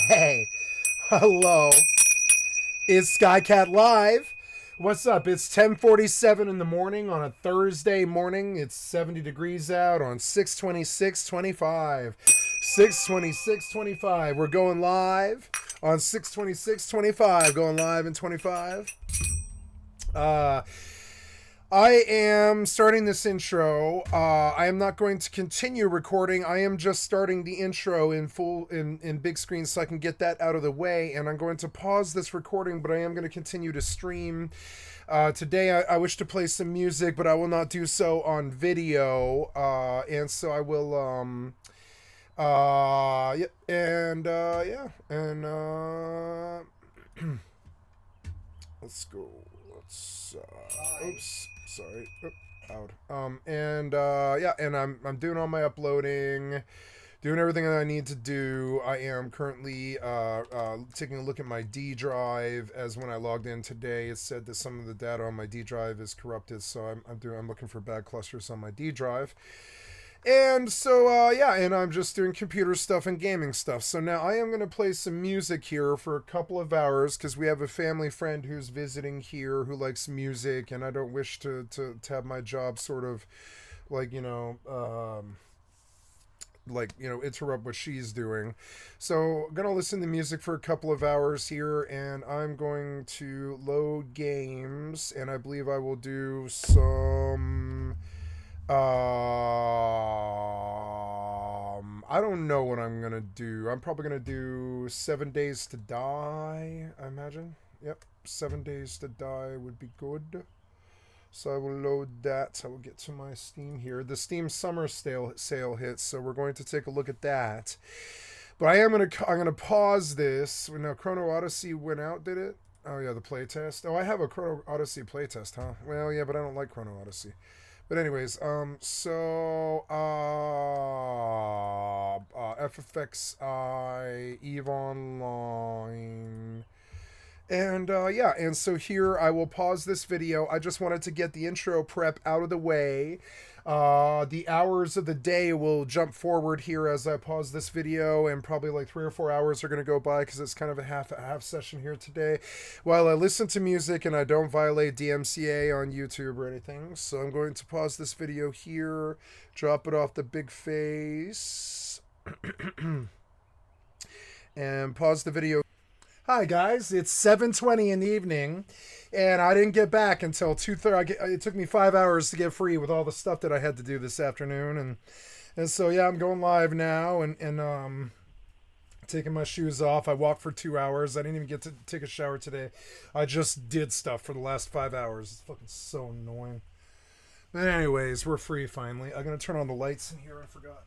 Hey, hello. It's Skycatlive. What's up? It's 10:47 in the morning on a Thursday morning. It's 70 degrees out on 6/26/25. 6/26/25. We're going live on 6/26/25. Going live in 25. Uh I am starting this intro. I am not going to continue recording. I am just starting the intro in big screen so I can get that out of the way. And I'm going to pause this recording, but I am going to continue to stream. Today I wish to play some music, but I will not do so on video. And so I will yeah, let's go. Let's oops, sorry. Oop, out. Yeah, and I'm doing all my uploading, doing everything that I need to do. I am currently taking a look at my D drive, as when I logged in today, it said that some of the data on my D drive is corrupted, so I'm looking for bad clusters on my D drive. And so, yeah, and I'm just doing computer stuff and gaming stuff. So now I am going to play some music here for a couple of hours because we have a family friend who's visiting here who likes music, and I don't wish to have my job sort of like, interrupt what she's doing. So I'm going to listen to music for a couple of hours here, and I'm going to load games, and I believe I will do some... I don't know what I'm gonna do. I'm probably gonna do 7 Days to Die, I imagine. Yep, 7 Days to Die would be good. So I will load that. I will get to my Steam here. The Steam summer sale hits, so we're going to take a look at that. But I'm gonna pause this. Now Chrono Odyssey went out, did it? Oh yeah, the playtest. Oh, I have a Chrono Odyssey playtest, huh? Well, yeah, but I don't like Chrono Odyssey. But anyways, FFXI, EVE Online, and yeah, and so here I will pause this video. I just wanted to get the intro prep out of the way. The hours of the day will jump forward here as I pause this video, and probably like 3 or 4 hours are going to go by because it's kind of a half session here today while I listen to music and I don't violate DMCA on YouTube or anything. So I'm going to pause this video here, drop it off the big face, and pause the video. Hi guys, it's 7:20 in the evening, and I didn't get back until 2:30. It took me 5 hours to get free with all the stuff that I had to do this afternoon, and so yeah, I'm going live now, and taking my shoes off. I walked for 2 hours. I didn't even get to take a shower today. I just did stuff for the last 5 hours. It's fucking so annoying. But anyways, we're free finally. I'm gonna turn on the lights in here. I forgot.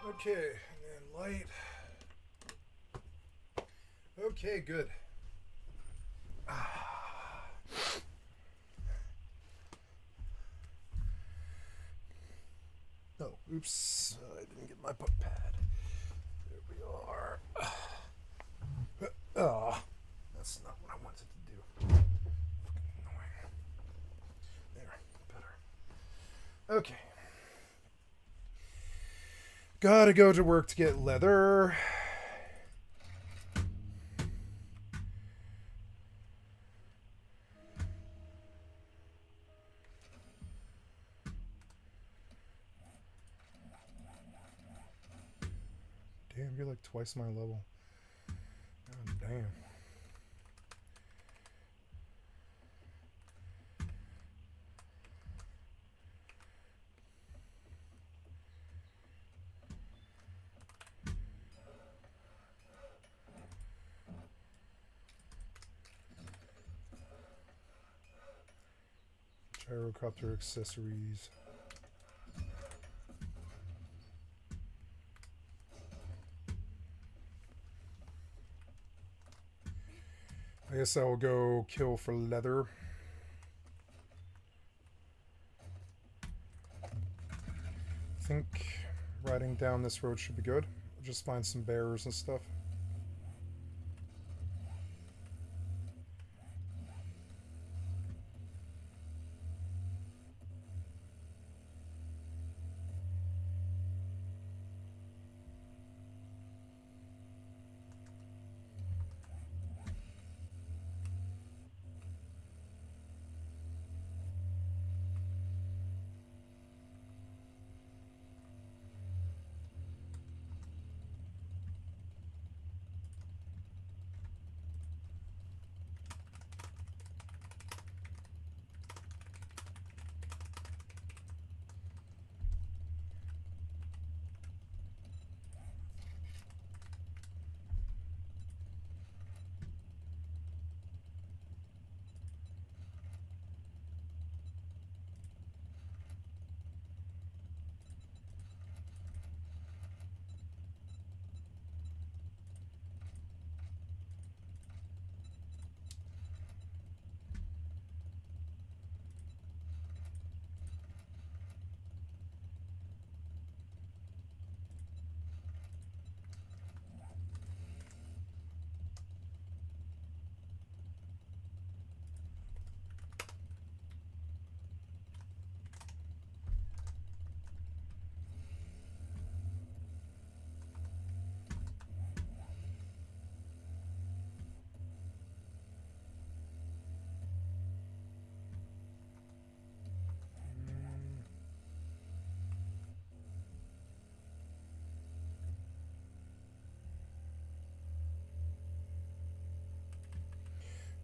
Okay, and then light. Okay, good. Oh, oops. I didn't get my butt pad. There we are. Oh, that's not what I wanted to do. Fucking annoying. There, better. Okay. Gotta go to work to get leather. Damn, you're like twice my level. God damn. Gyrocopter accessories. I guess I will go kill for leather. think riding down this road should be good. Just find some bears and stuff.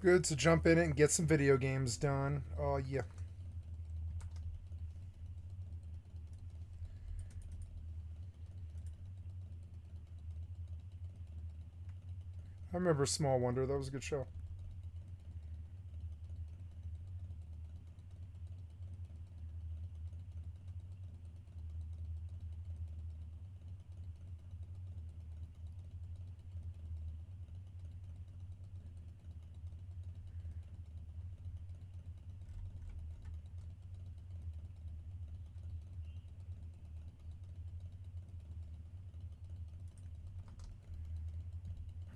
Good to jump in it and get some video games done. Oh, yeah. I remember Small Wonder. That was a good show.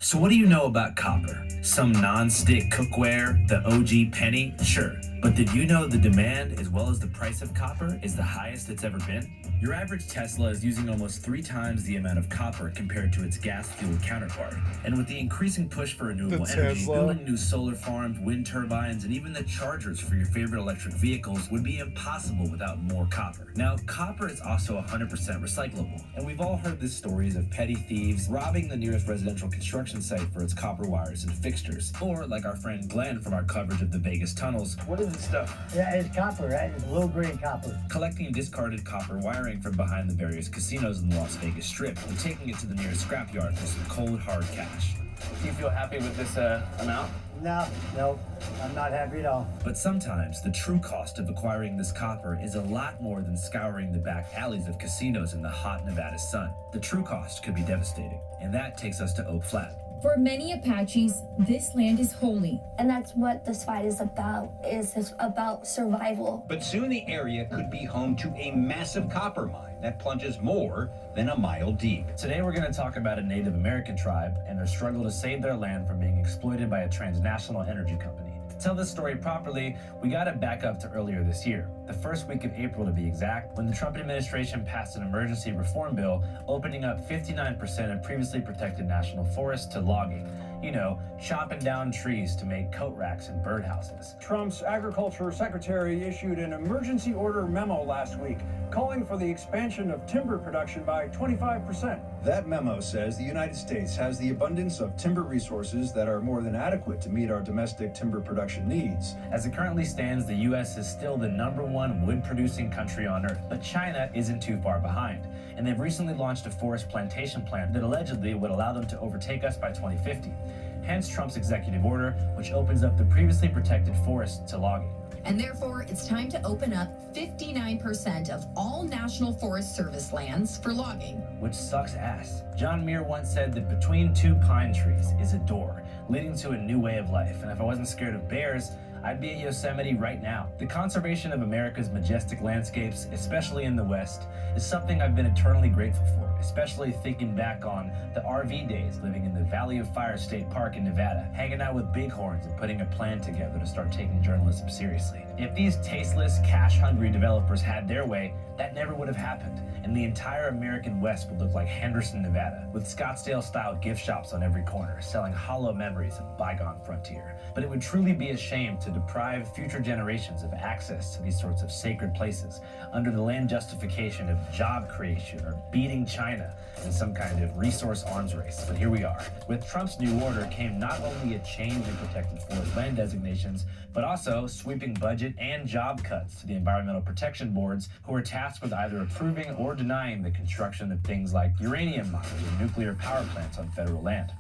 So what do you know about copper? Some non-stick cookware, the OG penny? Sure. But did you know the demand as well as the price of copper is the highest it's ever been? Your average Tesla is using almost 3 times the amount of copper compared to its gas-fueled counterpart. And with the increasing push for renewable energy, building new solar farms, wind turbines, and even the chargers for your favorite electric vehicles would be impossible without more copper. Now, copper is also 100% recyclable, and we've all heard the stories of petty thieves robbing the nearest residential construction site for its copper wires and fixtures. Or, like our friend Glenn from our coverage of the Vegas tunnels, what is this stuff? Yeah, it's copper, right? It's low-grade copper. Collecting discarded copper wiring from behind the various casinos in the Las Vegas Strip and taking it to the nearest scrapyard for some cold, hard cash. Do you feel happy with this amount? No, I'm not happy at all. But sometimes the true cost of acquiring this copper is a lot more than scouring the back alleys of casinos in the hot Nevada sun. The true cost could be devastating, and that takes us to Oak Flat. For many Apaches, this land is holy. And that's what this fight is about survival. But soon the area could be home to a massive copper mine that plunges more than a mile deep. Today we're going to talk about a Native American tribe and their struggle to save their land from being exploited by a transnational energy company. To tell this story properly, we got to back up to earlier this year, the first week of April to be exact, when the Trump administration passed an emergency reform bill opening up 59% of previously protected national forests to logging. You know, chopping down trees to make coat racks and birdhouses. Trump's agriculture secretary issued an emergency order memo last week calling for the expansion of timber production by 25%. That memo says the United States has the abundance of timber resources that are more than adequate to meet our domestic timber production needs. As it currently stands, the U.S. is still the #1 wood-producing country on Earth, but China isn't too far behind. And they've recently launched a forest plantation plan that allegedly would allow them to overtake us by 2050. Hence Trump's executive order, which opens up the previously protected forests to logging. And therefore, it's time to open up 59% of all National Forest Service lands for logging. Which sucks ass. John Muir once said that between 2 pine trees is a door, leading to a new way of life. And if I wasn't scared of bears, I'd be at Yosemite right now. The conservation of America's majestic landscapes, especially in the West, is something I've been eternally grateful for, especially thinking back on the RV days living in the Valley of Fire State Park in Nevada, hanging out with bighorns and putting a plan together to start taking journalism seriously. If these tasteless, cash-hungry developers had their way, that never would have happened, and the entire American West would look like Henderson, Nevada, with Scottsdale-style gift shops on every corner, selling hollow memories of bygone frontier. But it would truly be a shame to deprive future generations of access to these sorts of sacred places under the lame justification of job creation or beating China in some kind of resource arms race. But here we are. With Trump's new order came not only a change in protected forest land designations, but also sweeping budget and job cuts to the environmental protection boards, who are tasked with either approving or denying the construction of things like uranium mines and nuclear power plants on federal land.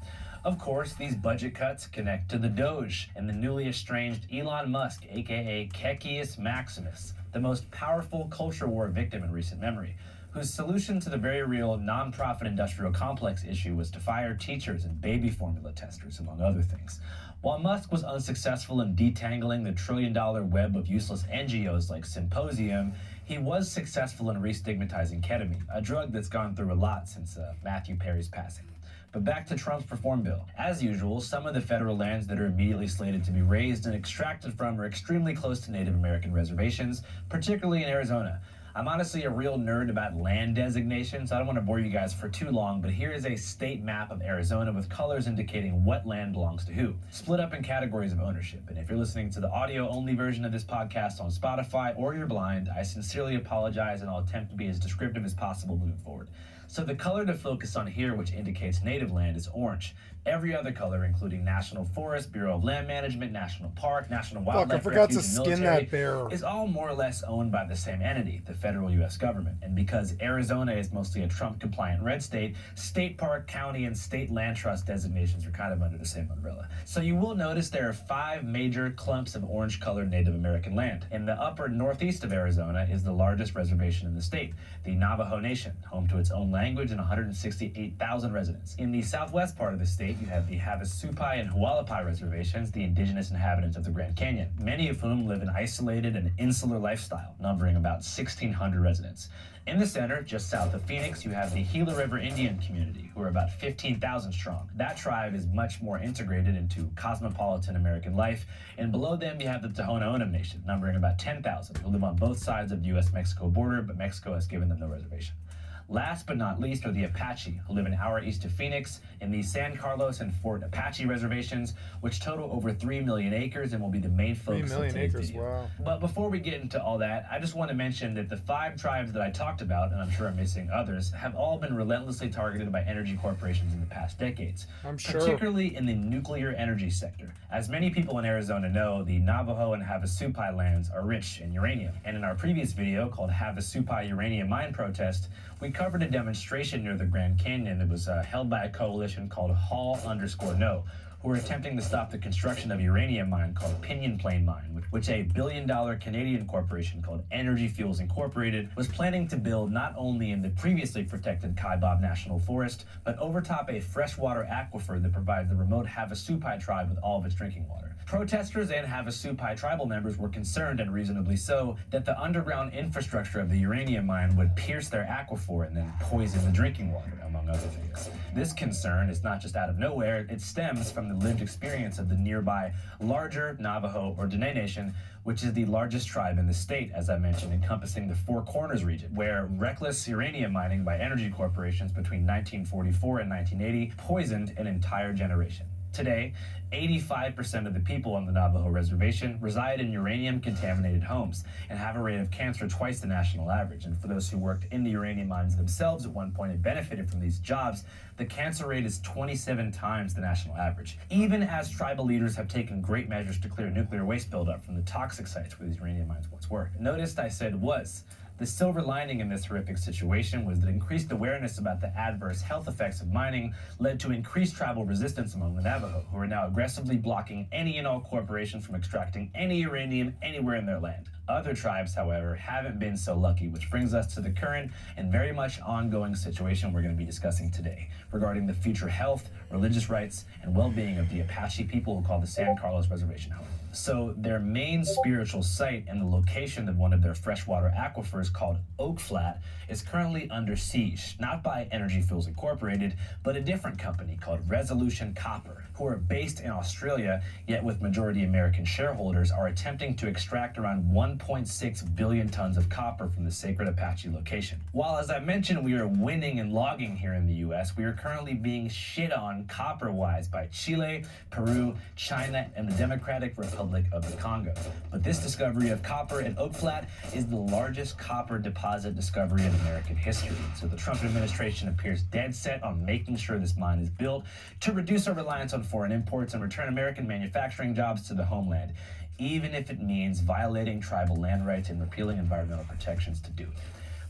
Of course, these budget cuts connect to the Doge and the newly estranged Elon Musk, aka Kekius Maximus, the most powerful culture war victim in recent memory, whose solution to the very real non-profit industrial complex issue was to fire teachers and baby formula testers, among other things. While Musk was unsuccessful in detangling the trillion-dollar web of useless NGOs like Symposium, he was successful in re-stigmatizing ketamine, a drug that's gone through a lot since Matthew Perry's passing. But back to Trump's reform bill. As usual, some of the federal lands that are immediately slated to be raised and extracted from are extremely close to Native American reservations, particularly in Arizona. I'm honestly a real nerd about land designations, so I don't want to bore you guys for too long, but here is a state map of Arizona with colors indicating what land belongs to who, split up in categories of ownership. And if you're listening to the audio-only version of this podcast on Spotify or you're blind, I sincerely apologize, and I'll attempt to be as descriptive as possible moving forward. So the color to focus on here, which indicates native land, is orange. Every other color, including National Forest, Bureau of Land Management, National Park, National Wildlife Refuge, and military, is all more or less owned by the same entity, the federal U.S. government. And because Arizona is mostly a Trump-compliant red state, state park, county, and state land trust designations are kind of under the same umbrella. So you will notice there are 5 major clumps of orange-colored Native American land. In the upper northeast of Arizona is the largest reservation in the state, the Navajo Nation, home to its own language and 168,000 residents. In the southwest part of the state, you have the Havasupai and Hualapai reservations, the indigenous inhabitants of the Grand Canyon, many of whom live an isolated and insular lifestyle, numbering about 1,600 residents. In the center, just south of Phoenix, you have the Gila River Indian community, who are about 15,000 strong. That tribe is much more integrated into cosmopolitan American life, and below them you have the Tohono O'odham Nation, numbering about 10,000, who live on both sides of the U.S.-Mexico border, but Mexico has given them no reservation. Last but not least are the Apache, who live an hour east of Phoenix in the San Carlos and Fort Apache reservations, which total over 3 million acres and will be the main focus of today's video. Wow. But before we get into all that, I just want to mention that the 5 tribes that I talked about, and I'm sure I'm missing others, have all been relentlessly targeted by energy corporations in the past decades, I'm sure. particularly in the nuclear energy sector. As many people in Arizona know, the Navajo and Havasupai lands are rich in uranium. And in our previous video called Havasupai Uranium Mine Protest, we covered a demonstration near the Grand Canyon that was held by a coalition called Hall_No, who were attempting to stop the construction of a uranium mine called Pinyon Plain Mine, which a billion-dollar Canadian corporation called Energy Fuels Incorporated was planning to build not only in the previously protected Kaibab National Forest, but overtop a freshwater aquifer that provides the remote Havasupai tribe with all of its drinking water. Protesters and Havasupai tribal members were concerned, and reasonably so, that the underground infrastructure of the uranium mine would pierce their aquifer and then poison the drinking water, among other things. This concern is not just out of nowhere, it stems from the lived experience of the nearby larger Navajo or Dene Nation, which is the largest tribe in the state, as I mentioned, encompassing the Four Corners region, where reckless uranium mining by energy corporations between 1944 and 1980 poisoned an entire generation. Today, 85% of the people on the Navajo reservation reside in uranium-contaminated homes and have a rate of cancer twice the national average. And for those who worked in the uranium mines themselves at one point and benefited from these jobs, the cancer rate is 27 times the national average, even as tribal leaders have taken great measures to clear nuclear waste buildup from the toxic sites where these uranium mines once were. Notice I said was. The silver lining in this horrific situation was that increased awareness about the adverse health effects of mining led to increased tribal resistance among the Navajo, who are now aggressively blocking any and all corporations from extracting any uranium anywhere in their land. Other tribes, however, haven't been so lucky, which brings us to the current and very much ongoing situation we're going to be discussing today regarding the future health, religious rights, and well-being of the Apache people who call the San Carlos Reservation home. So their main spiritual site and the location of one of their freshwater aquifers called Oak Flat is currently under siege, not by Energy Fuels Incorporated, but a different company called Resolution Copper, who are based in Australia, yet with majority American shareholders, are attempting to extract around 1.6 billion tons of copper from the sacred Apache location. While, as I mentioned, we are winning in logging here in the US, we are currently being shit on copper-wise by Chile, Peru, China, and the Democratic Republic of the Congo. But this discovery of copper at Oak Flat is the largest copper deposit discovery in American history. So the Trump administration appears dead set on making sure this mine is built to reduce our reliance on foreign imports and return American manufacturing jobs to the homeland, even if it means violating tribal land rights and repealing environmental protections to do it.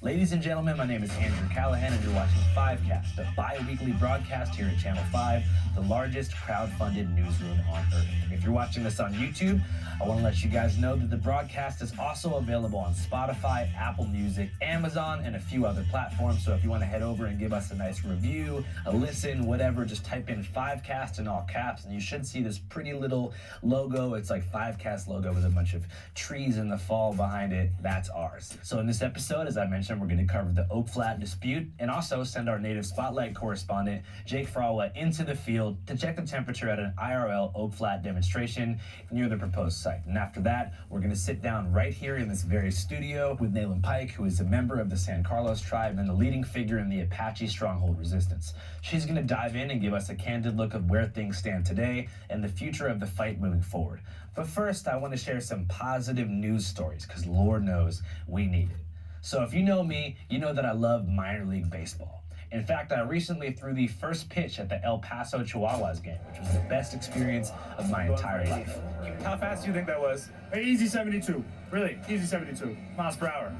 Ladies and gentlemen, my name is Andrew Callahan, and you're watching Fivecast, a bi-weekly broadcast here at Channel 5, the largest crowd-funded newsroom on Earth. If you're watching this on YouTube, I want to let you guys know that the broadcast is also available on Spotify, Apple Music, Amazon, and a few other platforms. So if you want to head over and give us a nice review, a listen, whatever, just type in Fivecast in all caps, and you should see this pretty little logo. It's like Fivecast logo with a bunch of trees in the fall behind it. That's ours. So in this episode, as I mentioned, we're going to cover the Oak Flat dispute and also send our native Spotlight correspondent, Jake Frawa, into the field to check the temperature at an IRL Oak Flat demonstration near the proposed site. And after that, we're going to sit down right here in this very studio with Nayland Pike, who is a member of the San Carlos tribe and the leading figure in the Apache stronghold resistance. She's going to dive in and give us a candid look of where things stand today and the future of the fight moving forward. But first, I want to share some positive news stories, because Lord knows we need it. So if you know me, you know that I love minor league baseball. In fact, I recently threw the first pitch at the El Paso Chihuahuas game, which was the best experience of my entire life. How fast do you think that was? Easy 72. Really, easy 72 miles per hour.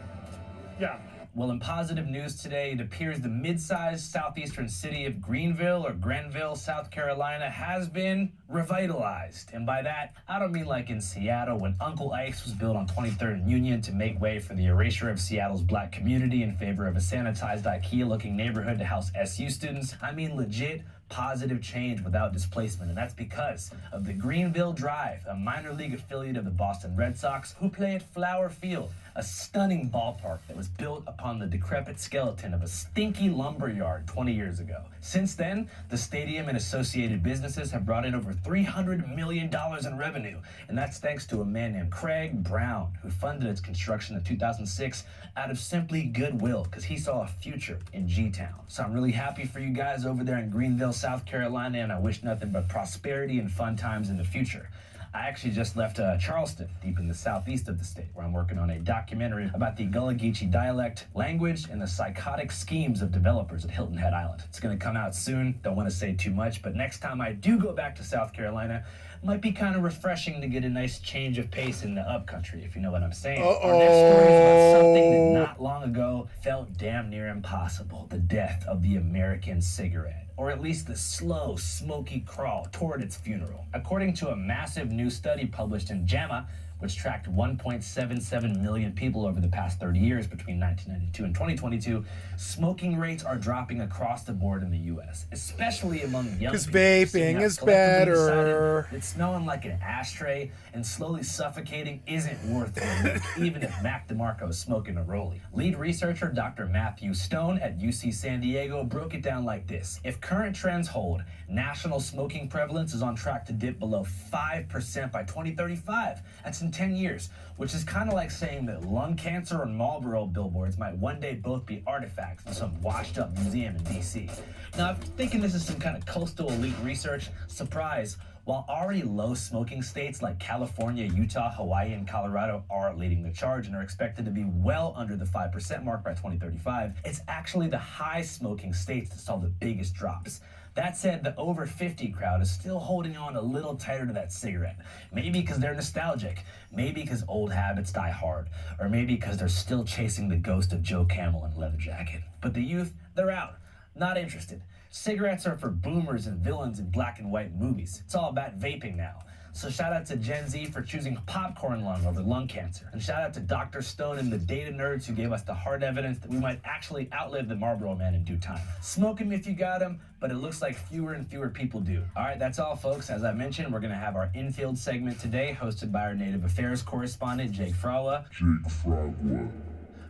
Yeah. Well, in positive news today, it appears the mid-sized southeastern city of Greenville or Grenville, South Carolina has been revitalized. And by that, I don't mean like in Seattle when Uncle Ike's was built on 23rd and Union to make way for the erasure of Seattle's black community in favor of a sanitized IKEA-looking neighborhood to house SU students. I mean legit positive change without displacement, and that's because of the Greenville Drive, a minor league affiliate of the Boston Red Sox, who play at Flower Field, a stunning ballpark that was built upon the decrepit skeleton of a stinky lumber yard 20 years ago. Since then, the stadium and associated businesses have brought in over $300 million in revenue, and that's thanks to a man named Craig Brown, who funded its construction in 2006 out of simply goodwill, because he saw a future in G-Town. So I'm really happy for you guys over there in Greenville, South Carolina, and I wish nothing but prosperity and fun times in the future. I actually just left Charleston, deep in the southeast of the state, where I'm working on a documentary about the Gullah Geechee dialect, language, and the psychotic schemes of developers at Hilton Head Island. It's going to come out soon. Don't want to say too much, but next time I do go back to South Carolina, it might be kind of refreshing to get a nice change of pace in the upcountry, if you know what I'm saying. Our next story is about something that not long ago felt damn near impossible: the death of the American cigarette. Or at least the slow, smoky crawl toward its funeral. According to a massive new study published in JAMA, which tracked 1.77 million people over the past 30 years between 1992 and 2022, smoking rates are dropping across the board in the U.S., especially among young people. Because vaping is better. It's smelling like an ashtray and slowly suffocating isn't worth it, even if Mac DeMarco is smoking a rollie. Lead researcher Dr. Matthew Stone at UC San Diego broke it down like this. If current trends hold, national smoking prevalence is on track to dip below 5% by 2035. That's in 10 years, which is kind of like saying that lung cancer and Marlboro billboards might one day both be artifacts in some washed up museum in DC. Now, if you're thinking this is some kind of coastal elite research, surprise, while already low smoking states like California, Utah, Hawaii, and Colorado are leading the charge and are expected to be well under the 5% mark by 2035, it's actually the high smoking states that saw the biggest drops. That said, the over 50 crowd is still holding on a little tighter to that cigarette. Maybe because they're nostalgic, maybe because old habits die hard, or maybe because they're still chasing the ghost of Joe Camel in a leather jacket. But the youth, they're out, not interested. Cigarettes are for boomers and villains in black and white movies. It's all about vaping now. So shout out to Gen Z for choosing popcorn lung over lung cancer. And shout out to Dr. Stone and the data nerds who gave us the hard evidence that we might actually outlive the Marlboro Man in due time. Smoke him if you got him, but it looks like fewer and fewer people do. All right, that's all, folks. As I mentioned, we're going to have our infield segment today, hosted by our Native Affairs correspondent, Jake Fragua,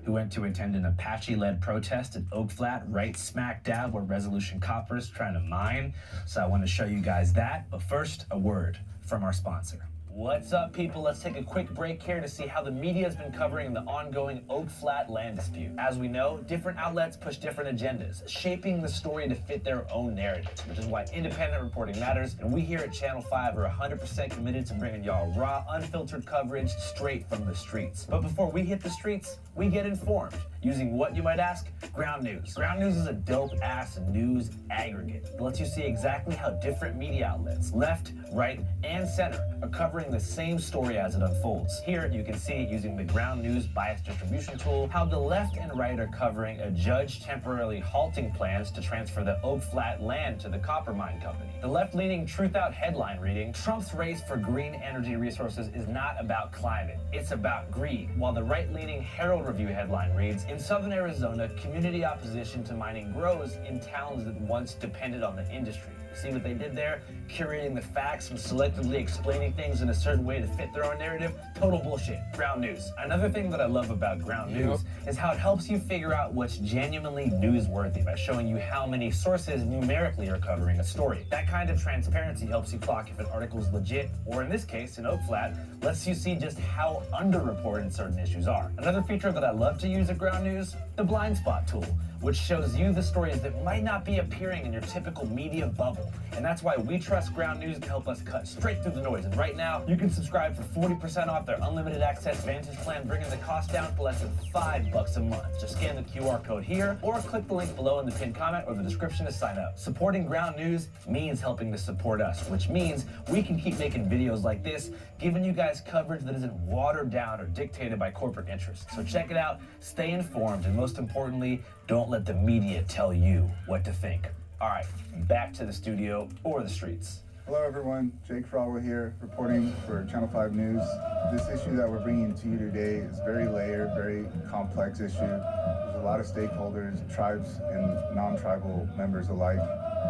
who went to attend an Apache-led protest at Oak Flat, right smack dab where Resolution Copper is trying to mine. So I want to show you guys that. But first, a word from our sponsor. What's up, people? Let's take a quick break here to see how the media has been covering the ongoing Oak Flat land dispute. As we know, different outlets push different agendas, shaping the story to fit their own narratives, which is why independent reporting matters, and we here at Channel 5 are 100% committed to bringing y'all raw, unfiltered coverage straight from the streets. But before we hit the streets, we get informed. Using what, you might ask? Ground News. Ground News is a dope-ass news aggregate. It lets you see exactly how different media outlets, left, right, and center, are covering the same story as it unfolds. Here, you can see, using the Ground News bias distribution tool, how the left and right are covering a judge temporarily halting plans to transfer the Oak Flat land to the copper mine company. The left-leaning Truth Out headline reading, Trump's race for green energy resources is not about climate, it's about greed. While the right-leaning Herald Review headline reads, in southern Arizona, community opposition to mining grows in towns that once depended on the industry. See what they did there? Curating the facts and selectively explaining things in a certain way to fit their own narrative? Total bullshit. Ground News. Another thing that I love about Ground News is how it helps you figure out what's genuinely newsworthy by showing you how many sources numerically are covering a story. That kind of transparency helps you clock if an article is legit, or in this case, in Oak Flat, lets you see just how underreported certain issues are. Another feature that I love to use at Ground News, the blind spot tool, which shows you the stories that might not be appearing in your typical media bubble. And that's why we trust Ground News to help us cut straight through the noise. And right now, you can subscribe for 40% off their unlimited access Vantage plan, bringing the cost down to less than $5 a month. Just scan the QR code here, or click the link below in the pinned comment or the description to sign up. Supporting Ground News means helping to support us, which means we can keep making videos like this, giving you guys coverage that isn't watered down or dictated by corporate interests. So check it out, stay informed, and most importantly, don't let the media tell you what to think. All right, back to the studio or the streets. Hello everyone, Jake Fragua here, reporting for Channel 5 News. This issue that we're bringing to you today is very layered, very complex issue. There's a lot of stakeholders, tribes and non-tribal members alike.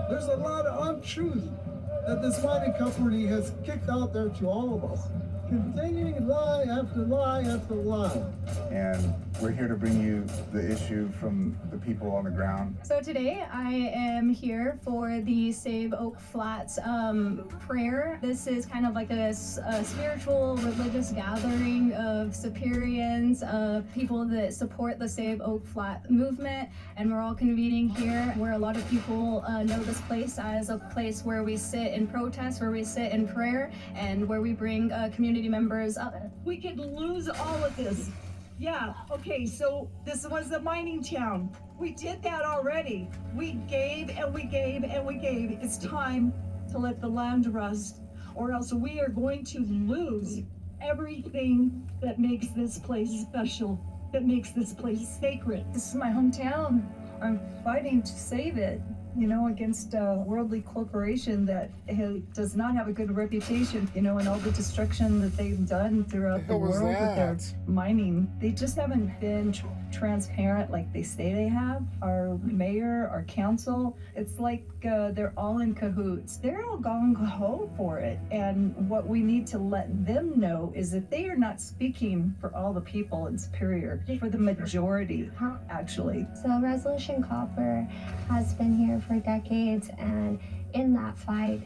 There's a lot of untruth that this mining company has kicked out there to all of us. Continuing lie after lie after lie. And we're here to bring you the issue from the people on the ground. So today I am here for the Save Oak Flats prayer. This is kind of like a spiritual religious gathering of Superiors, of people that support the Save Oak Flat movement, and we're all convening here where a lot of people know this place as a place where we sit in protest, where we sit in prayer, and where we bring community members up. We could lose all of this. Yeah, okay, so this was a mining town. We did that already. We gave and we gave and we gave. It's time to let the land rust, or else we are going to lose everything that makes this place special, that makes this place sacred. This is my hometown. I'm fighting to save it, you know, against a worldly corporation that does not have a good reputation, you know, and all the destruction that they've done throughout the world with their mining. They just haven't been transparent like they say they have. Our mayor, our council, it's like they're all in cahoots. They're all gung-ho for it. And what we need to let them know is that they are not speaking for all the people in Superior, for the majority, actually. So Resolution Copper has been here for decades, and in that fight,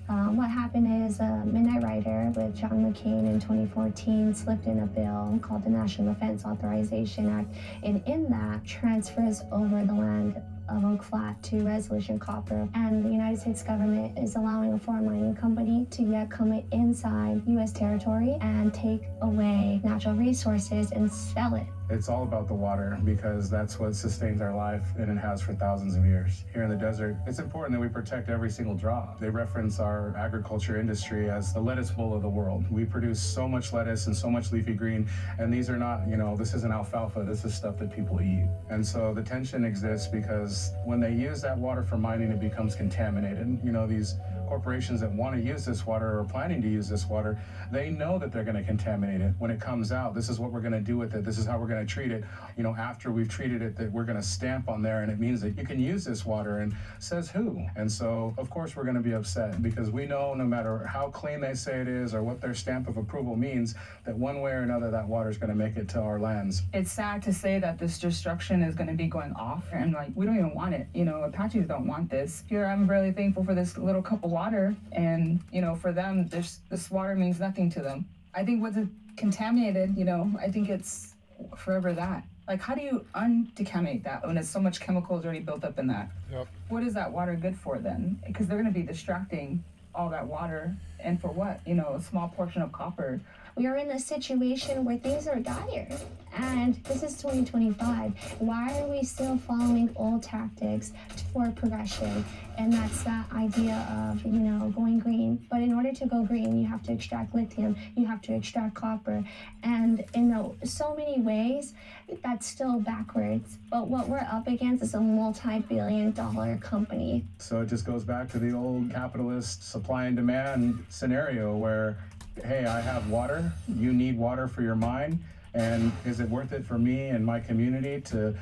what happened is a Midnight Rider with John McCain in 2014 slipped in a bill called the National Defense Authorization Act, and in that transfers over the land of Oak Flat to Resolution Copper, and the United States government is allowing a foreign mining company to yet come inside U.S. territory and take away natural resources and sell it. It's all about the water because that's what sustains our life, and it has for thousands of years. Here in the desert, it's important that we protect every single drop. They reference our agriculture industry as the lettuce bowl of the world. We produce so much lettuce and so much leafy green, and these are not, you know, this isn't alfalfa, this is stuff that people eat. And so the tension exists because when they use that water for mining, it becomes contaminated. You know, these corporations that want to use this water or are planning to use this water, they know that they're going to contaminate it when it comes out. This is what we're going to do with it. This is how we're going to treat it. You know, after we've treated it, that we're going to stamp on there, and it means that you can use this water, and says who. And so, of course, we're going to be upset because we know no matter how clean they say it is or what their stamp of approval means, that one way or another that water is going to make it to our lands. It's sad to say that this destruction is going to be going off, and like, we don't even want it. You know, Apaches don't want this. Here, I'm really thankful for this little cup of water, and you know, for them, this water means nothing to them. I think what's contaminated, you know, I think it's forever that. Like, how do you undecontaminate that when there's so much chemicals already built up in that? Yep. What is that water good for then? Because they're going to be distracting all that water, and for what? You know, a small portion of copper. We are in a situation where things are dire, and this is 2025. Why are we still following old tactics for progression? And that's that idea of, you know, going green. But in order to go green, you have to extract lithium, you have to extract copper, and in so many ways, that's still backwards. But what we're up against is a multi-billion-dollar company. So it just goes back to the old capitalist supply and demand scenario where, hey, I have water, you need water for your mine, and is it worth it for me and my community to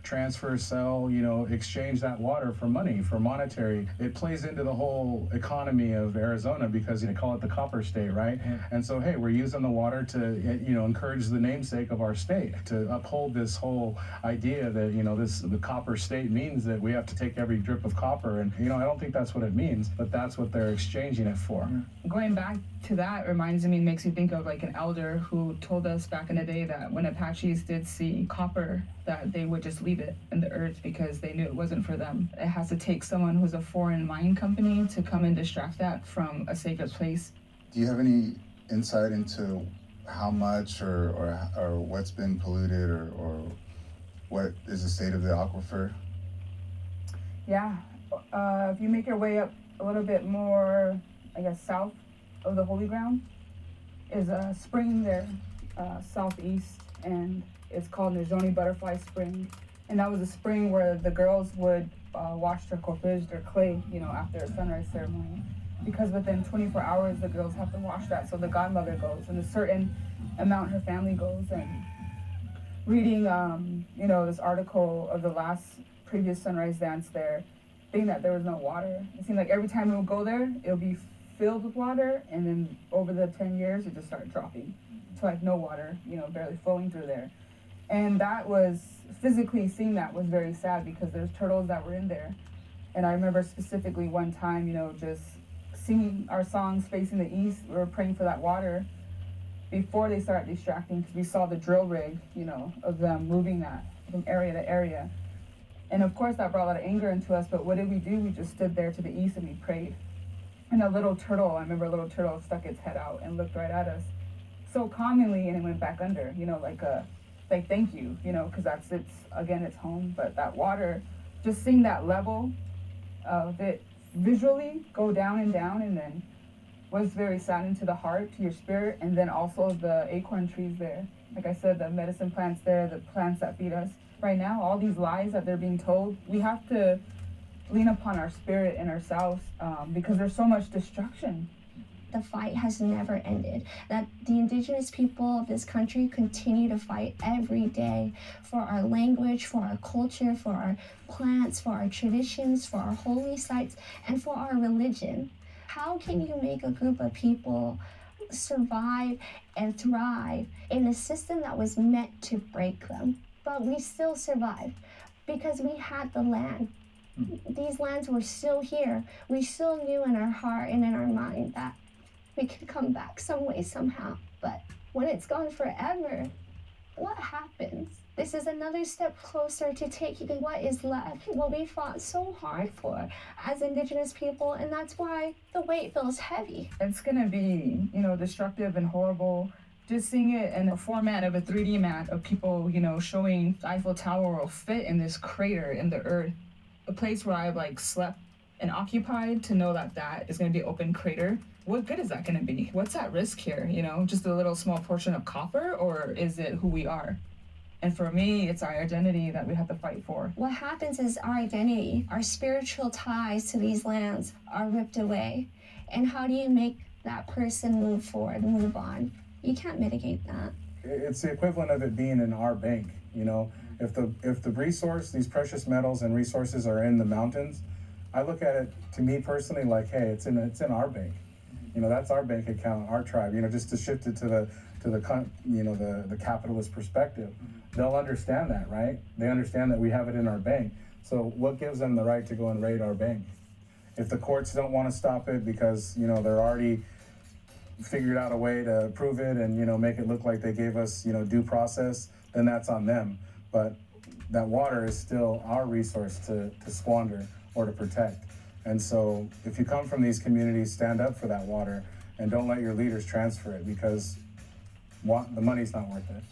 transfer, sell, you know, exchange that water for money, for monetary? It plays into the whole economy of Arizona because they call it the copper state, right? And so, hey, we're using the water to, you know, encourage the namesake of our state, to uphold this whole idea that, you know, the copper state means that we have to take every drip of copper. And, you know, I don't think that's what it means, but that's what they're exchanging it for. Going back to that reminds me, makes me think of like an elder who told us back in the day that when Apaches did see copper, that they would just leave it in the earth because they knew it wasn't for them. It has to take someone who's a foreign mine company to come and distract that from a sacred place. Do you have any insight into how much or what's been polluted or what is the state of the aquifer? Yeah, if you make your way up a little bit more, I guess, south of the Holy Ground, is a spring there, southeast, and it's called Nizhoni Butterfly Spring. And that was a spring where the girls would wash their corpage, their clay, you know, after a sunrise ceremony. Because within 24 hours, the girls have to wash that. So the godmother goes, and a certain amount her family goes. And reading, you know, this article of the last previous sunrise dance there, being that there was no water. It seemed like every time we would go there, it would be filled with water, and then over the 10 years, it just started dropping to like no water, you know, barely flowing through there. And that was, physically seeing that was very sad because there's turtles that were in there. And I remember specifically one time, you know, just singing our songs facing the east, we were praying for that water before they started distracting, because we saw the drill rig, you know, of them moving that from area to area. And of course that brought a lot of anger into us, but what did we do? We just stood there to the east and we prayed. And a little turtle, I remember a little turtle stuck its head out and looked right at us so calmly, and it went back under, you know, like thank you, you know, because that's its home. But that water, just seeing that level of it visually go down, and then was very saddening to the heart, to your spirit. And then also the acorn trees there, like I said, the medicine plants there, the plants that feed us. Right now, all these lies that they're being told, we have to lean upon our spirit and ourselves, because there's so much destruction. The fight has never ended, that the indigenous people of this country continue to fight every day for our language, for our culture, for our plants, for our traditions, for our holy sites, and for our religion. How can you make a group of people survive and thrive in a system that was meant to break them? But we still survived because we had the land. These lands were still here. We still knew in our heart and in our mind that we could come back some way, somehow. But when it's gone forever, what happens? This is another step closer to taking what is left, what we fought so hard for as Indigenous people, and that's why the weight feels heavy. It's gonna be, you know, destructive and horrible. Just seeing it in the format of a 3D mat of people, you know, showing the Eiffel Tower will fit in this crater in the earth, a place where I've like slept and occupied, to know that that is gonna be an open crater. What good is that gonna be? What's at risk here? You know, just a little small portion of copper, or is it who we are? And for me, it's our identity that we have to fight for. What happens is our identity, our spiritual ties to these lands are ripped away. And how do you make that person move forward, move on? You can't mitigate that. It's the equivalent of it being in our bank. You know, if the resource, these precious metals and resources are in the mountains, I look at it, to me personally, like, hey, it's in our bank. You know, that's our bank account, our tribe. You know, just to shift it to the capitalist perspective, they'll understand that, right? They understand that we have it in our bank. So what gives them the right to go and raid our bank? If the courts don't want to stop it because, you know, they're already figured out a way to prove it and, you know, make it look like they gave us, you know, due process, then that's on them. But that water is still our resource to squander or to protect. And so if you come from these communities, stand up for that water and don't let your leaders transfer it, because the money's not worth it.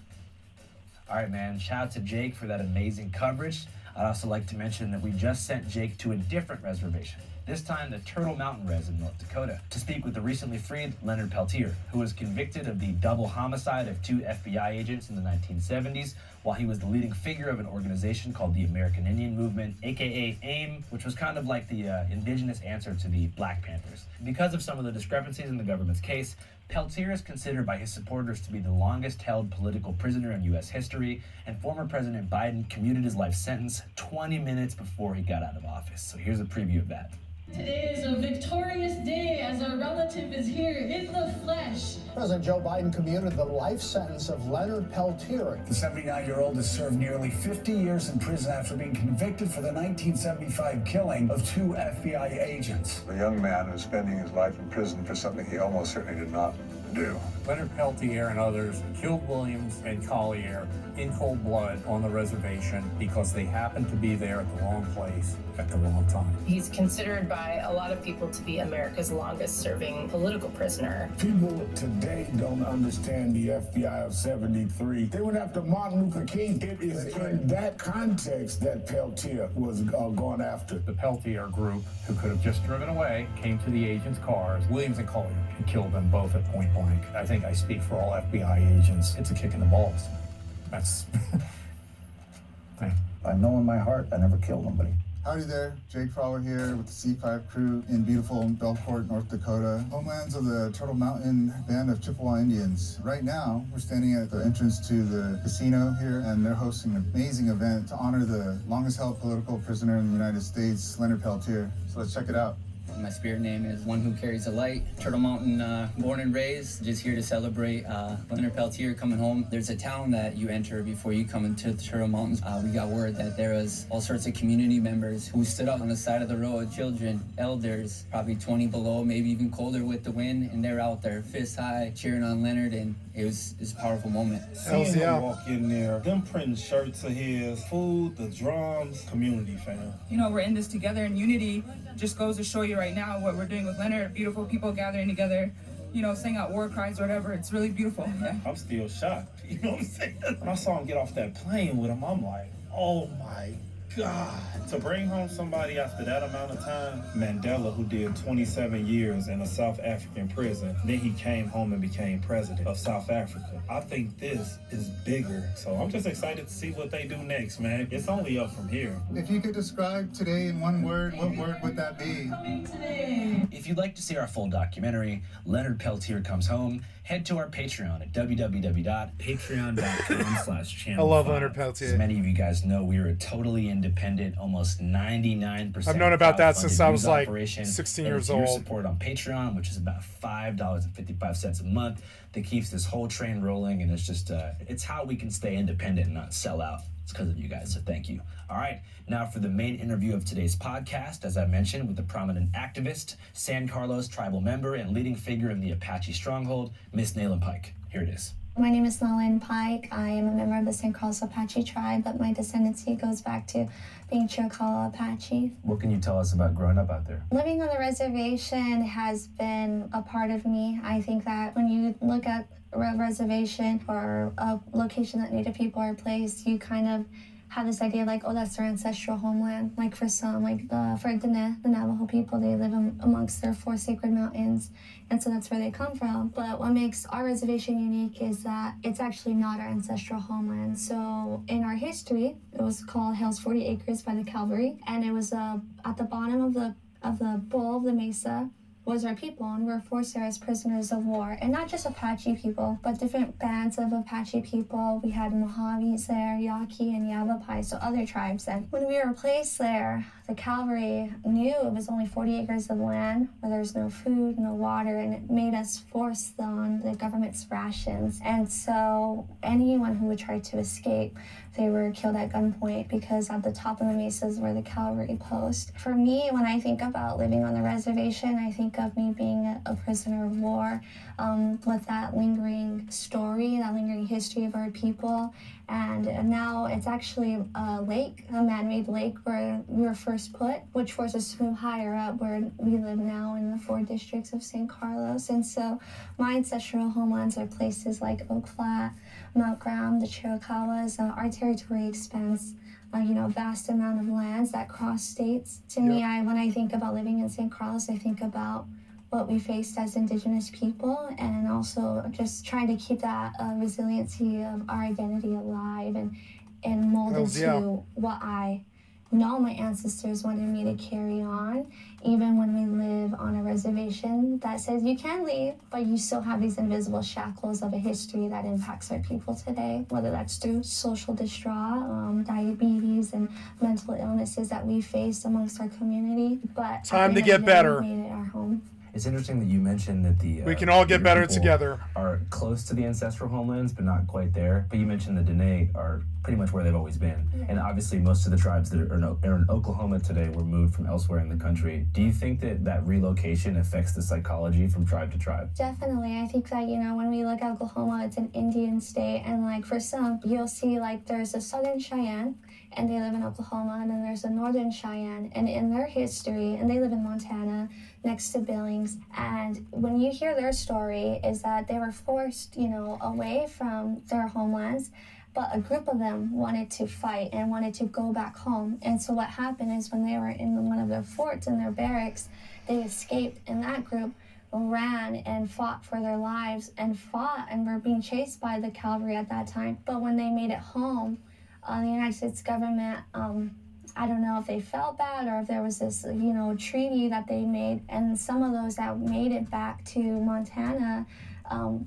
All right, man. Shout out to Jake for that amazing coverage. I'd also like to mention that we just sent Jake to a different reservation, this time the Turtle Mountain Res in North Dakota, to speak with the recently freed Leonard Peltier, who was convicted of the double homicide of 2 FBI agents in the 1970s, while he was the leading figure of an organization called the American Indian Movement, aka AIM, which was kind of like the indigenous answer to the Black Panthers. Because of some of the discrepancies in the government's case, Peltier is considered by his supporters to be the longest held political prisoner in U.S. history, and former President Biden commuted his life sentence 20 minutes before he got out of office. So here's a preview of that. Today is a victorious day as our relative is here in the flesh. President Joe Biden commuted the life sentence of Leonard Peltier. The 79-year-old has served nearly 50 years in prison after being convicted for the 1975 killing of 2 FBI agents. A young man who's spending his life in prison for something he almost certainly did not do. Leonard Peltier and others killed Williams and Collier in cold blood on the reservation because they happened to be there at the wrong place at the wrong time. He's considered by a lot of people to be America's longest serving political prisoner. People today don't understand the FBI of 73. They went after Martin Luther King. It is in that context that Peltier was gone after. The Peltier group, who could have just driven away, came to the agents' cars, Williams and Collier, and killed them both at point blank. I think I speak for all FBI agents. It's a kick in the balls. That's... I know in my heart I never killed nobody. Howdy there, Jake Fowler here with the C5 crew in beautiful Belcourt, North Dakota, homelands of the Turtle Mountain Band of Chippewa Indians. Right now, we're standing at the entrance to the casino here, and they're hosting an amazing event to honor the longest held political prisoner in the United States, Leonard Peltier. So let's check it out. My spirit name is One Who Carries the Light. Turtle Mountain, born and raised, just here to celebrate Leonard Peltier coming home. There's a town that you enter before you come into the Turtle Mountains. We got word that there was all sorts of community members who stood up on the side of the road, children, elders, probably 20 below, maybe even colder with the wind, and they're out there fists high cheering on Leonard, and it was a powerful moment. Seeing him walk in there, them printing shirts of his, food, the drums, community, fam. You know, we're in this together in unity. Just goes to show you right now what we're doing with Leonard. Beautiful people gathering together, you know, saying out war cries or whatever. It's really beautiful. Yeah. I'm still shocked. You know what I'm saying? When I saw him get off that plane with him, I'm like, oh my God. To bring home somebody after that amount of time, Mandela, who did 27 years in a South African prison, then he came home and became president of South Africa. I think this is bigger. So I'm just excited to see what they do next, man. It's only up from here. If you could describe today in one word, what word would that be? If you'd like to see our full documentary, Leonard Peltier Comes Home, head to our Patreon at www.patreon.com/channel. I love Leonard Peltier. As many of you guys know, we are a totally independent, almost 99%. I've known about that since I was like operation. 16 And years it's your old. support on Patreon, which is about $5.55 a month, that keeps this whole train rolling, and it's just it's how we can stay independent and not sell out. It's because of you guys, so thank you. All right, now for the main interview of today's podcast, as I mentioned, with the prominent activist, San Carlos tribal member, and leading figure in the Apache stronghold, Miss Nayland Pike. Here it is. My name is Nayland Pike. I am a member of the San Carlos Apache tribe, but my descendancy goes back to being Chiricahua Apache. What can you tell us about growing up out there? Living on the reservation has been a part of me. I think that when you look at a reservation or a location that Native people are placed, you kind of have this idea like, oh, that's their ancestral homeland. Like for some, like for the Navajo people, they live amongst their 4 sacred mountains, and so that's where they come from. But what makes our reservation unique is that it's actually not our ancestral homeland. So in our history, it was called Hell's 40 Acres by the Cavalry, and it was at the bottom of the bowl of the mesa. was our people, and we were forced there as prisoners of war. And not just Apache people, but different bands of Apache people. We had Mojaves there, Yaqui and Yavapai, so other tribes. And when we were placed there, the cavalry knew it was only 40 acres of land where there's no food, no water, and it made us force on the government's rations. And so anyone who would try to escape, they were killed at gunpoint, because at the top of the mesas were the cavalry post. For me, when I think about living on the reservation, I think of me being a prisoner of war, with that lingering story, that lingering history of our people. And now it's actually a lake, a man-made lake where we were first put, which forced us to move higher up where we live now in the 4 districts of San Carlos. And so my ancestral homelands are places like Oak Flat, Mount Graham, the Chiricahuas. Our territory expands vast amount of lands that cross states. To me, when I think about living in San Carlos, I think about what we faced as Indigenous people, and also just trying to keep that resiliency of our identity alive and mold into what I know my ancestors wanted me to carry on, even when we live on a reservation that says you can leave, but you still have these invisible shackles of a history that impacts our people today, whether that's through social distraught, diabetes, and mental illnesses that we face amongst our community. But time to get better. We made it our home. It's interesting that you mentioned that we can all get better together. Are close to the ancestral homelands, but not quite there. But you mentioned the Dene are pretty much where they've always been. Yeah. And obviously most of the tribes that are in Oklahoma today were moved from elsewhere in the country. Do you think that relocation affects the psychology from tribe to tribe? Definitely. I think that, when we look at Oklahoma, it's an Indian state. And like for some, you'll see like there's a Southern Cheyenne, and they live in Oklahoma, and then there's a Northern Cheyenne, and in their history, and they live in Montana, next to Billings. And when you hear their story, is that they were forced, away from their homelands, but a group of them wanted to fight and wanted to go back home. And so what happened is when they were in one of their forts, in their barracks, they escaped, and that group ran and fought for their lives and were being chased by the cavalry at that time. But when they made it home, the United States government, I don't know if they felt bad or if there was this, treaty that they made. And some of those that made it back to Montana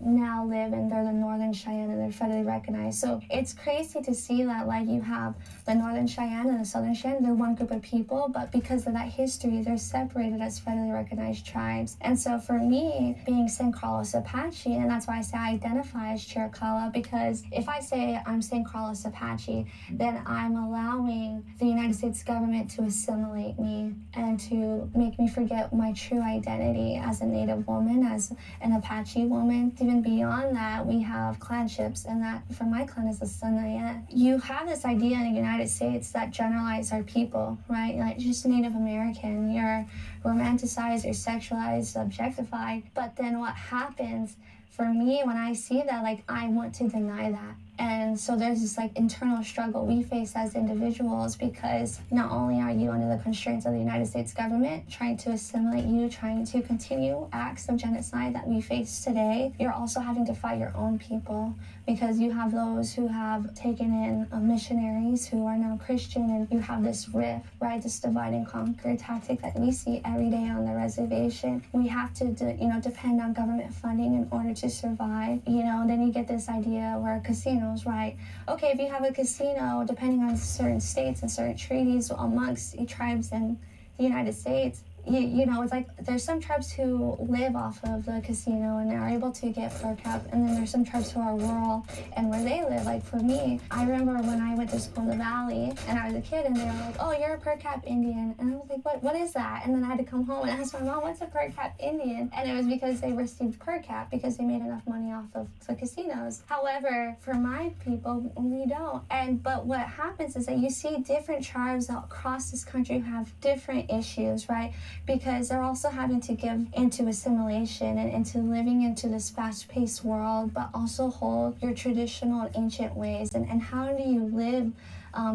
now live, and they're the Northern Cheyenne, and they're federally recognized. So it's crazy to see that, like, you have the Northern Cheyenne and the Southern Cheyenne, they're one group of people, but because of that history, they're separated as federally recognized tribes. And so for me, being San Carlos Apache, and that's why I say I identify as Chiricahua, because if I say I'm San Carlos Apache, then I'm allowing the United States government to assimilate me and to make me forget my true identity as a Native woman, as an Apache woman. Even beyond that, we have clanships, and that for my clan is the Sonoyan. You have this idea in the United States that generalize our people, right? Like just Native American, you're romanticized, you're sexualized, objectified. But then what happens for me when I see that, like, I want to deny that. And so there's this like internal struggle we face as individuals, because not only are you under the constraints of the United States government trying to assimilate you, trying to continue acts of genocide that we face today, you're also having to fight your own people, because you have those who have taken in missionaries who are now Christian, and you have this rift, right? This divide and conquer tactic that we see every day on the reservation. We have to, depend on government funding in order to survive. Then you get this idea where casinos, right? Okay, if you have a casino, depending on certain states and certain treaties amongst tribes in the United States, it's like there's some tribes who live off of the casino and are able to get per cap, and then there's some tribes who are rural and where they live. Like for me, I remember when I went to school in the Valley and I was a kid, and they were like, "Oh, you're a per cap Indian," and I was like, "What is that?" And then I had to come home and ask my mom, "What's a per cap Indian?" And it was because they received per cap because they made enough money off of the casinos. However, for my people, we don't. But what happens is that you see different tribes across this country who have different issues, right? Because they're also having to give into assimilation and into living into this fast-paced world, but also hold your traditional and ancient ways. And how do you live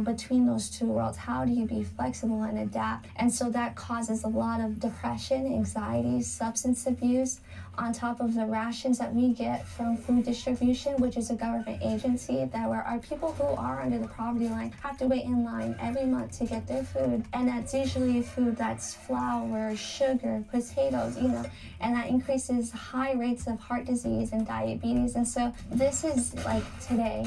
between those two worlds. How do you be flexible and adapt? And so that causes a lot of depression, anxiety, substance abuse, on top of the rations that we get from food distribution, which is a government agency that where our people who are under the poverty line have to wait in line every month to get their food. And that's usually food that's flour, sugar, potatoes, and that increases high rates of heart disease and diabetes. And so this is like today,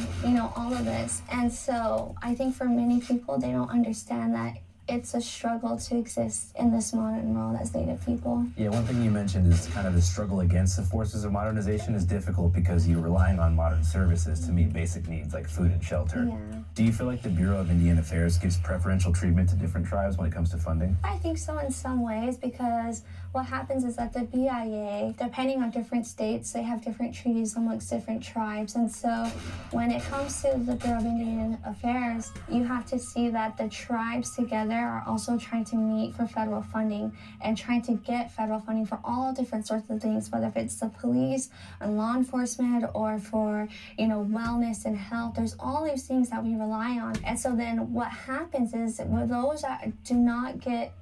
all of this. And so I think for many people, they don't understand that it's a struggle to exist in this modern world as Native people. Yeah, one thing you mentioned is kind of the struggle against the forces of modernization is difficult because you're relying on modern services to meet basic needs like food and shelter. Yeah. Do you feel like the Bureau of Indian Affairs gives preferential treatment to different tribes when it comes to funding? I think so in some ways, because what happens is that the BIA, depending on different states, they have different treaties amongst different tribes. And so when it comes to the Bureau of Indian Affairs, you have to see that the tribes together are also trying to meet for federal funding and trying to get federal funding for all different sorts of things, whether it's the police and law enforcement or for, wellness and health. There's all these things that we rely on. And so then what happens is with those that do not get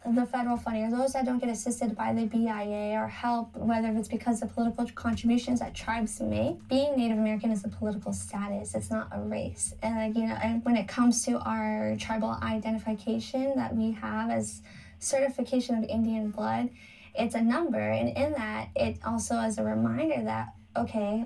the federal funding, or those that don't get assisted by the BIA or help, whether it's because of political contributions that tribes make. Being Native American is a political status, it's not a race. And and when it comes to our tribal identification that we have as certification of Indian blood, it's a number, and in that, it also is a reminder that, okay,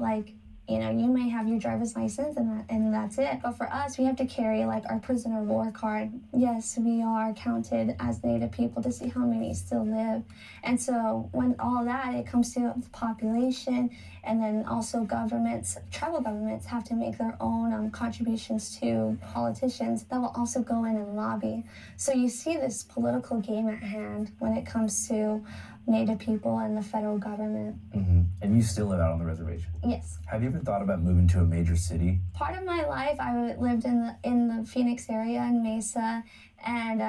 you may have your driver's license and that's it. But for us, we have to carry our prisoner of war card. Yes, we are counted as Native people to see how many still live. And so when all that, it comes to the population, and then also governments, tribal governments have to make their own contributions to politicians that will also go in and lobby. So you see this political game at hand when it comes to Native people and the federal government. Mm-hmm. And you still live out on the reservation? Yes. Have you ever thought about moving to a major city? Part of my life, I lived in the Phoenix area in Mesa, and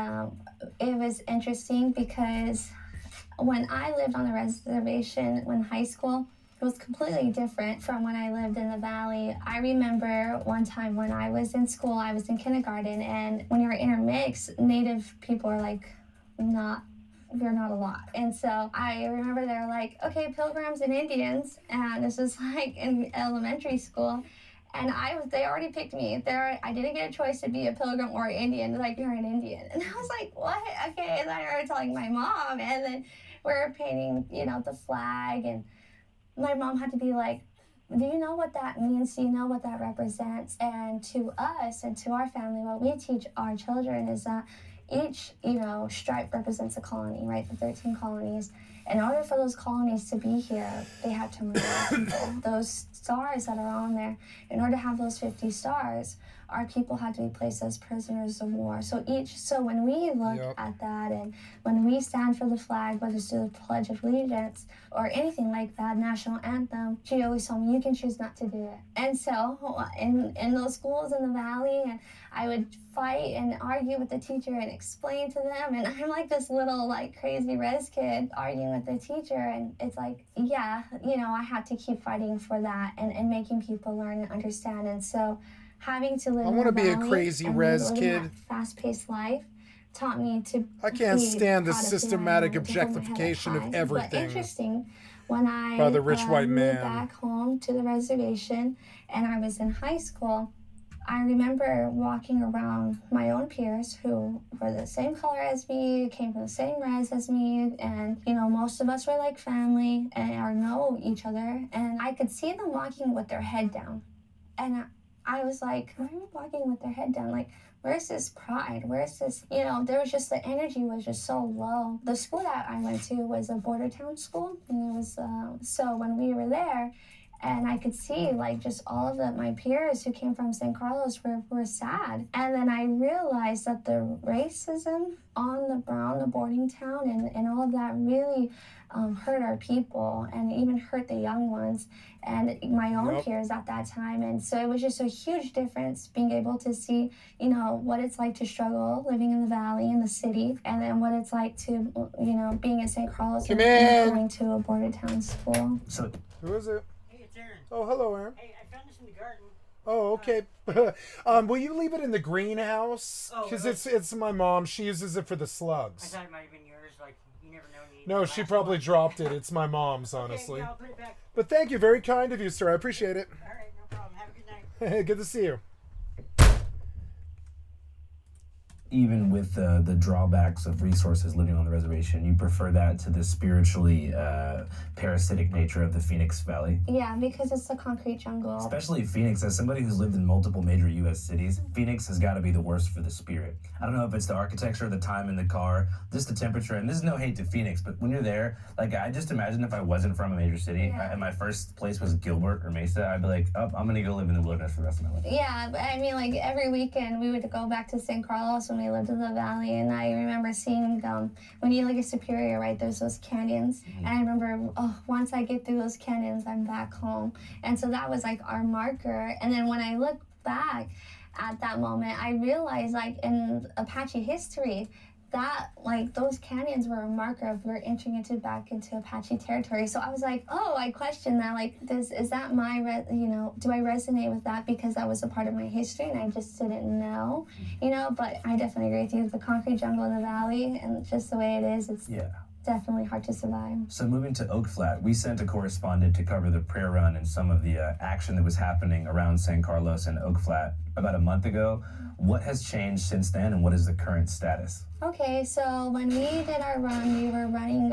it was interesting because when I lived on the reservation in high school, it was completely different from when I lived in the valley. I remember one time when I was in school, I was in kindergarten, and when you're intermixed, Native people are we're not a lot. And so I remember they were like, okay, Pilgrims and Indians, and this was in elementary school. And they already picked me. I didn't get a choice to be a Pilgrim or an Indian. You're an Indian. And I was like, what? Okay. And then I remember telling my mom, and then we were painting, the flag. And my mom had to be like, do you know what that means? Do you know what that represents? And to us and to our family, what we teach our children is that each, stripe represents a colony, right? The 13 colonies. In order for those colonies to be here, they had to murder people. Those stars that are on there, in order to have those 50 stars, our people had to be placed as prisoners of war. So when we look at that, and when we stand for the flag, whether it's the Pledge of Allegiance or anything like that, national anthem, she always told me, you can choose not to do it. And so in those schools in the valley, and I would fight and argue with the teacher and explain to them, and I'm like this little crazy res kid arguing with the teacher, and it's I had to keep fighting for that and making people learn and understand. And so having to live I want to be a valley crazy and res living kid. that fast-paced life taught me to I can't be stand the proud of who I systematic am, to hold my head up objectification of high. everything. But interesting, when I by the rich white moved man. back home to the reservation and I was in high school, I remember walking around my own peers who were the same color as me, came from the same res as me, and most of us were like family or know each other, and I could see them walking with their head down. And I was like, why are you walking with their head down? Where's this pride? Where's this, there was just, the energy was just so low. The school that I went to was a border town school, and it was, so when we were there, and I could see just all of my peers who came from San Carlos were sad. And then I realized that the racism on the boarding town and all of that really hurt our people and even hurt the young ones and my own peers at that time. And so it was just a huge difference being able to see, what it's like to struggle living in the valley, in the city, and then what it's like to, being in San Carlos and going to a border town school. So who is it? Hey, it's Aaron. Oh, hello, Aaron. Hey, I found this in the garden. Oh, okay. Will you leave it in the greenhouse? Because it's my mom. She uses it for the slugs. I thought it might have been yours. Like, you never know. No, she probably dropped it. It's my mom's, honestly. Okay, yeah, I'll put it back. But thank you. Very kind of you, sir. I appreciate it. All right, no problem. Have a good night. Good to see you. Even with the drawbacks of resources living on the reservation, you prefer that to the spiritually parasitic nature of the Phoenix Valley? Yeah, because it's a concrete jungle. Especially Phoenix. As somebody who's lived in multiple major U.S. cities, Phoenix has got to be the worst for the spirit. I don't know if it's the architecture, the time in the car, just the temperature, and this is no hate to Phoenix, but when you're there, like, I just imagine if I wasn't from a major city, and my first place was Gilbert or Mesa, I'd be like, oh, I'm going to go live in the wilderness for the rest of my life. Yeah, but I mean, like, every weekend we would go back to San Carlos when we lived in the valley, and I remember seeing when you look at Superior, right, there's those canyons, and I remember, once I get through those canyons, I'm back home. And so that was like our marker. And then when I look back at that moment, I realized, like, in Apache history, that, like, those canyons were a marker of we're entering back into Apache territory. So I was like, I questioned that, like, is that my, do I resonate with that because that was a part of my history and I just didn't know, but I definitely agree with you. The concrete jungle in the valley and just the way it is, it's definitely hard to survive. So moving to Oak Flat, we sent a correspondent to cover the prayer run and some of the action that was happening around San Carlos and Oak Flat about a month ago. What has changed since then, and what is the current status? Okay, so when we did our run, we were running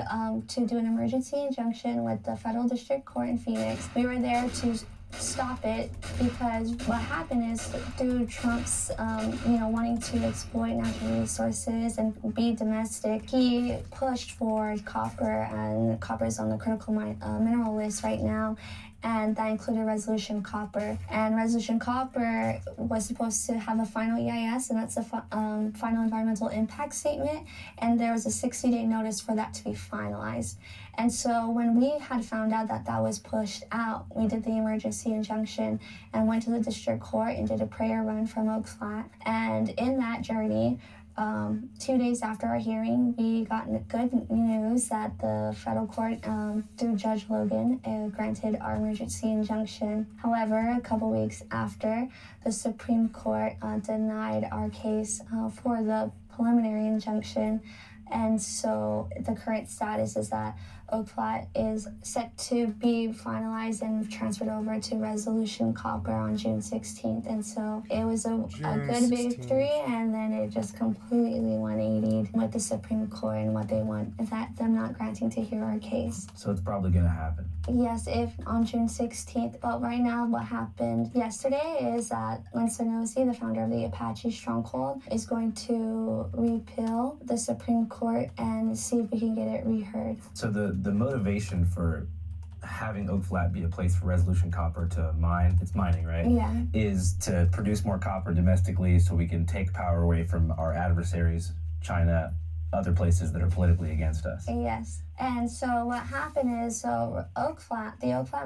to do an emergency injunction with the Federal District Court in Phoenix. We were there to stop it because what happened is through Trump's, wanting to exploit natural resources and be domestic, he pushed for copper, and copper is on the critical mineral list right now. And that included Resolution Copper. And Resolution Copper was supposed to have a final EIS, and that's a final environmental impact statement. And there was a 60-day notice for that to be finalized. And so when we had found out that that was pushed out, we did the emergency injunction and went to the district court and did a prayer run from Oak Flat. And in that journey, 2 days after our hearing, we got good news that the federal court, through Judge Logan, granted our emergency injunction. However, a couple weeks after, the Supreme Court denied our case for the preliminary injunction. And so the current status is that Oak Flat is set to be finalized and transferred over to Resolution Copper on June 16th. And so it was a good victory, and then it just completely 180'd with the Supreme Court and what they want, is that them not granting to hear our case. So it's probably going to happen. Yes, if on June 16th. But right now, what happened yesterday is that Winston Nosey, the founder of the Apache Stronghold, is going to repeal the Supreme Court and see if we can get it reheard. So the motivation for having Oak Flat be a place for Resolution Copper to mine, it's mining, right? Yeah. Is to produce more copper domestically so we can take power away from our adversaries, China, other places that are politically against us. Yes. And so what happened is, the Oak Flat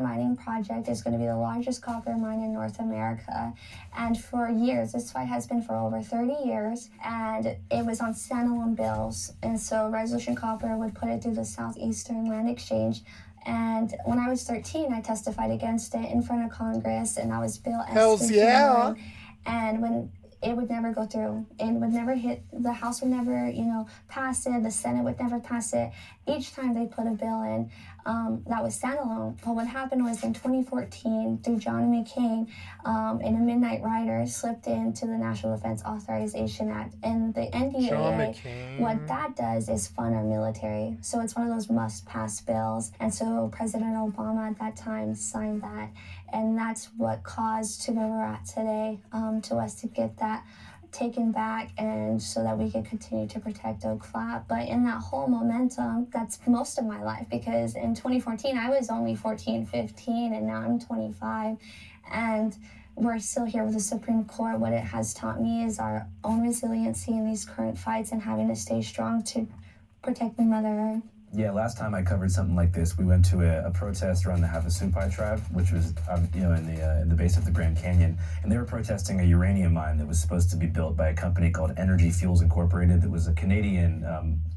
mining project is going to be the largest copper mine in North America. And for years, this fight has been for over 30 years, and it was on standalone bills. And so Resolution Copper would put it through the Southeastern Land Exchange. And when I was 13, I testified against it in front of Congress, and I was Bill S. And when it would never go through. It would never hit, the House would never, pass it, the Senate would never pass it. Each time they put a bill in that was standalone. But what happened was in 2014, through John McCain, in a midnight rider, slipped into the National Defense Authorization Act. And the NDAA, what that does is fund our military. So it's one of those must-pass bills. And so President Obama at that time signed that. And that's what caused to where we're at today, to us to get that taken back, and so that we could continue to protect Oak Flat. But in that whole momentum, that's most of my life, because in 2014, I was only 14, 15, and now I'm 25. And we're still here with the Supreme Court. What it has taught me is our own resiliency in these current fights and having to stay strong to protect the Mother Earth. Yeah, last time I covered something like this, we went to a protest around the Havasupai tribe, which was in the base of the Grand Canyon, and they were protesting a uranium mine that was supposed to be built by a company called Energy Fuels Incorporated that was a Canadian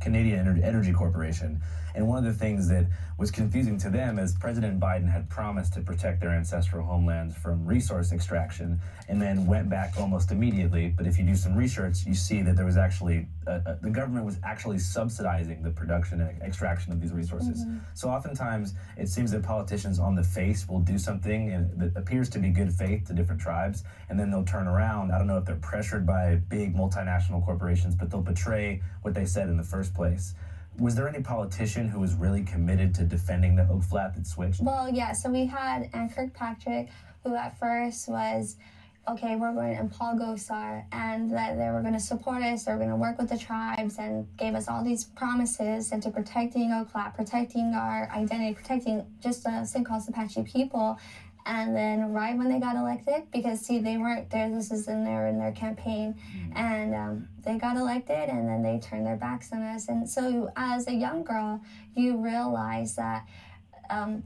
Canadian Energy Corporation. And one of the things that was confusing to them is President Biden had promised to protect their ancestral homelands from resource extraction and then went back almost immediately. But if you do some research, you see that there was actually, the government was actually subsidizing the production and extraction of these resources. So oftentimes it seems that politicians on the face will do something that appears to be good faith to different tribes, and then they'll turn around. I don't know if they're pressured by big multinational corporations, but they'll betray what they said in the first place. Was there any politician who was really committed to defending the Oak Flat that switched? Well, yeah, so we had Ann Kirkpatrick, who at first was, okay, we're going, and Paul Gosar, and that they were going to support us, they were going to work with the tribes, and gave us all these promises into protecting Oak Flat, protecting our identity, protecting just a thing called Apache people. And then right when they got elected, because see, they weren't there, this is in their campaign, and they got elected, and then they turned their backs on us. And so as a young girl, you realize that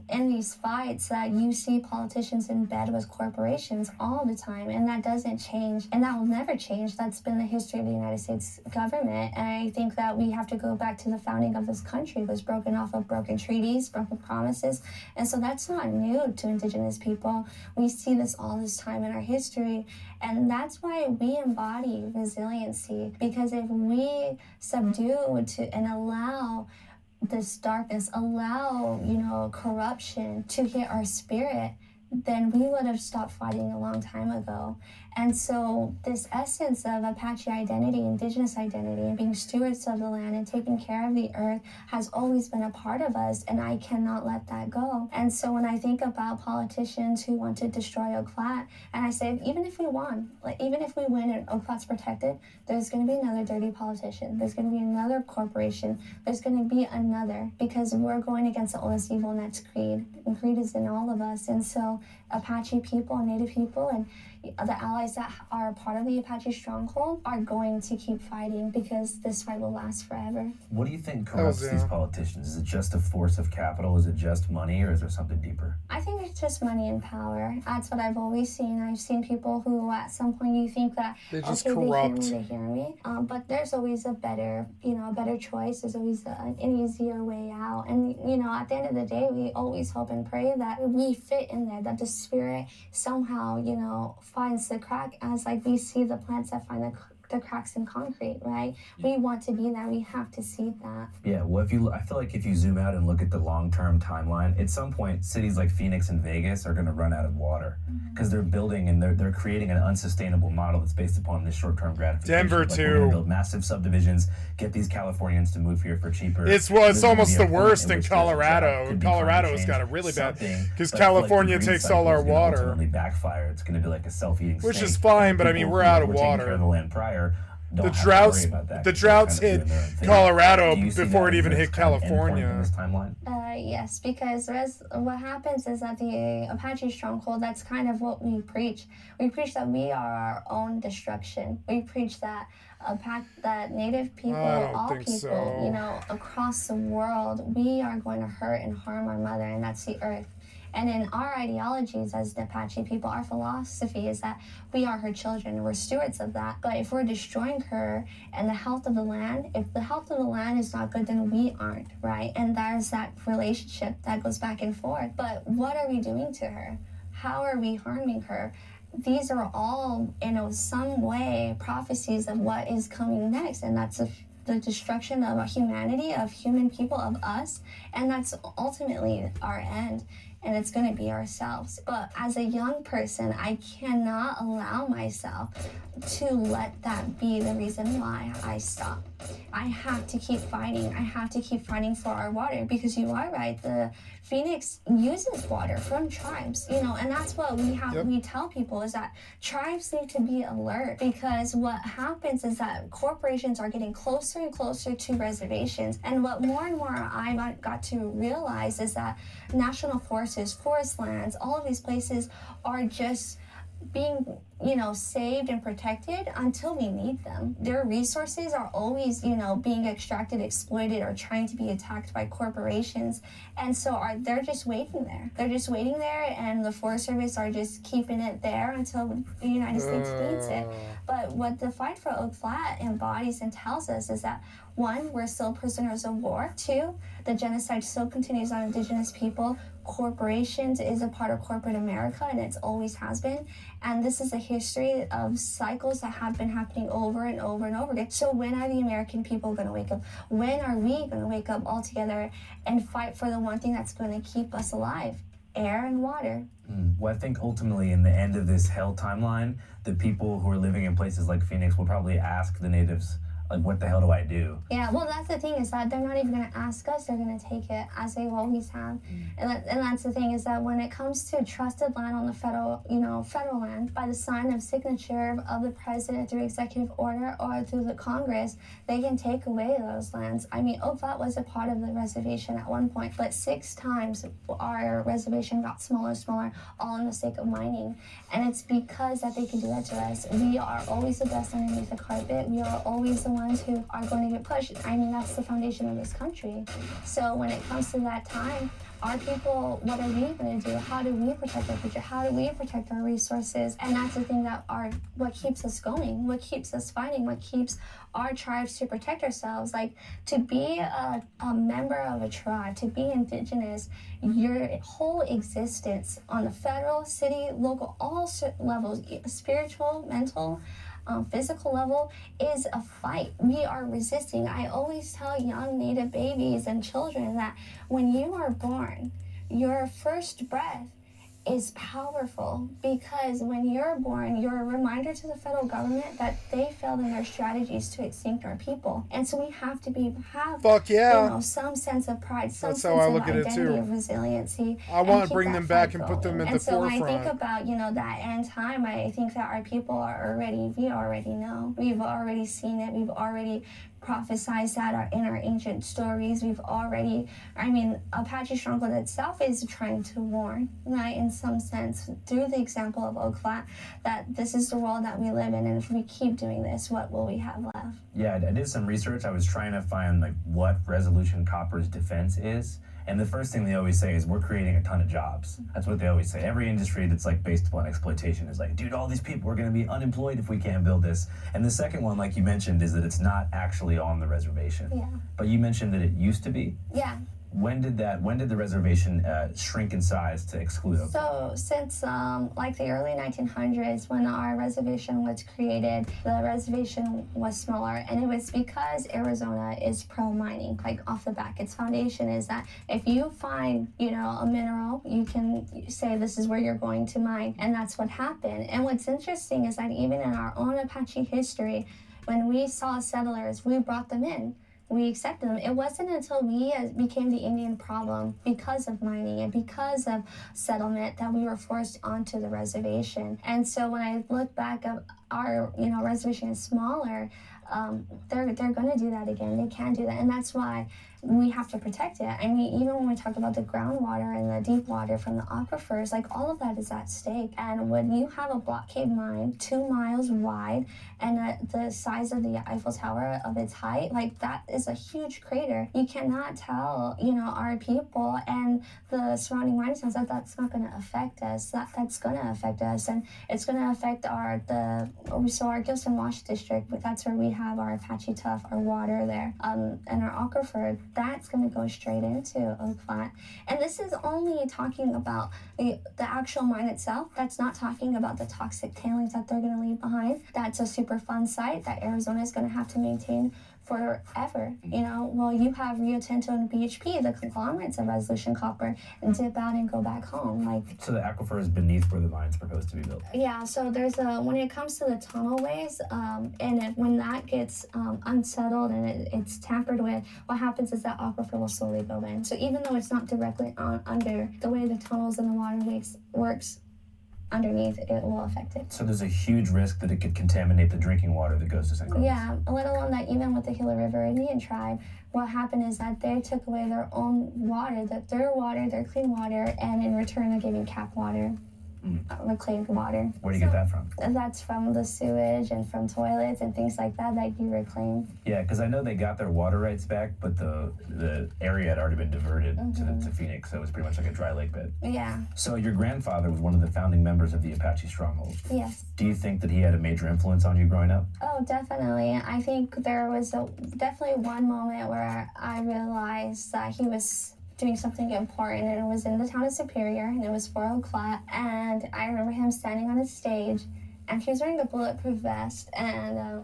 in these fights that you see politicians in bed with corporations all the time, and that doesn't change, and that will never change. That's been the history of the United States government, and I think that we have to go back to the founding of this country. It was broken off of broken treaties, broken promises, and so that's not new to Indigenous people. We see this all this time in our history, and that's why we embody resiliency, because if we subdue and allow this darkness, allow, corruption to hit our spirit, then we would have stopped fighting a long time ago. And so this essence of Apache identity, Indigenous identity, and being stewards of the land and taking care of the earth has always been a part of us, and I cannot let that go. And so when I think about politicians who want to destroy Oak Flat, and I say, even if we won, even if we win and Oak Flat's protected, there's going to be another dirty politician. There's going to be another corporation. There's going to be another, because we're going against the oldest evil, and that's greed. And greed is in all of us. And so Apache people, Native people, and the allies that are a part of the Apache stronghold are going to keep fighting, because this fight will last forever. What do you think corrupts these politicians? Is it just a force of capital? Is it just money, or is there something deeper? I think it's just money and power. That's what I've always seen. I've seen people who at some point you think that, they just okay, corrupt. they hear me. But there's always a better choice. There's always an easier way out. And, at the end of the day, we always hope and pray that we fit in there, that the spirit somehow, finds the crack, as like we see the plants that find the cracks in concrete, right? We want to be there. We have to see that. Yeah, well, I feel like if you zoom out and look at the long-term timeline, at some point, cities like Phoenix and Vegas are going to run out of water, because they're building and they're creating an unsustainable model that's based upon this short-term gratification. Denver like, too. We're going to build massive subdivisions, get these Californians to move here for cheaper. It's almost the worst in Colorado. Colorado's got a really bad, because California takes all our water. Ultimately backfire. It's going to be like a self-eating snake. Which is fine, but I mean, we're out of water. Care of the land prior. The droughts hit Colorado before it even hit California. Yes, because what happens is that the Apache stronghold, that's kind of what we preach. We preach that we are our own destruction. We preach that that Native people, all people, across the world, we are going to hurt and harm our mother, and that's the earth. And in our ideologies as the Apache people, our philosophy is that we are her children and we're stewards of that. But if we're destroying her and the health of the land, if the health of the land is not good, then we aren't, right? And there's that relationship that goes back and forth. But what are we doing to her? How are we harming her? These are all, some way prophecies of what is coming next, and that's the destruction of humanity, of human people, of us, and that's ultimately our end. And it's going to be ourselves. But as a young person, I cannot allow myself to let that be the reason why I stop. I have to keep fighting. I have to keep fighting for our water, because you are right. The Phoenix uses water from tribes, and that's what we tell people, is that tribes need to be alert, because what happens is that corporations are getting closer and closer to reservations. And what more and more I got to realize is that national forests, forest lands, all of these places are just being, you know, saved and protected until we need them. Their resources are always, you know, being extracted, exploited, or trying to be attacked by corporations. And so they're just waiting there. They're just waiting there, and the Forest Service are just keeping it there until the United States needs it. But what the fight for Oak Flat embodies and tells us is that, one, we're still prisoners of war. Two, the genocide still continues on Indigenous people. Corporations is a part of corporate America, and it always has been. And this is a history of cycles that have been happening over and over and over again. So when are the American people going to wake up? When are we going to wake up all together and fight for the one thing that's going to keep us alive? Air and water. Well, I think ultimately in the end of this hell timeline, the people who are living in places like Phoenix will probably ask the natives, like, what the hell do I do? Yeah, well, that's the thing, is that they're not even going to ask us, they're going to take it, as they always have. And that's the thing, is that when it comes to trusted land on the federal land, by the sign of signature of the president through executive order or through the Congress, they can take away those lands. I mean, Oak Flat was a part of the reservation at one point, but 6 times our reservation got smaller and smaller, all in the sake of mining. And it's because that they can do that to us. We are always the best underneath the carpet. We are always the ones who are going to get pushed. I mean, that's the foundation of this country. So when it comes to that time, our people, what are we going to do? How do we protect our future? How do we protect our resources? And that's the thing that what keeps us going, what keeps us fighting, what keeps our tribes to protect ourselves. Like, to be a member of a tribe, to be Indigenous, your whole existence on the federal, city, local, all levels, spiritual, mental, physical level, is a fight. We are resisting. I always tell young Native babies and children that when you are born, your first breath is powerful, because when you're born, you're a reminder to the federal government that they failed in their strategies to extinct our people. And so we have to have Fuck yeah, you know, some sense of pride, some that's sense how I of look at it identity, too. of resiliency. I want to bring them back and put them at the forefront. And so when I think about, you know, that end time, I think that our people are we already know. We've already seen it. We've already prophesized that in our ancient stories. We've already, I mean, Apache Stronghold itself is trying to warn, right, in some sense, through the example of Oak Flat, that this is the world that we live in, and if we keep doing this, what will we have left? Yeah, I did some research. I was trying to find, like, what Resolution Copper's defense is. And the first thing they always say is, we're creating a ton of jobs. That's what they always say. Every industry that's, like, based upon exploitation is like, dude, all these people are going to be unemployed if we can't build this. And the second one, like you mentioned, is that it's not actually on the reservation. Yeah. But you mentioned that it used to be? Yeah. When did the reservation shrink in size to exclude Oak Flat? So since like the early 1900s, when our reservation was created, the reservation was smaller, and it was because Arizona is pro-mining. Like, off the back, its foundation is that if you find, you know, a mineral, you can say this is where you're going to mine, and that's what happened. And what's interesting is that even in our own Apache history, when we saw settlers, we brought them in. We accepted them. It wasn't until we became the Indian problem, because of mining and because of settlement, that we were forced onto the reservation. And so when I look back at our, you know, reservation is smaller, they're going to do that again. They can do that, and that's why we have to protect it. I mean, even when we talk about the groundwater and the deep water from the aquifers, like, all of that is at stake. And when you have a block cave mine 2 miles wide and the size of the Eiffel Tower of its height, like, that is a huge crater. You cannot tell, you know, our people and the surrounding mining towns that that's not going to affect us. That's going to affect us, and it's going to affect our Gilson Wash district. That's where we have our Apache Tuff, our water there, and our aquifer. That's going to go straight into Oak Flat. And this is only talking about the actual mine itself. That's not talking about the toxic tailings that they're going to leave behind. That's a super fun site that Arizona is going to have to maintain forever. You know, well, you have Rio Tinto and BHP, the conglomerates of Resolution Copper, and dip out and go back home. Like, so the aquifer is beneath where the mine's proposed to be built? Yeah, so there's when it comes to the tunnel ways, when that gets unsettled and it's tampered with, what happens is that aquifer will slowly go in. So even though it's not directly under, the way the tunnels and the waterways works underneath, it will affect it. So there's a huge risk that it could contaminate the drinking water that goes to St. Louis? Yeah, let alone that even with the Gila River Indian tribe, what happened is that they took away their own water, their clean water, and in return they're giving cap water. reclaimed water. Where do you get that from? That's from the sewage and from toilets and things like that you reclaim. Yeah, because I know they got their water rights back, but the area had already been diverted to Phoenix, so it was pretty much like a dry lake bed. Yeah. So your grandfather was one of the founding members of the Apache Stronghold. Yes. Do you think that he had a major influence on you growing up? Oh, definitely. I think there was definitely one moment where I realized that he was doing something important, and it was in the town of Superior, and it was 4 o'clock, and I remember him standing on a stage, and he was wearing a bulletproof vest, and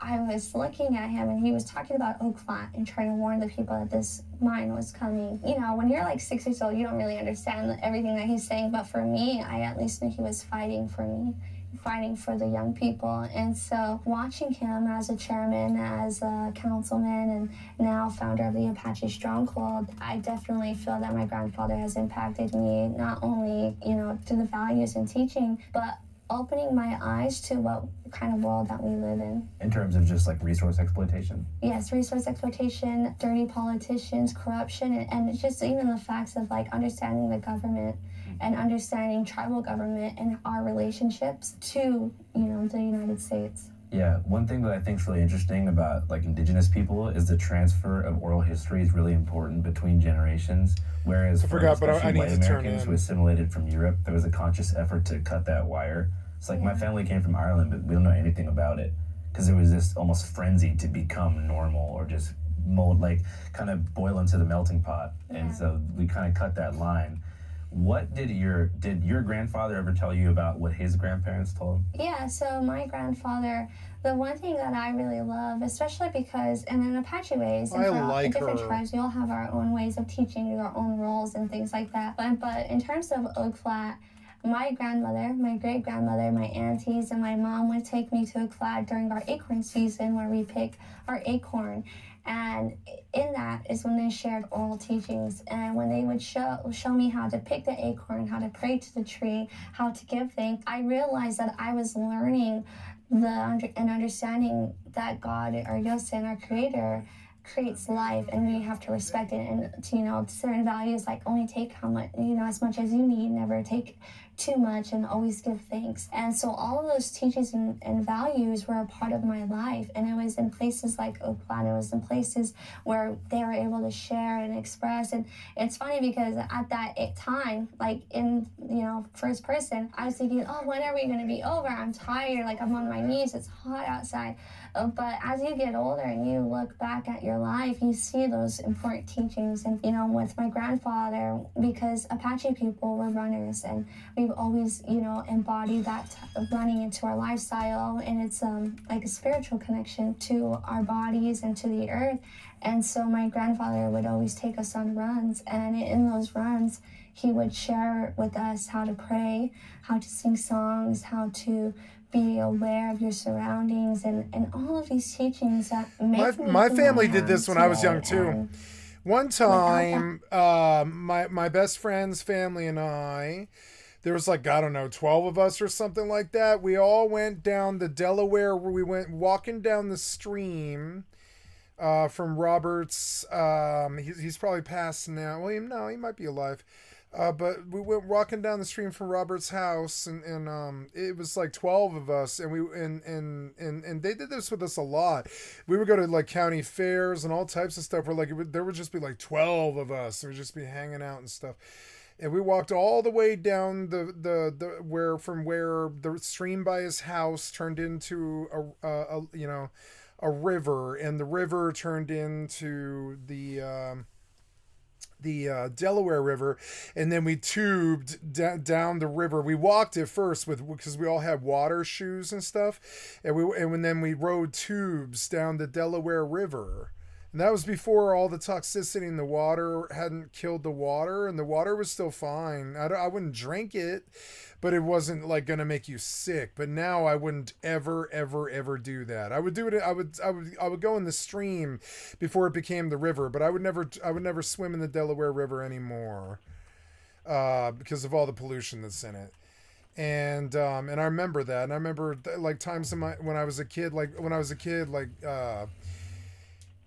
I was looking at him, and he was talking about Oak Flat and trying to warn the people that this mine was coming. You know, when you're like 6 years old, you don't really understand everything that he's saying, but for me, I at least knew he was fighting for me, fighting for the young people. And so watching him as a chairman, as a councilman, and now founder of the Apache Stronghold, I definitely feel that my grandfather has impacted me, not only, you know, to the values and teaching, but opening my eyes to what kind of world that we live in. In terms of just like resource exploitation? Yes, resource exploitation, dirty politicians, corruption, and just even the facts of like understanding the government and understanding tribal government and our relationships to, you know, the United States. Yeah, one thing that I think is really interesting about like indigenous people is the transfer of oral history is really important between generations. Whereas for especially white Americans who assimilated from Europe, there was a conscious effort to cut that wire. It's like my family came from Ireland, but we don't know anything about it because it was this almost frenzy to become normal or just mold, like kind of boil into the melting pot. And so we kind of cut that line. What did your grandfather ever tell you about what his grandparents told him? Yeah, so my grandfather, the one thing that I really love, especially because, and in Apache ways, and in different tribes, we all have our own ways of teaching, our own roles and things like that. But in terms of Oak Flat, my grandmother, my great-grandmother, my aunties, and my mom would take me to Oak Flat during our acorn season where we pick our acorn. And in that is when they shared oral teachings, and when they would show me how to pick the acorn, how to pray to the tree, how to give thanks, I realized that I was learning and understanding that God, our Yosin, our Creator, creates life, and we have to respect it. And you know, certain values like only take how much, you know, as much as you need, never take too much, and always give thanks. And so all of those teachings and values were a part of my life, and it was in places like Oak Flat. It was in places where they were able to share and express. And it's funny because at that time, like in, you know, first person, I was thinking, oh, when are we going to be over? I'm tired, like I'm on my knees, it's hot outside. But as you get older and you look back at your life, you see those important teachings. And, you know, with my grandfather, because Apache people were runners, and we've always, you know, embodied that running into our lifestyle. And it's like a spiritual connection to our bodies and to the earth. And so my grandfather would always take us on runs. And in those runs, he would share with us how to pray, how to sing songs, how to be aware of your surroundings, and all of these teachings that make my family did this when I was young too. One time, my best friend's family and I, there was like, I don't know, 12 of us or something like that. We all went down the Delaware, where we went walking down the stream from Robert's. He's probably passed now. Well, no, he might be alive. But we went walking down the stream from Robert's house, and it was like 12 of us, and and they did this with us a lot. We would go to like county fairs and all types of stuff where like there would just be like 12 of us, and we'd just be hanging out and stuff. And we walked all the way down the where the stream by his house turned into a river, and the river turned into the Delaware River, and then we tubed down the river. We walked it first because we all had water shoes and stuff, and then we rode tubes down the Delaware River. And that was before all the toxicity in the water hadn't killed the water, and the water was still fine. I wouldn't drink it, but it wasn't like gonna make you sick. But now I wouldn't ever do that. I would do it. I would go in the stream before it became the river, but I would never swim in the Delaware River anymore because of all the pollution that's in it. And I remember that, and I remember like times when I was a kid,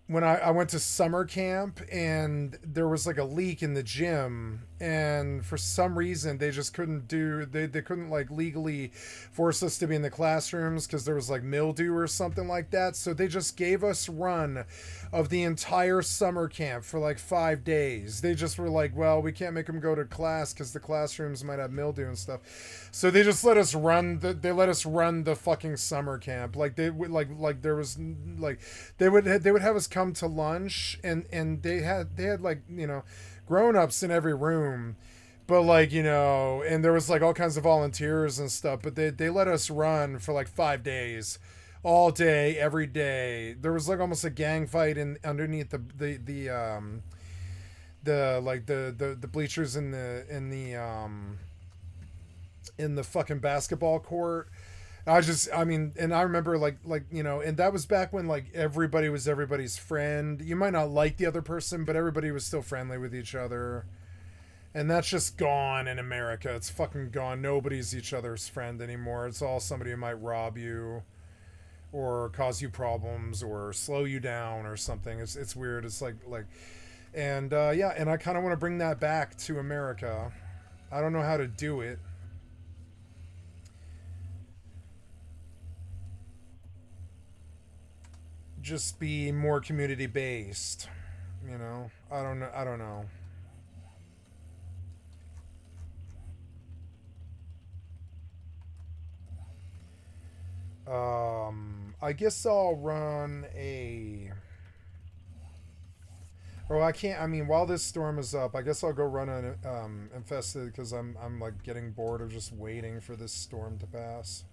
when I went to summer camp and there was like a leak in the gym, and for some reason they just couldn't they couldn't like legally force us to be in the classrooms because there was like mildew or something like that. So they just gave us run of the entire summer camp for like 5 days. They just were like, well, we can't make them go to class because the classrooms might have mildew and stuff. So they just let us run the fucking summer camp. Like they would like there was like they would have us come to lunch, and they had like, you know, grown-ups in every room, but like, you know, and there was like all kinds of volunteers and stuff, but they let us run for like 5 days, all day, every day. There was like almost a gang fight underneath the bleachers in the fucking basketball court. I mean, and I remember like, you know, and that was back when like everybody was everybody's friend. You might not like the other person, but everybody was still friendly with each other. And that's just gone in America. It's fucking gone. Nobody's each other's friend anymore. It's all somebody who might rob you or cause you problems or slow you down or something. It's weird. It's like, and yeah, and I kind of want to bring that back to America. I don't know how to do it. Just be more community based, you know. I don't know. I guess I'll run a, oh, I can't, I mean, while this storm is up, I guess I'll go run an infested, because I'm like getting bored of just waiting for this storm to pass.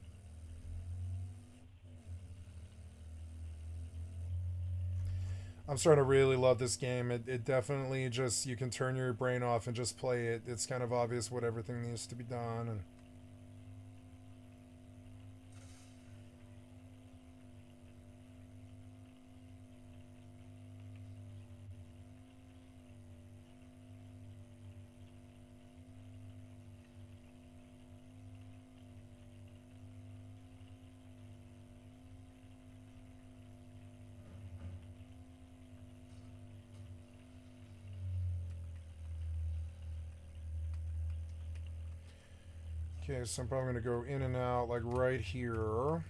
I'm starting to really love this game. It definitely just, you can turn your brain off and just play it. It's kind of obvious what everything needs to be done. And okay, so I'm probably going to go in and out like right here.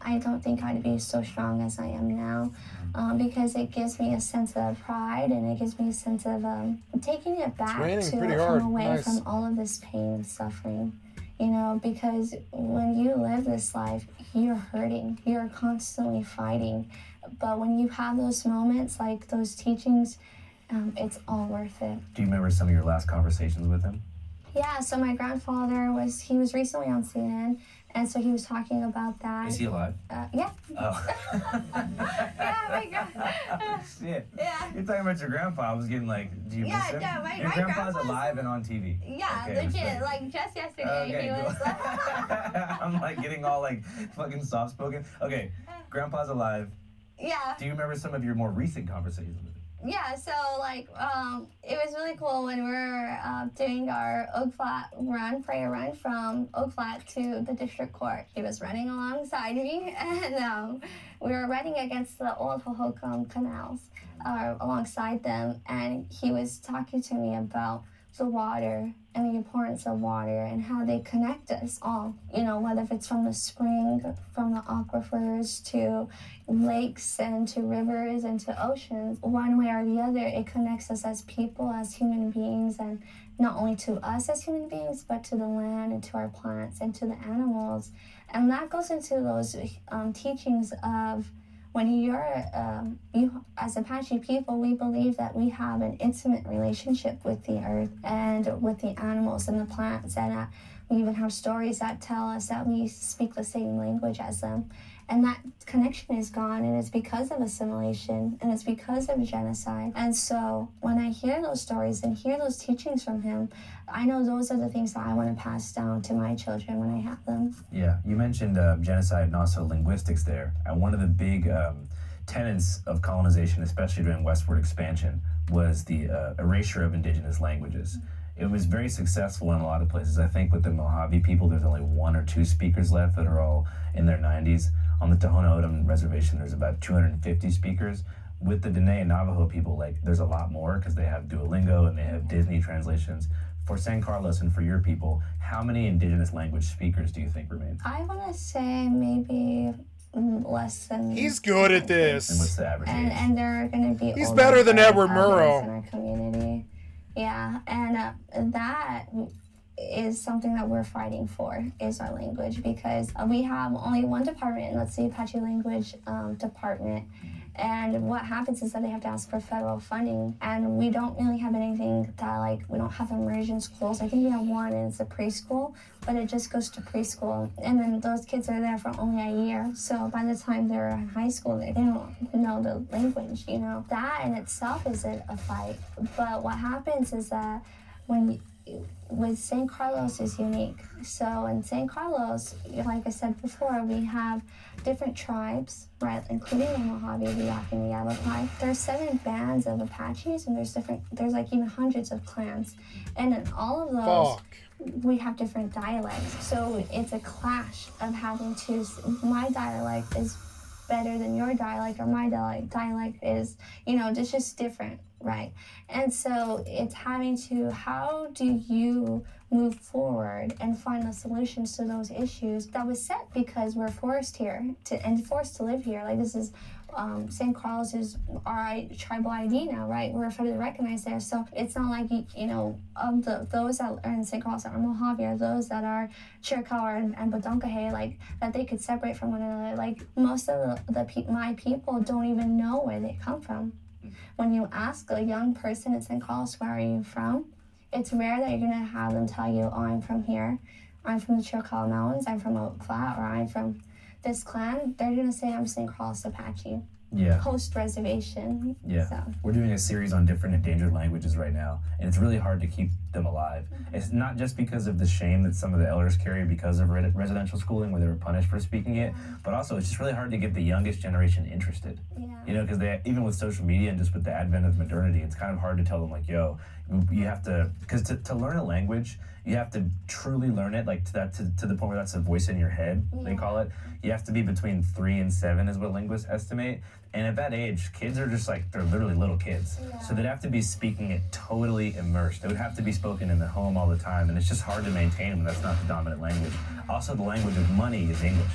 I don't think I'd be so strong as I am now, because it gives me a sense of pride, and it gives me a sense of taking it back to away from all of this pain and suffering. You know, because when you live this life, you're hurting, you're constantly fighting. But when you have those moments, like those teachings, it's all worth it. Do you remember some of your last conversations with him? Yeah, so my grandfather he was recently on CNN, and so he was talking about that. Is he alive? Yeah. Oh. Yeah, my God. Shit. Yeah. You're talking about your grandpa. I was getting like, do you miss him? Yeah, my Your grandpa's grandpa's alive and on TV. Yeah, Okay, legit. respect. Like just yesterday, Okay, he was. I'm like getting all like fucking soft spoken. Okay, grandpa's alive. Yeah. Do you remember some of your more recent conversations with him? Yeah, so like it was really cool when we were doing our Oak Flat prayer run from Oak Flat to the district court. He was running alongside me, and we were running against the old Hohokam canals alongside them, and he was talking to me about the water and the importance of water and how they connect us all. You know, whether if it's from the spring, from the aquifers to lakes and to rivers and to oceans, one way or the other, it connects us as people, as human beings, and not only to us as human beings, but to the land and to our plants and to the animals. And that goes into those teachings of when you as Apache people, we believe that we have an intimate relationship with the earth and with the animals and the plants, and we even have stories that tell us that we speak the same language as them. And that connection is gone, and it's because of assimilation, and it's because of genocide. And so when I hear those stories and hear those teachings from him, I know those are the things that I want to pass down to my children when I have them. Yeah, you mentioned genocide and also linguistics there. And one of the big tenets of colonization, especially during westward expansion, was the erasure of indigenous languages. It was very successful in a lot of places. I think with the Mojave people, there's only 1 or 2 speakers left that are all in their 90s. On the Tohono O'odham reservation, there's about 250 speakers. With the Dene and Navajo people, like, there's a lot more because they have Duolingo and they have Disney translations. For San Carlos and for your people, how many indigenous language speakers do you think remain? I want to say maybe less than. He's good at this. And what's the average age? And they're going to be. He's better than Edward in Murrow. our community. Yeah, and that is something that we're fighting for, is our language, because we have only one department, and that's the Apache Language Department. And what happens is that they have to ask for federal funding, and we don't really have anything that, like, we don't have immersion schools. I think we have one, and it's a preschool, but it just goes to preschool. And then those kids are there for only a year. So by the time they're in high school, they don't know the language, you know. That in itself is a fight. But what happens is that with San Carlos is unique. So in San Carlos, like I said before, we have different tribes, right, including the Mojave, the Yaqui, and the Yavapai. There's 7 bands of Apaches, and there's like even hundreds of clans. And in all of those, we have different dialects. So it's a clash of having to, my dialect is better than your dialect, or my dialect is, you know, it's just different, right? And so it's having to, how do you move forward and find the solutions to those issues that was set because we're forced here and forced to live here. Like, this is San Carlos is our tribal ID now, right? We're federally recognized there. So it's not like, you know, those that are in San Carlos that are Mojave, or those that are Chiricahua and Badonkahe, like, that they could separate from one another. Like, most of my people don't even know where they come from. When you ask a young person in San Carlos, where are you from? It's rare that you're going to have them tell you, oh, I'm from here, I'm from the Chiricahua Mountains, I'm from Oak Flat, or I'm from this clan. They're going to say, I'm San Carlos Apache. Yeah. Post-reservation. Yeah. So. We're doing a series on different endangered languages right now, and it's really hard to keep them alive. It's not just because of the shame that some of the elders carry because of residential schooling where they were punished for speaking it, but also it's just really hard to get the youngest generation interested. Yeah. You know, because even with social media and just with the advent of modernity, it's kind of hard to tell them, like, yo, you have to, because to learn a language, you have to truly learn it, like, to the point where that's a voice in your head, they call it. You have to be between 3 and 7 is what linguists estimate. And at that age, kids are just like, they're literally little kids. Yeah. So they'd have to be speaking it totally immersed. It would have to be spoken in the home all the time. And it's just hard to maintain when that's not the dominant language. Also, the language of money is English.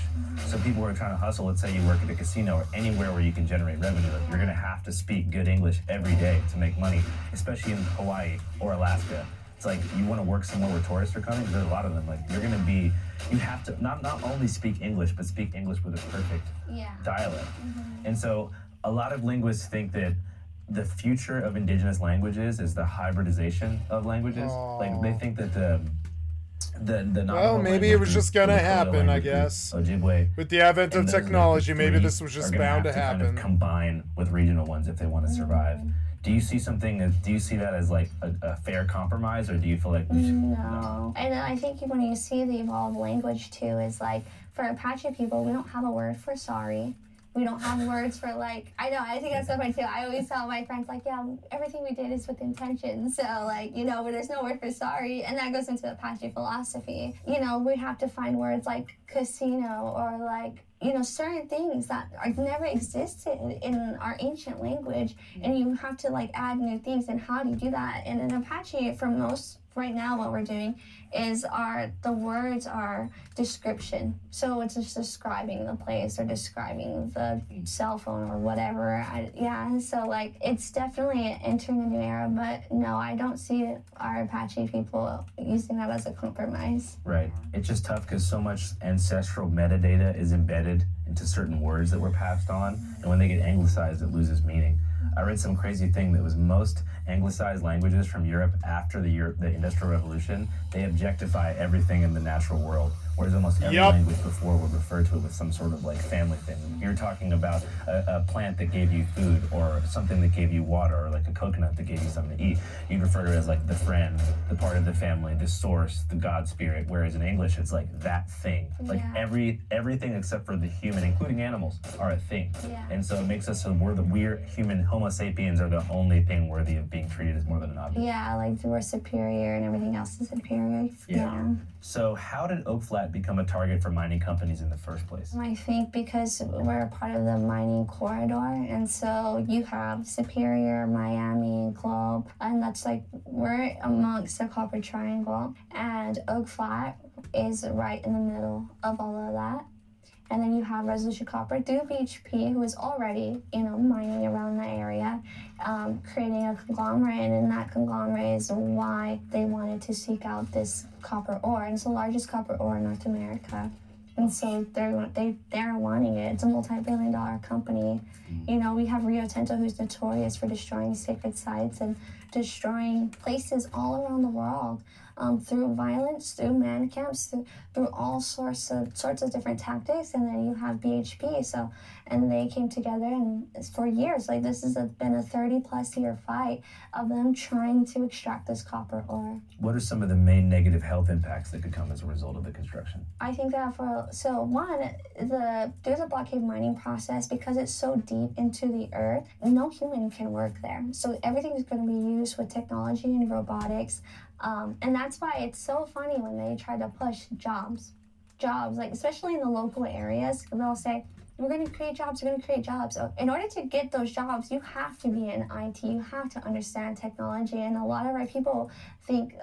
So people who are trying to hustle, let's say you work at a casino or anywhere where you can generate revenue, you're gonna have to speak good English every day to make money, especially in Hawaii or Alaska. It's like, you want to work somewhere where tourists are coming, there's a lot of them. Like, you're going to be, you have to not only speak English, but speak English with a perfect dialect. And so a lot of linguists think that the future of indigenous languages is the hybridization of languages. Like they think that the well, maybe it was just gonna happen, I guess. Ojibwe, with the advent of and those, like, technology, the maybe three this was just are gonna bound have to happen. Kind of combine with regional ones if they want to survive. Do you see that as like a fair compromise, or do you feel like we should, No. And I think when you see the evolved language too, is like for Apache people, we don't have a word for sorry. We don't have words for like, I know, I think that's so funny too. I always tell my friends like, yeah, everything we did is with intention. So like, but there's no word for sorry. And that goes into Apache philosophy. We have to find words like casino or like, certain things that never existed in our ancient language. And you have to like add new things. And how do you do that? And in Apache, for most, right now what we're doing is the words are description. So it's just describing the place or describing the cell phone or whatever. So like it's definitely entering a new era, but no, I don't see our Apache people using that as a compromise. Right. It's just tough because so much ancestral metadata is embedded into certain words that were passed on, and when they get anglicized, it loses meaning. I read some crazy thing that was most anglicized languages from Europe after the Industrial Revolution, they objectify everything in the natural world, whereas almost every language before would refer to it with some sort of like family thing. You're talking about a plant that gave you food, or something that gave you water, or like a coconut that gave you something to eat. You'd refer to it as like the friend, the part of the family, the source, the God spirit, whereas in English it's like that thing. Like everything except for the human, including animals, are a thing. And so it makes us so we're human, Homo sapiens are the only thing worthy of being treated as more than an object. Yeah, like we're superior and everything else is superior. Yeah. So how did Oak Flat become a target for mining companies in the first place? I think because we're a part of the mining corridor, and so you have Superior, Miami, Globe, and that's like we're amongst the Copper Triangle, and Oak Flat is right in the middle of all of that. And then you have Resolution Copper through BHP, who is already, mining around that area, creating a conglomerate, and that conglomerate is why they wanted to seek out this copper ore. And it's the largest copper ore in North America. And so they're wanting it. It's a multi-billion-dollar company. We have Rio Tinto, who's notorious for destroying sacred sites and destroying places all around the world. Through violence, through man camps, through all sorts of different tactics, and then you have BHP. And they came together, and for years, like this has been a 30+ year fight of them trying to extract this copper ore. What are some of the main negative health impacts that could come as a result of the construction? I think that there's a block cave mining process because it's so deep into the earth. No human can work there, so everything is going to be used with technology and robotics. And that's why it's so funny when they try to push jobs, like especially in the local areas, they'll say, we're going to create jobs. So in order to get those jobs, you have to be in IT. You have to understand technology. And a lot of our people think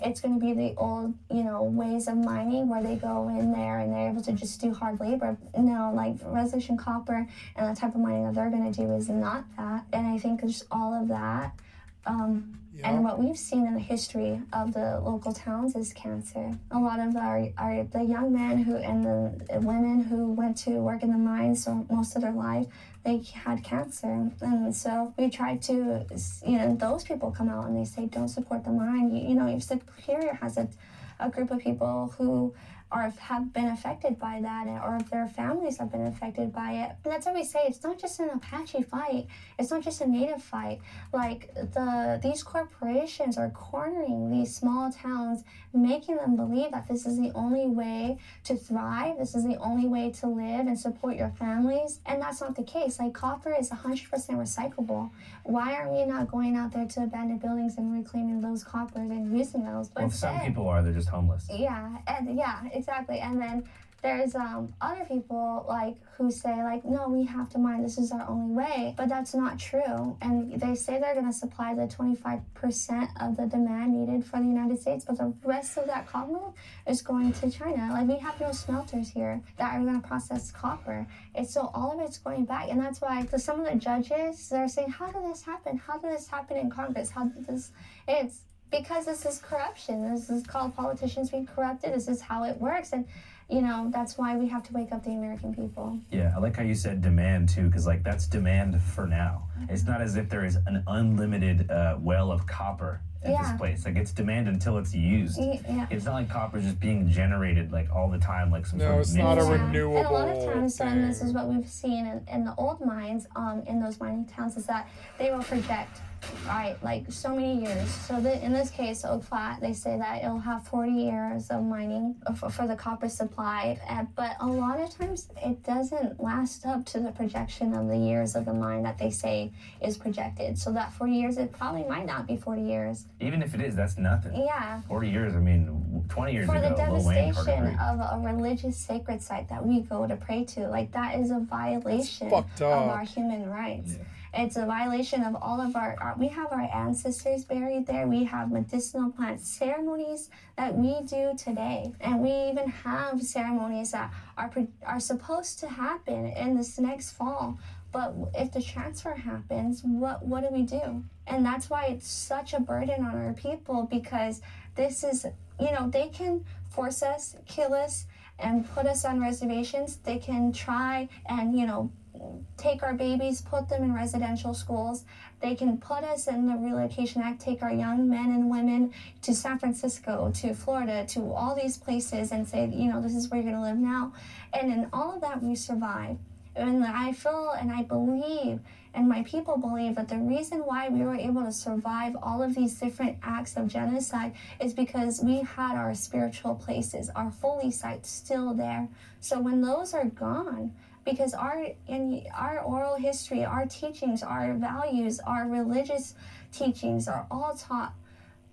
it's going to be the old, ways of mining where they go in there and they're able to just do hard labor. No, like Resolution Copper and the type of mining that they're going to do is not that. And I think just all of that. And what we've seen in the history of the local towns is cancer. A lot of the young men and the women who went to work in the mines so most of their life, they had cancer. And so we try to, those people come out and they say, don't support the mine. Your Superior has a group of people who have been affected by that, or if their families have been affected by it. And that's why we say it's not just an Apache fight, it's not just a Native fight. Like these corporations are cornering these small towns, making them believe that this is the only way to thrive, this is the only way to live and support your families. And that's not the case. Like copper is 100% recyclable. Why are we not going out there to abandoned buildings and reclaiming those coppers and using those? But well, some people are, they're just homeless. Exactly. And then there's other people who say no, we have to mine, this is our only way, but that's not true. And they say they're going to supply the 25% of the demand needed for the United States, but the rest of that copper is going to China. We have no smelters here that are going to process copper. So all of it's going back, and that's why some of the judges, they're saying, how did this happen in Congress? Because this is corruption. This is called politicians being corrupted. This is how it works. And, you know, that's why we have to wake up the American people. Yeah, I like how you said demand too, because like that's demand for now. It's not as if there is an unlimited well of copper at this place. Like it's demand until it's used. Yeah. It's not like copper is just being generated like all the time, like some sort of it's not a renewable And a lot of times, thing. and this is what we've seen in the old mines, in those mining towns, is that they will project, right, like so many years. So in this case, Oak Flat, they say that it'll have 40 years of mining for the copper supply. But a lot of times, it doesn't last up to the projection of the years of the mine that they say is projected. So that 40 years, it probably might not be 40 years. Even if it is, that's nothing. Yeah. 40 years, I mean, 20 years For ago, the Lil Wayne devastation of a religious sacred site that we go to pray to, like that is a violation of our human rights. Yeah. It's a violation of all of we have our ancestors buried there. We have medicinal plant ceremonies that we do today. And we even have ceremonies that are supposed to happen in this next fall. But if the transfer happens, what do we do? And that's why it's such a burden on our people, because this is, you know, they can force us, kill us, and put us on reservations. They can try and, you know, take our babies, put them in residential schools. They can put us in the Relocation Act, take our young men and women to San Francisco, to Florida, to all these places and say, you know, this is where you're gonna live now. And in all of that, we survive. And I feel and I believe, and my people believe, that the reason why we were able to survive all of these different acts of genocide is because we had our spiritual places, our holy sites still there. So when those are gone, because our oral history, our teachings, our values, our religious teachings are all taught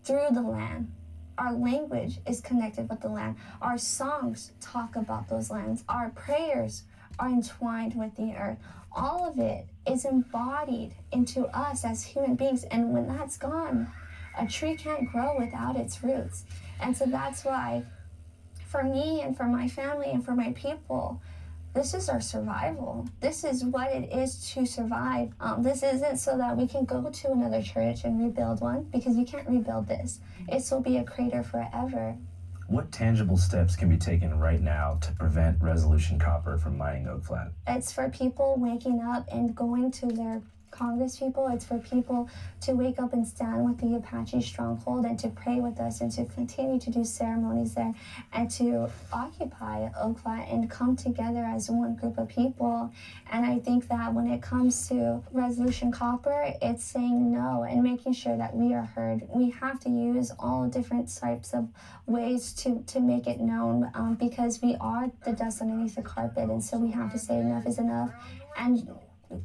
through the land. Our language is connected with the land. Our songs talk about those lands. Our prayers are entwined with the earth. All of it is embodied into us as human beings. And when that's gone, a tree can't grow without its roots. And so that's why, for me and for my family and for my people, this is our survival. This is what it is to survive. This isn't so that we can go to another church and rebuild one, because you can't rebuild this. It will be a crater forever. What tangible steps can be taken right now to prevent Resolution Copper from mining Oak Flat? It's for people waking up and going to their Congress people. It's for people to wake up and stand with the Apache stronghold and to pray with us and to continue to do ceremonies there and to occupy Oak Flat and come together as one group of people. And I think that when it comes to Resolution Copper, it's saying no and making sure that we are heard. We have to use all different types of ways to make it known, because we are the dust underneath the carpet, and so we have to say enough is enough. And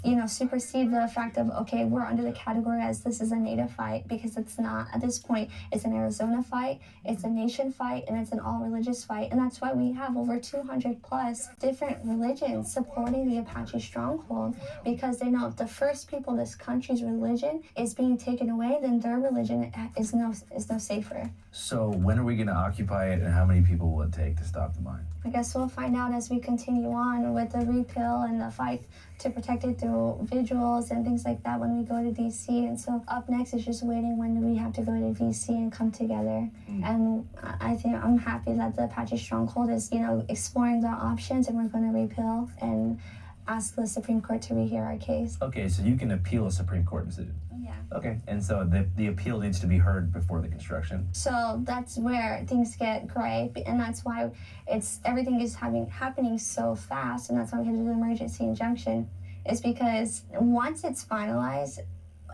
you know, supersede the fact of, okay, we're under the category as this is a native fight, because it's not. At this point, it's an Arizona fight, it's a nation fight, and it's an all-religious fight. And that's why we have over 200 plus different religions supporting the Apache stronghold, because they know if the first people, this country's religion, is being taken away, then their religion is no safer. So when are we going to occupy it, and how many people will it take to stop the mine? I guess we'll find out as we continue on with the repeal and the fight to protect it through vigils and things like that when we go to D.C. And so up next is just waiting when we have to go to D.C. and come together. And I think I'm happy that the Apache Stronghold is, you know, exploring their options, and we're going to repeal and ask the Supreme Court to rehear our case. Okay, so you can appeal a Supreme Court decision. Yeah. Okay, and so the appeal needs to be heard before the construction. So that's where things get gray, and that's why everything is happening so fast, and that's why we have to do the emergency injunction, is because once it's finalized,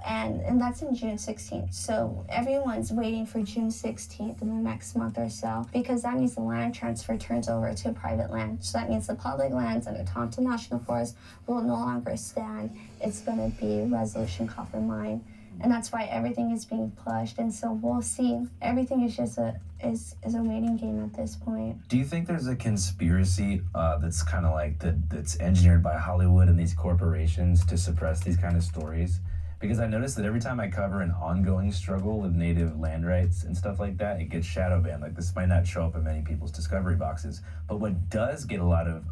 and that's in June 16th. So everyone's waiting for June 16th in the next month or so, because that means the land transfer turns over to private land. So that means the public lands under Tonto National Forest will no longer stand. It's going to be Resolution Copper Mine. And that's why everything is being pushed. And so we'll see. Everything is just a waiting game at this point. Do you think there's a conspiracy that's kind of like that's engineered by Hollywood and these corporations to suppress these kind of stories? Because I noticed that every time I cover an ongoing struggle with native land rights and stuff like that, it gets shadow banned. Like, this might not show up in many people's discovery boxes. But what does get a lot of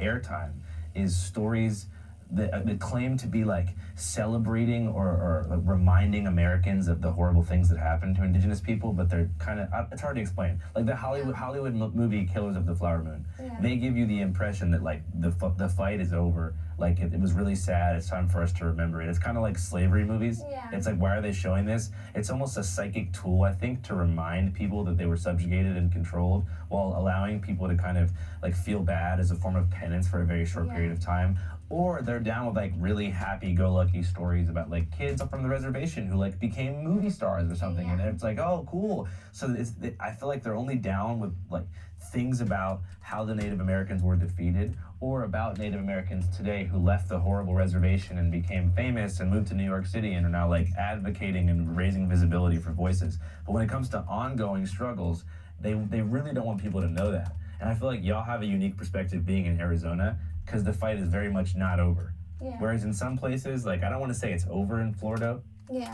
airtime is stories the claim to be like celebrating or like reminding Americans of the horrible things that happen to indigenous people, but they're kind of, it's hard to explain. Like the Hollywood movie Killers of the Flower Moon, they give you the impression that like the fight is over. Like it was really sad. It's time for us to remember it. It's kind of like slavery movies. It's like, why are they showing this? It's almost a psychic tool, I think, to remind people that they were subjugated and controlled, while allowing people to kind of like feel bad as a form of penance for a very short period of time. Or they're down with like really happy-go-lucky stories about like kids from the reservation who like became movie stars or something, and it's like, oh, cool. So I feel like they're only down with like things about how the Native Americans were defeated, or about Native Americans today who left the horrible reservation and became famous and moved to New York City and are now like advocating and raising visibility for voices. But when it comes to ongoing struggles, they really don't want people to know that. And I feel like y'all have a unique perspective being in Arizona, because the fight is very much not over. Whereas in some places, like I don't want to say it's over in Florida,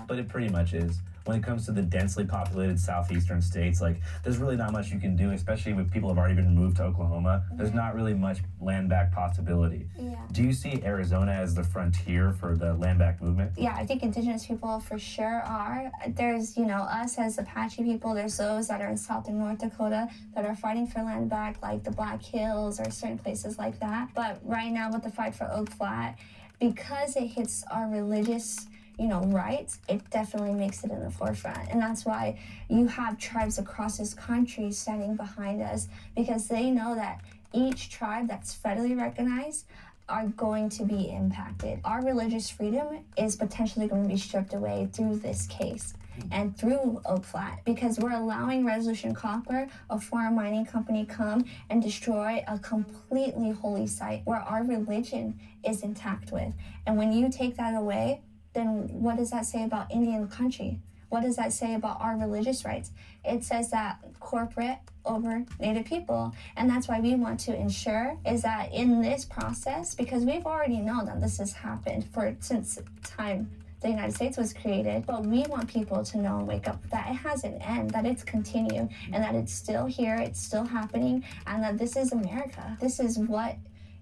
but it pretty much is. When it comes to the densely populated southeastern states, like there's really not much you can do, especially with people who have already been moved to Oklahoma. There's not really much land back possibility. Do you see Arizona as the frontier for the land back movement? Yeah, I think indigenous people for sure are. There's, you know, us as Apache people, there's those that are in South and North Dakota that are fighting for land back, like the Black Hills or certain places like that. But right now with the fight for Oak Flat, because it hits our religious, you know, rights, it definitely makes it in the forefront. And that's why you have tribes across this country standing behind us, because they know that each tribe that's federally recognized are going to be impacted. Our religious freedom is potentially going to be stripped away through this case and through Oak Flat, because we're allowing Resolution Copper, a foreign mining company, come and destroy a completely holy site where our religion is intact with. And when you take that away, then what does that say about Indian country? What does that say about our religious rights? It says that corporate over Native people. And that's why we want to ensure is that in this process, because we've already known that this has happened since time the United States was created, but we want people to know and wake up that it has an end, that it's continued, and that it's still here, it's still happening, and that this is America. This is what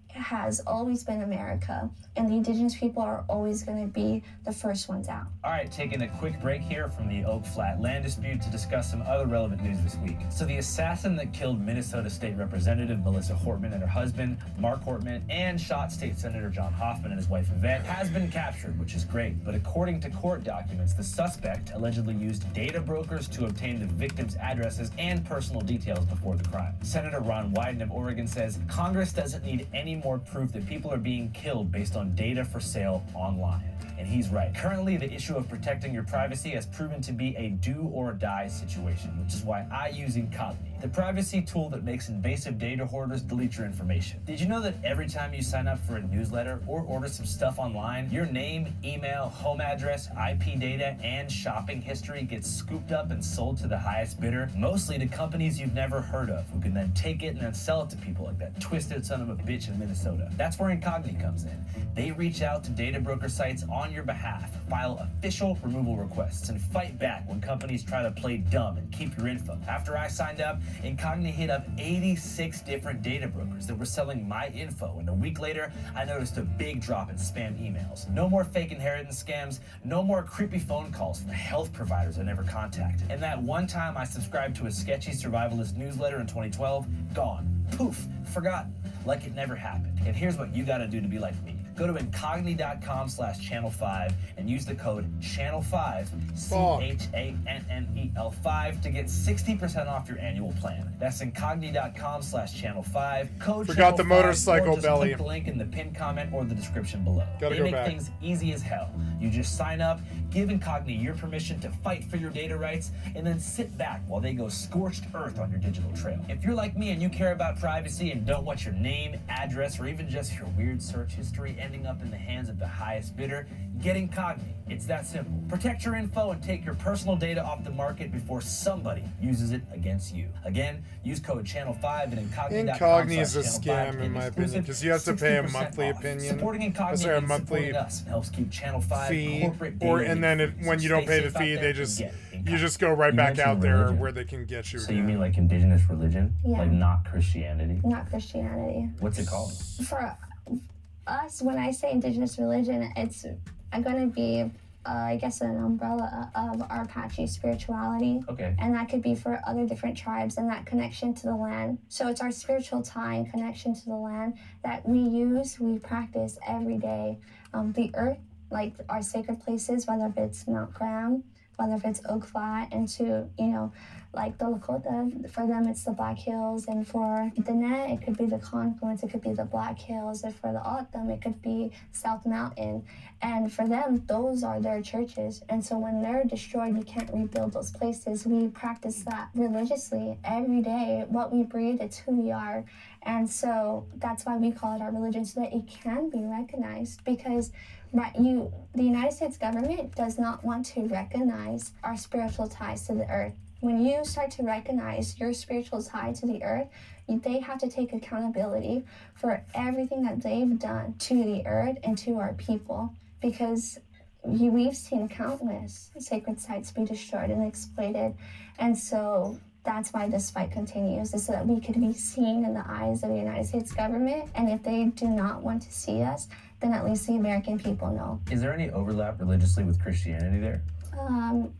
has always been America, and the indigenous people are always going to be the first ones out. All right, taking a quick break here from the Oak Flat land dispute to discuss some other relevant news this week. So the assassin that killed Minnesota State Representative Melissa Hortman and her husband, Mark Hortman, and shot State Senator John Hoffman and his wife Yvette has been captured, which is great. But according to court documents, the suspect allegedly used data brokers to obtain the victims' addresses and personal details before the crime. Senator Ron Wyden of Oregon says Congress doesn't need any more proof that people are being killed based on data for sale online. And he's right. Currently, the issue of protecting your privacy has proven to be a do or die situation, which is why I use Incogni, the privacy tool that makes invasive data hoarders delete your information. Did you know that every time you sign up for a newsletter or order some stuff online, your name, email, home address, IP data, and shopping history gets scooped up and sold to the highest bidder, mostly to companies you've never heard of, who can then take it and then sell it to people like that twisted son of a bitch in Minnesota. That's where Incogni comes in. They reach out to data broker sites on your behalf, file official removal requests, and fight back when companies try to play dumb and keep your info. After I signed up, Incogni hit up 86 different data brokers that were selling my info, and a week later, I noticed a big drop in spam emails. No more fake inheritance scams, no more creepy phone calls from health providers I never contacted. And that one time I subscribed to a sketchy survivalist newsletter in 2012, gone. Poof, forgotten, like it never happened. And here's what you gotta do to be like me. Go to incogni.com/channel5 and use the code channel5, CHANNEL5, to get 60% off your annual plan. That's incogni.com/channel5, code Forgot channel5, the motorcycle or just belly. click the link in the pinned comment or the description below. Gotta they go make back. things easy as hell. You just sign up, give Incogni your permission to fight for your data rights, and then sit back while they go scorched earth on your digital trail. If you're like me and you care about privacy and don't want your name, address, or even just your weird search history ending up in the hands of the highest bidder, get Incogni. It's that simple. Protect your info and take your personal data off the market before somebody uses it against you. Again, use code channel5 and Incogni is a incogni.com/channel5 scam in my opinion, because you have to pay a 60% monthly off. opinion. Supporting Incogni Sorry, a means monthly supporting us and helps keep Channel 5 fee, corporate or data and then free. when you So don't stay pay the safe out fee, there they and just get you just go right You back out mentioned there religion. where they can get you. So you mean like indigenous religion? Yeah. Like not Christianity? Not Christianity. What's it called? us, when I say indigenous religion, it's going to be, I guess, an umbrella of our Apache spirituality. Okay. And that could be for other different tribes and that connection to the land. So it's our spiritual tie and connection to the land that we practice every day. The earth, like our sacred places, whether it's Mount Graham, whether it's Oak Flat, and to, like the Lakota, for them it's the Black Hills, and for the Net, it could be the Confluence, it could be the Black Hills, and for the O'odham, it could be South Mountain. And for them, those are their churches. And so when they're destroyed, you can't rebuild those places. We practice that religiously every day. What we breathe, it's who we are. And so that's why we call it our religion, so that it can be recognized, because the United States government does not want to recognize our spiritual ties to the earth. When you start to recognize your spiritual tie to the earth, they have to take accountability for everything that they've done to the earth and to our people, because we've seen countless sacred sites be destroyed and exploited. And so that's why this fight continues, is so that we could be seen in the eyes of the United States government. And if they do not want to see us, then at least the American people know. Is there any overlap religiously with Christianity there?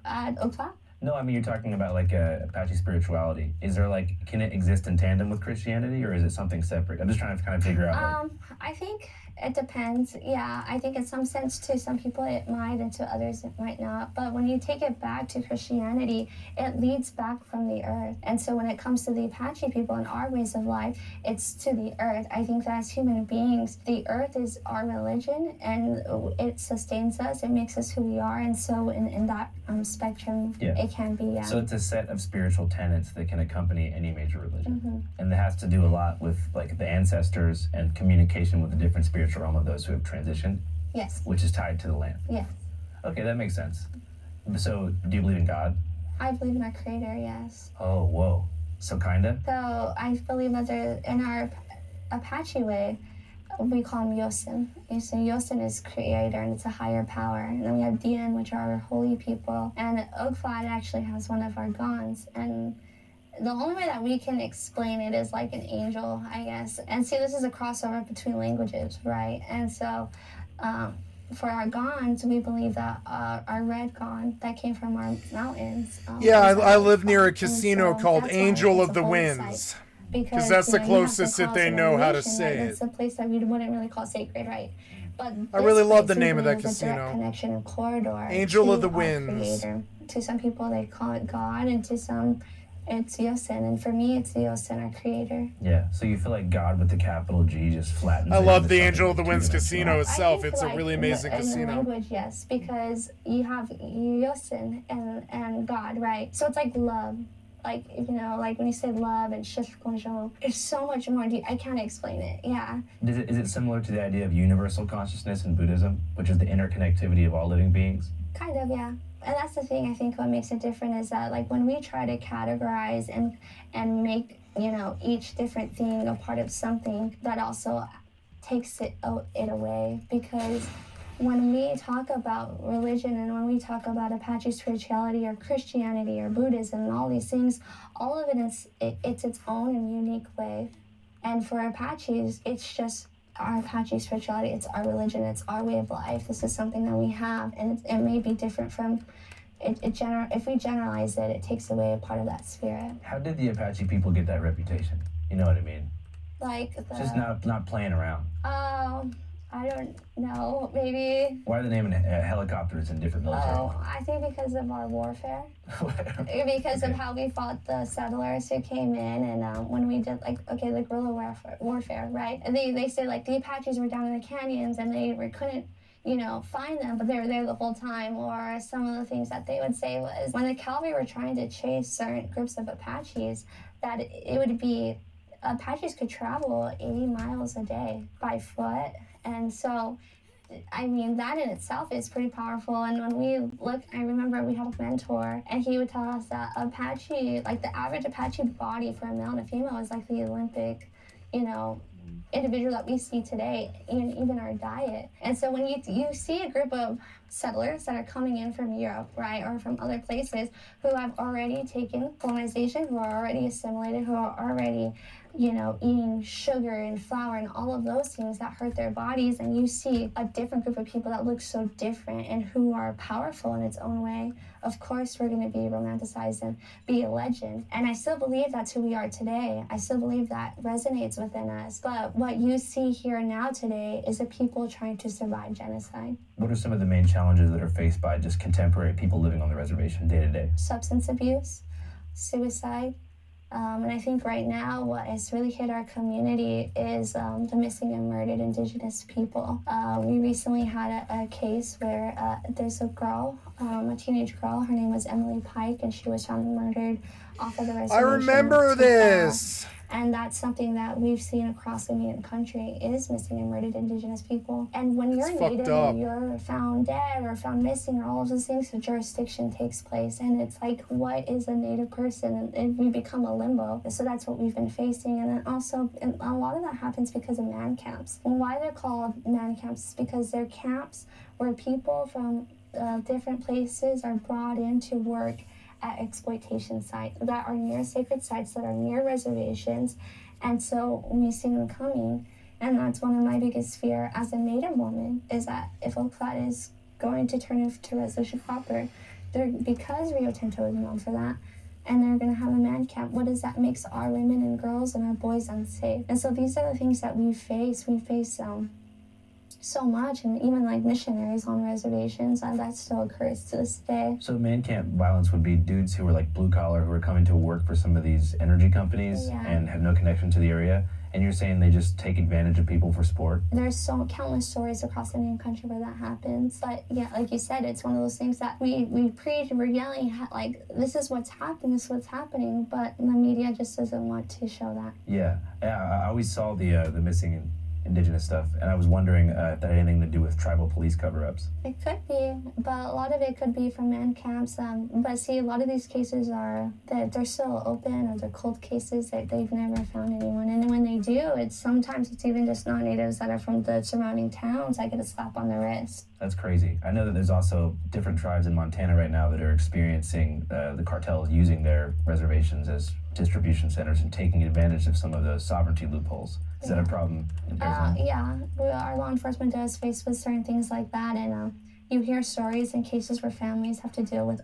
At Oak Flat? No, I mean, you're talking about like Apache spirituality. Is there can it exist in tandem with Christianity, or is it something separate? I'm just trying to kind of figure out. I think it depends. Yeah, I think in some sense to some people it might, and to others it might not. But when you take it back to Christianity, it leads back from the earth. And so when it comes to the Apache people and our ways of life, it's to the earth. I think that as human beings, the earth is our religion, and it sustains us. It makes us who we are. And so in that spectrum, it can be. Yeah. So it's a set of spiritual tenets that can accompany any major religion. Mm-hmm. And that has to do a lot with the ancestors and communication with the different spiritual realm of those who have transitioned. Yes. Which is tied to the land. Yes. Okay, that makes sense. So do you believe in God? I believe in our creator, yes. Oh, whoa. So kinda? So I believe that in our Apache way, we call him Yosin. Yosin is creator, and it's a higher power. And then we have Dian, which are our holy people. And Oak Flat actually has one of our gons. And the only way that we can explain it is like an angel, I guess. And see, this is a crossover between languages, right? And so for our gons, we believe that our red gon that came from our mountains. I live near a casino called Angel of the Winds. Because that's the closest that they know how to say it. It's a place that we wouldn't really call sacred, right? But I really love the name of that casino. Connection and corridor. Angel of the Winds. Creator. To some people, they call it God, and to some, it's Yosin. And for me, it's Yosin, our creator. Yeah. So you feel like God with the capital G just flattens. I love the Angel of the Winds casino itself. It's a really amazing casino. In the language, yes, because you have Yosin and God, right? So it's like love. Like when you say love and shishkonjo, it's so much more deep. I can't explain it. Yeah. Is it similar to the idea of universal consciousness in Buddhism, which is the interconnectivity of all living beings? Kind of, yeah. And that's the thing, I think what makes it different is that when we try to categorize and make, each different thing a part of something, that also takes it away, because when we talk about religion and when we talk about Apache spirituality or Christianity or Buddhism and all these things, all of it is it's its own and unique way. And for Apaches, it's just our Apache spirituality, it's our religion, it's our way of life. This is something that we have, and it may be different from if we generalize it, it takes away a part of that spirit. How did the Apache people get that reputation? You know what I mean? Just not playing around. I don't know, maybe. Why are they naming helicopters in different military? I think because of our warfare. Because of how we fought the settlers who came in, and when we did the guerrilla warfare, right? And they say the Apaches were down in the canyons and they couldn't find them, but they were there the whole time. Or some of the things that they would say was when the cavalry were trying to chase certain groups of Apaches, that it would be Apaches could travel 80 miles a day by foot. And so, I mean, that in itself is pretty powerful. And when we look, I remember we had a mentor, and he would tell us that Apache, the average Apache body for a male and a female is like the Olympic, individual that we see today, even our diet. And so when you see a group of settlers that are coming in from Europe, right, or from other places who have already taken colonization, who are already assimilated, who are already you know, eating sugar and flour and all of those things that hurt their bodies, and you see a different group of people that look so different and who are powerful in its own way, of course we're going to be romanticized and be a legend. And I still believe that's who we are today. I still believe that resonates within us. But what you see here now today is a people trying to survive genocide. What are some of the main challenges that are faced by just contemporary people living on the reservation day to day? Substance abuse, suicide. And I think right now what has really hit our community is the missing and murdered Indigenous people. We recently had a case where there's a girl, a teenage girl, her name was Emily Pike, and she was found murdered off of the reservation. I remember this! And that's something that we've seen across the Indian country is missing and murdered Indigenous people. And when you're Native and you're found dead or found missing or all of those things, the jurisdiction takes place. And it's like, what is a Native person? And we become a limbo. So that's what we've been facing. And then also, and a lot of that happens because of man camps. And why they're called man camps is because they're camps where people from different places are brought in to work at exploitation sites that are near sacred sites, that are near reservations. And so we see them coming, and that's one of my biggest fear as a Native woman, is that if Oak Flat is going to turn into resolution copper, because Rio Tinto is known for that, and they're going to have a man camp, what does that makes our women and girls and our boys unsafe? And so these are the things that we face so much, and even like missionaries on reservations, that still occurs to this day. So man camp violence would be dudes who are like blue collar, who are coming to work for some of these energy companies and have no connection to the area, and you're saying they just take advantage of people for sport? There's countless stories across the Indian country where that happens, but yeah, like you said, it's one of those things that we preach, we're yelling like, this is what's happening, but the media just doesn't want to show that. Yeah, I always saw the missing Indigenous stuff, and I was wondering if that had anything to do with tribal police cover-ups. It could be, but a lot of it could be from man camps. But see, a lot of these cases they're still open, or they're cold cases that they've never found anyone. And when they do, sometimes it's even just non-natives that are from the surrounding towns that get a slap on the wrist. That's crazy. I know that there's also different tribes in Montana right now that are experiencing the cartels using their reservations as distribution centers and taking advantage of some of the sovereignty loopholes. Is that a problem in Arizona? Yeah, our law enforcement does face with certain things like that, and you hear stories and cases where families have to deal with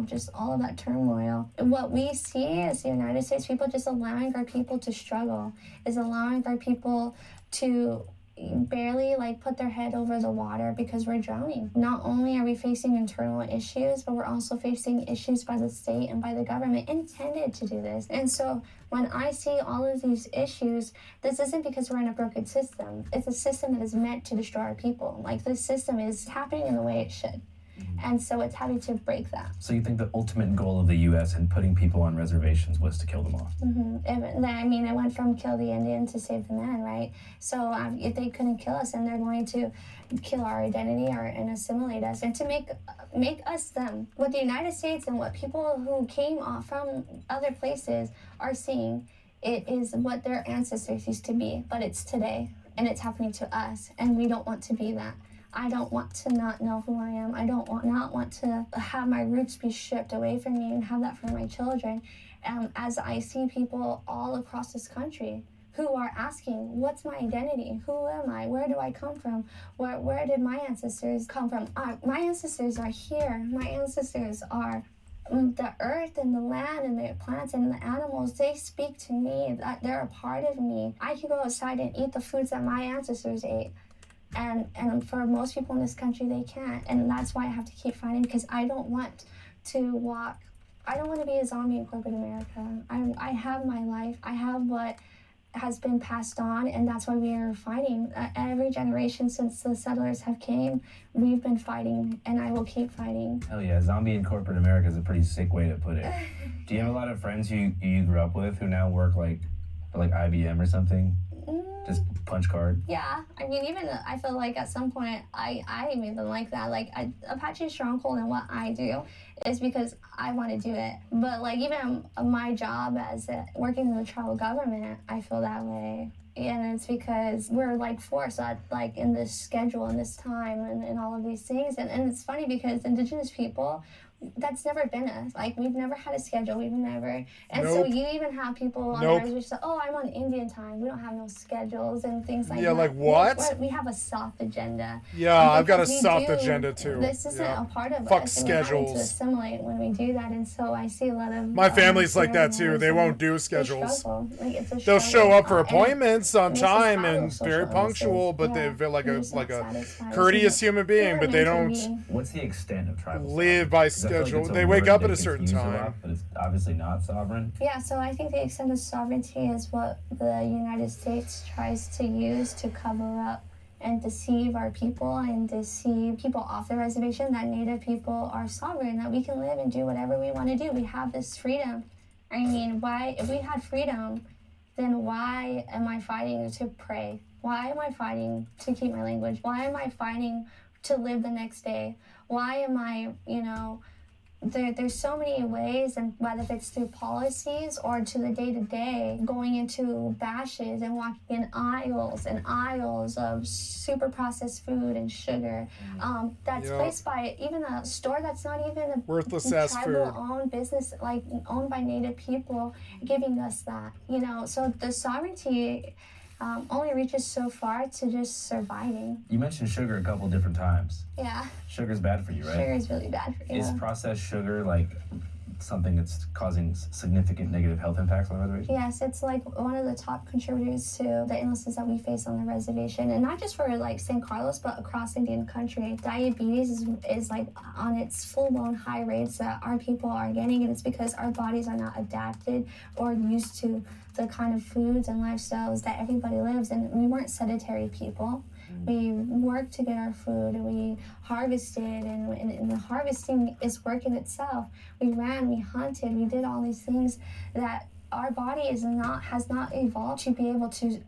just all of that turmoil. What we see as the United States people just allowing our people to struggle, is allowing our people to barely put their head over the water because we're drowning. Not only are we facing internal issues, but we're also facing issues by the state and by the government intended to do this. And so when I see all of these issues, this isn't because we're in a broken system. It's a system that is meant to destroy our people. This system is happening in the way it should. And so it's having to break that. So you think the ultimate goal of the U.S. in putting people on reservations was to kill them off? It went from kill the Indian to save the man, right? So if they couldn't kill us, then they're going to kill our identity and assimilate us, and to make us them. What the United States and what people who came from other places are seeing, it is what their ancestors used to be, but it's today, and it's happening to us, and we don't want to be that. I don't want to not know who I am. I don't want to have my roots be stripped away from me and have that for my children. As I see people all across this country who are asking, what's my identity? Who am I? Where do I come from? Where did my ancestors come from? My ancestors are here. My ancestors are the earth and the land and the plants and the animals. They speak to me. They're a part of me. I can go outside and eat the foods that my ancestors ate. And for most people in this country, they can't. And that's why I have to keep fighting, because I don't want to be a zombie in corporate America. I have my life. I have what has been passed on, and that's why we are fighting. Every generation since the settlers have came, we've been fighting, and I will keep fighting. Hell yeah, zombie in corporate America is a pretty sick way to put it. Do you have a lot of friends who you grew up with who now work for IBM or something? Just punch card? Yeah, even I feel like at some point I am even like that. Apache Stronghold and what I do is because I want to do it. But even my job as working in the tribal government, I feel that way. And it's because we're forced in this schedule and this time and all of these things. And it's funny because Indigenous people, that's never been us. Like, we've never had a schedule. We've never, and so Nope. you even have people on Nope. the reservation say, "Oh, I'm on Indian time. We don't have no schedules and things like Yeah, that." like what? We have a soft agenda. Yeah, I've got a because we soft do- agenda too. This isn't Yeah. a part of Fuck us, and we're having to schedules. assimilate when we do that. And so I see a lot of My family's like that Southerners, too. They and won't do they schedules. struggle. Like, it's a They'll show struggle. up for And appointments on it's a time battle and of social very illnesses. punctual, but Yeah, they're like you're a just like not a satisfied. courteous human being, You're but they meant to don't be. What's the extent of tribal live by sovereignty? 'Cause I feel like schedule. it's a They wake word up that at a gets certain used a lot, time. but it's obviously not sovereign. Yeah, so I think the extent of sovereignty is what the United States tries to use to cover up and deceive our people and deceive people off the reservation that Native people are sovereign, that we can live and do whatever we want to do. We have this freedom. I mean, why, if we had freedom, then why am I fighting to pray? Why am I fighting to keep my language? Why am I fighting to live the next day? Why am I, there's so many ways, and whether it's through policies or to the day-to-day, going into bashes and walking in aisles and aisles of super processed food and sugar that's Yep. placed by even a store that's not even a Worthless ass tribal food. owned business, like owned by Native people, giving us that, so the sovereignty only reaches so far to just surviving. You mentioned sugar a couple different times. Yeah, Sugar's bad for you, right? sugar is really bad for you. Is processed sugar like something that's causing significant negative health impacts on the reservation? Yes, it's like one of the top contributors to the illnesses that we face on the reservation, and not just for like San Carlos, but across Indian country. Diabetes is like on its full-blown high rates that our people are getting, and it's because our bodies are not adapted or used to the kind of foods and lifestyles that everybody lives, and we weren't sedentary people. We worked to get our food, and we harvested, and the harvesting is work in itself. We ran, we hunted, we did all these things that our body has not evolved to be able to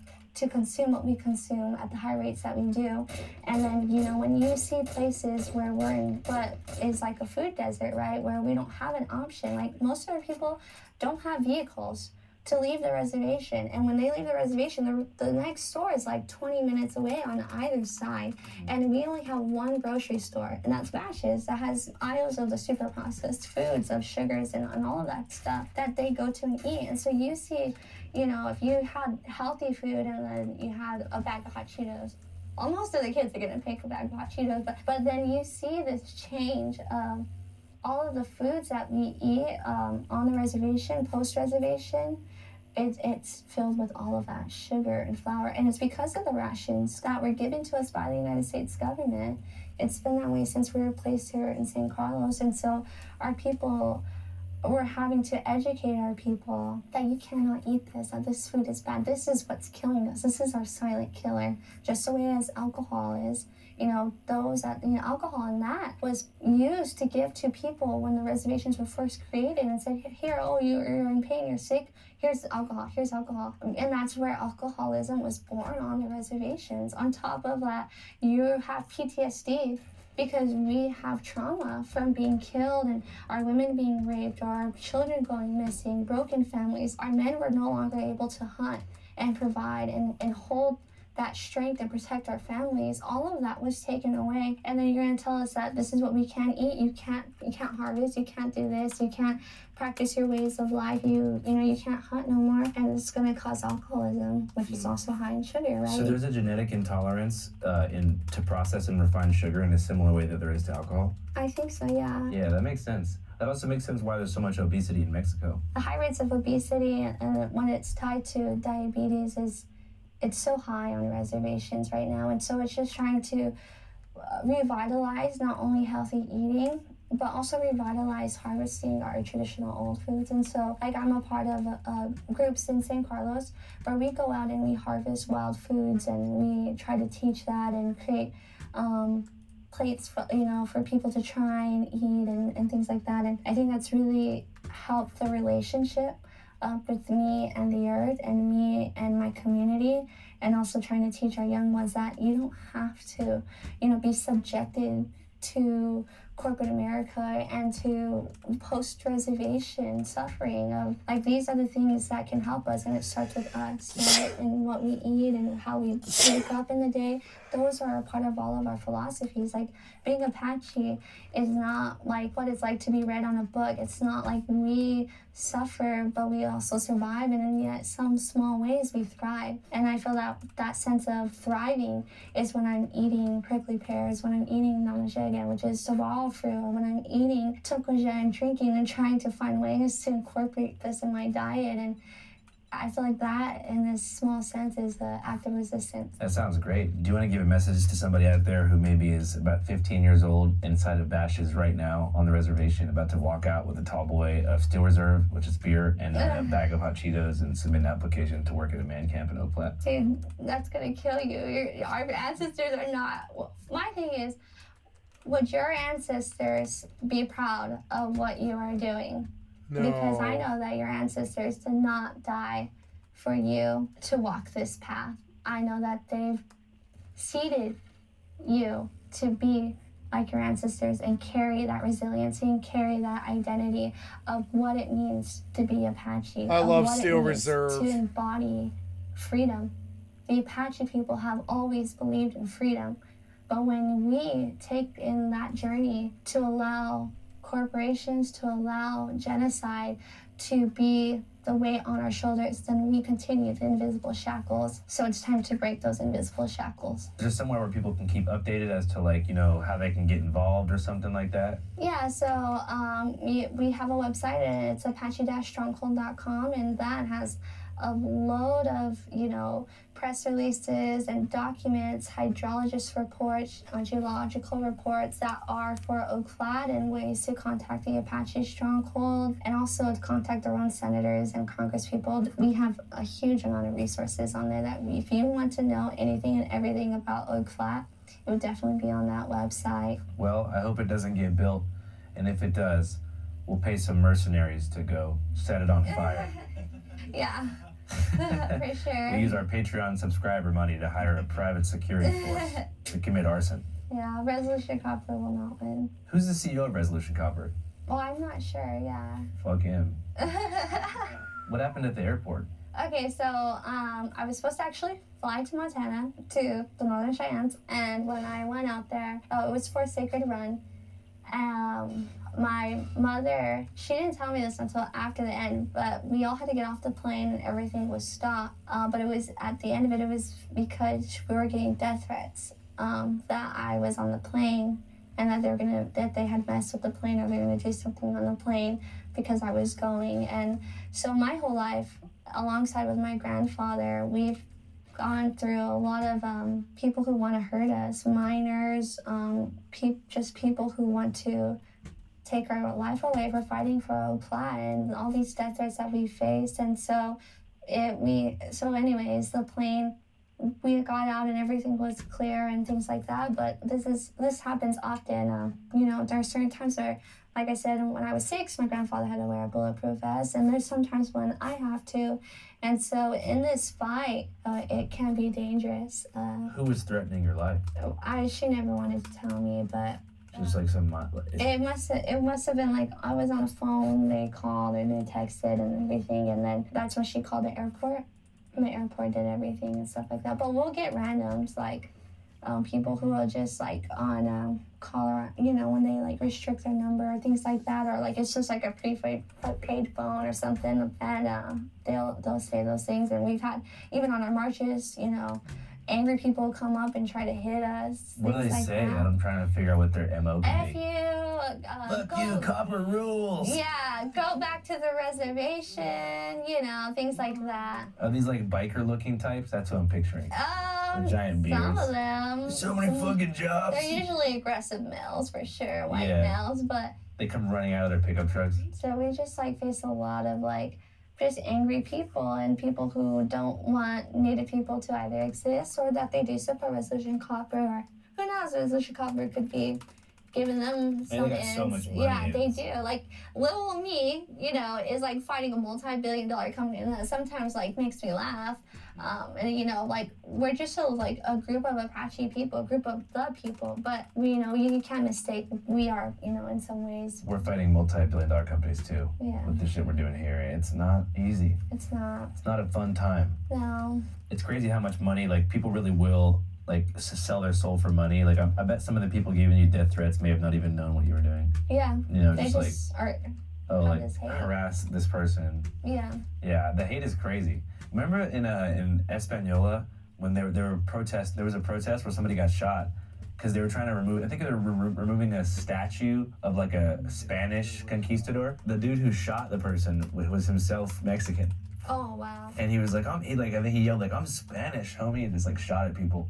consume what we consume at the high rates that we do. And then, when you see places where we're in what is like a food desert, right, where we don't have an option, like most of our people don't have vehicles to leave the reservation, and when they leave the reservation, the next store is like 20 minutes away on either side, and we only have one grocery store, and that's Bash's, that has aisles of the super processed foods, of sugars and all of that stuff that they go to and eat. And so you see, if you had healthy food and then you had a bag of hot Cheetos, well, most of the kids are gonna pick a bag of hot Cheetos, but then you see this change of all of the foods that we eat on the reservation, post-reservation. It's filled with all of that sugar and flour, and it's because of the rations that were given to us by the United States government. It's been that way since we were placed here in San Carlos, and so our people, we're having to educate our people that you cannot eat this, that this food is bad. This is what's killing us. This is our silent killer, just the way as alcohol is. Those that, alcohol and that was used to give to people when the reservations were first created, and said, here, oh, you're in pain, you're sick, here's alcohol. And that's where alcoholism was born on the reservations. On top of that, you have PTSD because we have trauma from being killed and our women being raped, or our children going missing, broken families. Our men were no longer able to hunt and provide and hold that strength and protect our families. All of that was taken away, and then you're going to tell us that this is what we can eat. You can't harvest, you can't do this, you can't practice your ways of life, you can't hunt no more, and it's going to cause alcoholism, which is also high in sugar, right? So there's a genetic intolerance to process and refined sugar in a similar way that there is to alcohol? I think so, yeah. Yeah, that makes sense. That also makes sense why there's so much obesity in Mexico. The high rates of obesity, and when it's tied to diabetes, it's so high on reservations right now. And so it's just trying to revitalize not only healthy eating, but also revitalize harvesting our traditional old foods. And so, I'm a part of groups in San Carlos where we go out and we harvest wild foods, and we try to teach that and create plates for people to try and eat and things like that. And I think that's really helped the relationship with me and the earth, and me and my community, and also trying to teach our young ones that you don't have to, be subjected to corporate America and to post-reservation suffering of, like, these are the things that can help us, and it starts with us, right? And what we eat and how we wake up in the day. Those are a part of all of our philosophies. Like, being Apache is not like what it's like to be read on a book. It's not like we suffer, but we also survive, and in yet some small ways we thrive. And I feel that that sense of thriving is when I'm eating prickly pears, when I'm eating namajega, which is sabal fruit, when I'm eating tokoja and drinking and trying to find ways to incorporate this in my diet. And I feel like that, in this small sense, is the act of resistance. That sounds great. Do you want to give a message to somebody out there who maybe is about 15 years old inside of Bashes right now on the reservation, about to walk out with a tall boy of Steel Reserve, which is beer, and a bag of hot Cheetos and submit an application to work at a man camp in Oak Flat? Dude, that's gonna kill you. Our ancestors are not. Well, my thing is, would your ancestors be proud of what you are doing? No. Because I know that your ancestors did not die for you to walk this path. I know that they've seeded you to be like your ancestors and carry that resiliency and carry that identity of what it means to be Apache. I love what Steel it means Reserve. to embody freedom. The Apache people have always believed in freedom. But when we take in that journey to allow corporations, to allow genocide to be the weight on our shoulders, then we continue the invisible shackles. So it's time to break those invisible shackles. Is there somewhere where people can keep updated as to, like, you know, how they can get involved or something like that? Yeah, so we have a website, and it's apache-stronghold.com, and that has a load of, you know, press releases and documents, hydrologist reports, geological reports that are for Oak Flat, and ways to contact the Apache Stronghold, and also to contact their own senators and congresspeople. We have a huge amount of resources on there that if you want to know anything and everything about Oak Flat, it would definitely be on that website. Well, I hope it doesn't get built, and if it does, we'll pay some mercenaries to go set it on fire. Yeah. For sure. We use our Patreon subscriber money to hire a private security force to commit arson. Yeah, Resolution Copper will not win. Who's the CEO of Resolution Copper? Well, I'm not sure, yeah. Fuck him. What happened at the airport? Okay, so I was supposed to actually fly to Montana, to the Northern Cheyennes, and when I went out there, it was for a sacred run. My mother, she didn't tell me this until after the end, but we all had to get off the plane and everything was stopped. But it was, at the end of it, it was because we were getting death threats, that I was on the plane, and that they had messed with the plane, or they were gonna do something on the plane because I was going. And so my whole life, alongside with my grandfather, we've gone through a lot of people who want to hurt us, minors, just people who want to take our life away for fighting for Oak Flat, and all these death threats that we faced. And so anyways, the plane, we got out and everything was clear and things like that. But this happens often. You know, there are certain times where, like I said, when I was 6, my grandfather had to wear a bulletproof vest, and there's sometimes when I have to. And so in this fight, it can be dangerous. Who was threatening your life? She never wanted to tell me, but Just like some. it must have been like I was on the phone. They called and they texted and everything, and then that's when she called the airport. And the airport did everything and stuff like that. But we'll get randoms like people who are just like on caller, you know, when they like restrict their number or things like that, or like it's just like a prepaid phone or something, and they'll say those things. And we've had, even on our marches, you know, angry people come up and try to hit us. What do they like say? that. I'm trying to figure out what their MO can F be. you, Fuck you, copper rules. Yeah, go back to the reservation, you know, things like that. Are these like biker looking types? That's what I'm picturing. The giant beards. Some of them. So many fucking jobs. They're usually aggressive males for sure, white Yeah. males, but They come running out of their pickup trucks. so we just like face a lot of like just angry people and people who don't want Native people to either exist or that they do support Resolution Copper, or who knows, Resolution Copper could be giving them They some got ends. so much money Yeah, in. they do. Like little me, you know, is like fighting a multi-billion-dollar company, and that sometimes like makes me laugh. And you know, like we're just like a group of Apache people, a group of the people. But we, you know, you can't mistake. We are, you know, in some ways. We're fighting multi-billion-dollar companies too. Yeah. With the shit we're doing here, it's not easy. It's not. It's not a fun time. No. It's crazy how much money like people really will like sell their soul for money. Like I bet some of the people giving you death threats may have not even known what you were doing. Yeah. You know, They just are. Oh, have like this hate. harass this person. Yeah. Yeah, the hate is crazy. Remember in Española when there were protests? There was a protest where somebody got shot because they were trying to remove. I think they were removing a statue of like a Spanish conquistador. The dude who shot the person was himself Mexican. Oh wow. And he was like, I think he yelled like, "I'm Spanish, homie," and just like shot at people.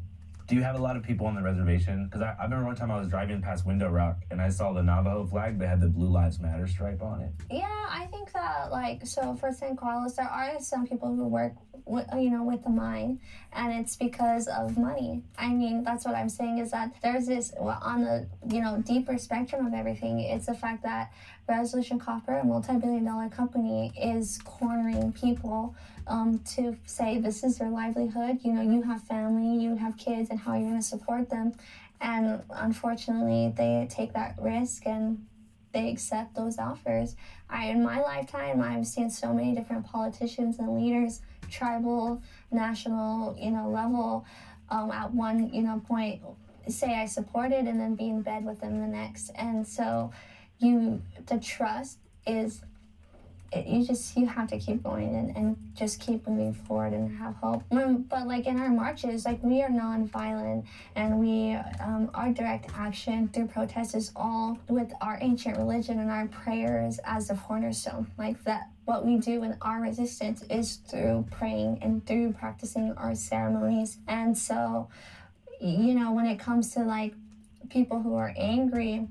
Do you have a lot of people on the reservation? Because I remember one time I was driving past Window Rock and I saw the Navajo flag. They had the Blue Lives Matter stripe on it. Yeah, I think that like so for San Carlos, there are some people who work with, you know, with the mine, and it's because of money. I mean, that's what I'm saying is that there's this on the, you know, deeper spectrum of everything. It's the fact that Resolution Copper, a multi-billion-dollar company, is cornering people to say this is your livelihood. You know, you have family, you have kids, and how you're going to support them. And unfortunately, they take that risk and they accept those offers. In my lifetime, I've seen so many different politicians and leaders, tribal, national, you know, level, at one, you know, point, say I support it and then be in bed with them the next. And so the trust is, you have to keep going and just keep moving forward and have hope. But like in our marches, like we are non-violent, and we our direct action through protest is all with our ancient religion and our prayers as the cornerstone. Like that, what we do in our resistance is through praying and through practicing our ceremonies. And so, you know, when it comes to like people who are angry,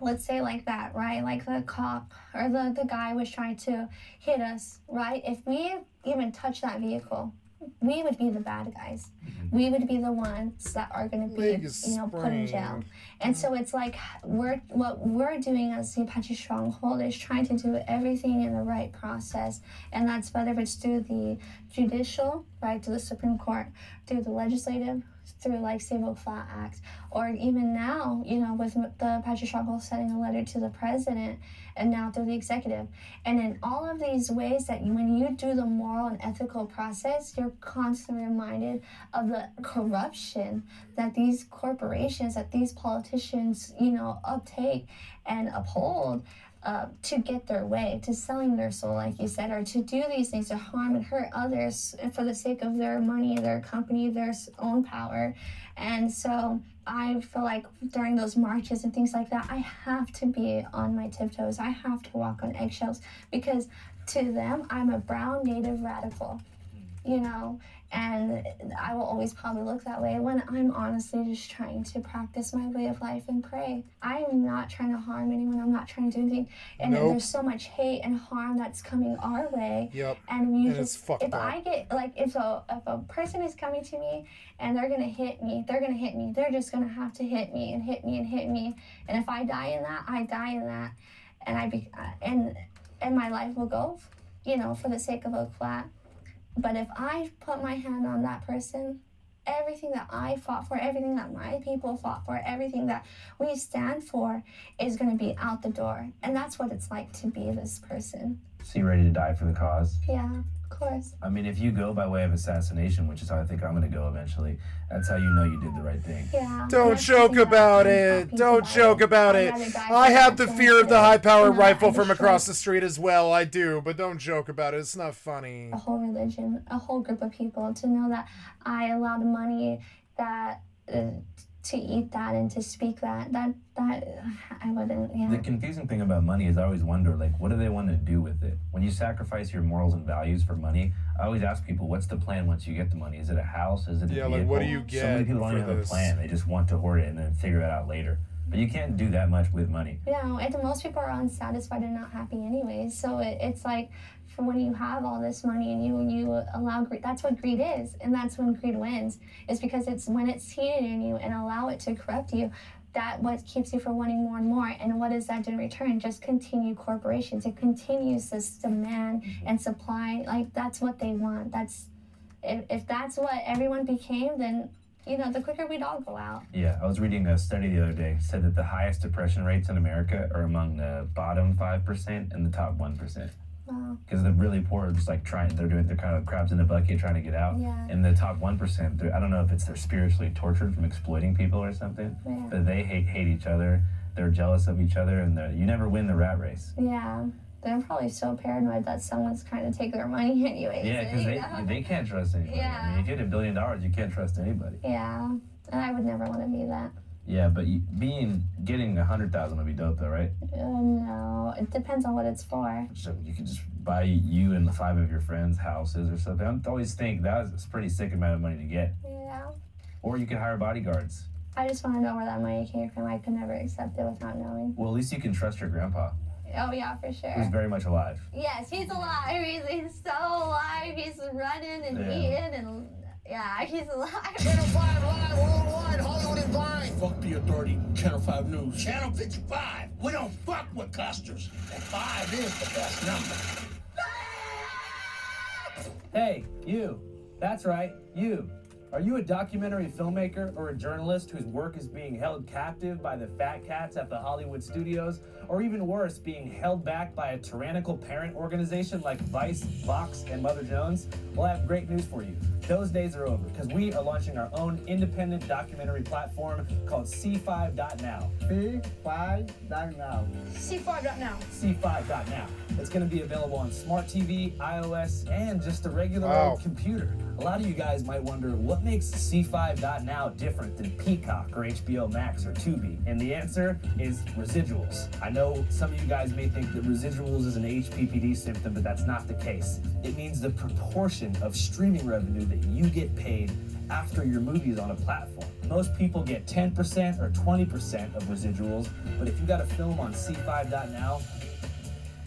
let's say like that, right? Like the cop or the guy was trying to hit us, right? If we even touch that vehicle, we would be the bad guys. We would be the ones that are going to be, you know, put in jail. And so it's like what we're doing as the Apache Stronghold is trying to do everything in the right process. And that's whether it's through the judicial, right, to the Supreme Court, through the legislative, through like Save Oak Flat Act, or even now, you know, with the Apache Stronghold sending a letter to the president, and now through the executive. And in all of these ways that when you do the moral and ethical process, you're constantly reminded of the corruption that these corporations, that these politicians, you know, uptake and uphold to get their way, to selling their soul, like you said, or to do these things to harm and hurt others for the sake of their money, their company, their own power. And so I feel like during those marches and things like that, I have to be on my tiptoes. I have to walk on eggshells, because to them, I'm a brown native radical, you know, and I will always probably look that way when I'm honestly just trying to practice my way of life and pray. I am not trying to harm anyone. I'm not trying to do anything. And there's so much hate and harm that's coming our way. Yep. And you And it's fucked up. I get, like, if a person is coming to me and they're gonna hit me, they're just gonna have to hit me and hit me and hit me. And if I die in that, I die in that. And and my life will go, you know, for the sake of Oak Flat. But if I put my hand on that person, everything that I fought for, everything that my people fought for, everything that we stand for is going to be out the door. And that's what it's like to be this person. So you ready to die for the cause? Yeah, of course. I mean, if you go by way of assassination, which is how I think I'm going to go eventually, that's how you know you did the right thing. Yeah. Don't joke about it. Don't joke about it. I have the fear of the high-powered rifle from across the street as well. I do, but don't joke about it. It's not funny. A whole religion, a whole group of people to know that I allowed money that to eat that and to speak that I wouldn't. Yeah. The confusing thing about money is I always wonder, like, what do they want to do with it? When you sacrifice your morals and values for money, I always ask people, what's the plan once you get the money? Is it a house? Is it a vehicle? like, what do you So many get people don't for even have a this? plan. They just want to hoard it and then figure it out later. But you can't do that much with money. Yeah, and most people are unsatisfied and not happy anyways. So it's like, for when you have all this money and you allow greed, that's what greed is, and that's when greed wins. Is because it's when it's seated in you and allow it to corrupt you. that what keeps you from wanting more and more. And what does that do in return? Just continue corporations. It continues this demand and supply. Like, that's what they want. That's if that's what everyone became, then, you know, the quicker we'd all go out. Yeah, I was reading a study the other day, said that the highest depression rates in America are among the bottom 5% and the top 1%. Wow. Because the really poor are just like they're kind of crabs in the bucket trying to get out. Yeah. And the top 1%, I don't know if they're spiritually tortured from exploiting people or something, Yeah. but they hate each other. They're jealous of each other, and you never win the rat race. Yeah. They're probably so paranoid that someone's trying to take their money anyways. Yeah, because they can't trust anybody. Yeah. I mean, if you had $1 billion, you can't trust anybody. Yeah. And I would never want to be that. Yeah, but getting 100,000 would be dope, though, right? No, it depends on what it's for. So you could just buy you and 5 of your friends houses or something. I always think that's a pretty sick amount of money to get. Yeah. Or you could hire bodyguards. I just want to know where that money came from. I could never accept it without knowing. Well, at least you can trust your grandpa. Oh, yeah, for sure. Who's very much alive. Yes, he's alive. He's so alive. He's running and eating and, yeah, he's alive. Channel 5 Live worldwide, Hollywood and Vine. Fuck the authority, Channel 5 News. Channel 55. We don't fuck with clusters. And 5 is the best number. Hey, you. That's right, you. Are you a documentary filmmaker or a journalist whose work is being held captive by the fat cats at the Hollywood studios? Or even worse, being held back by a tyrannical parent organization like Vice, Fox, and Mother Jones? Well, I have great news for you. Those days are over, because we are launching our own independent documentary platform called C5.now. C5.now. C5.now. C5.now. It's going to be available on smart TV, iOS, and just a regular old computer. A lot of you guys might wonder, what makes C5.now different than Peacock or HBO Max or Tubi? And the answer is residuals. I know some of you guys may think that residuals is an HPPD symptom, but that's not the case. It means the proportion of streaming revenue that you get paid after your movie is on a platform. Most people get 10% or 20% of residuals, but if you got a film on C5.now,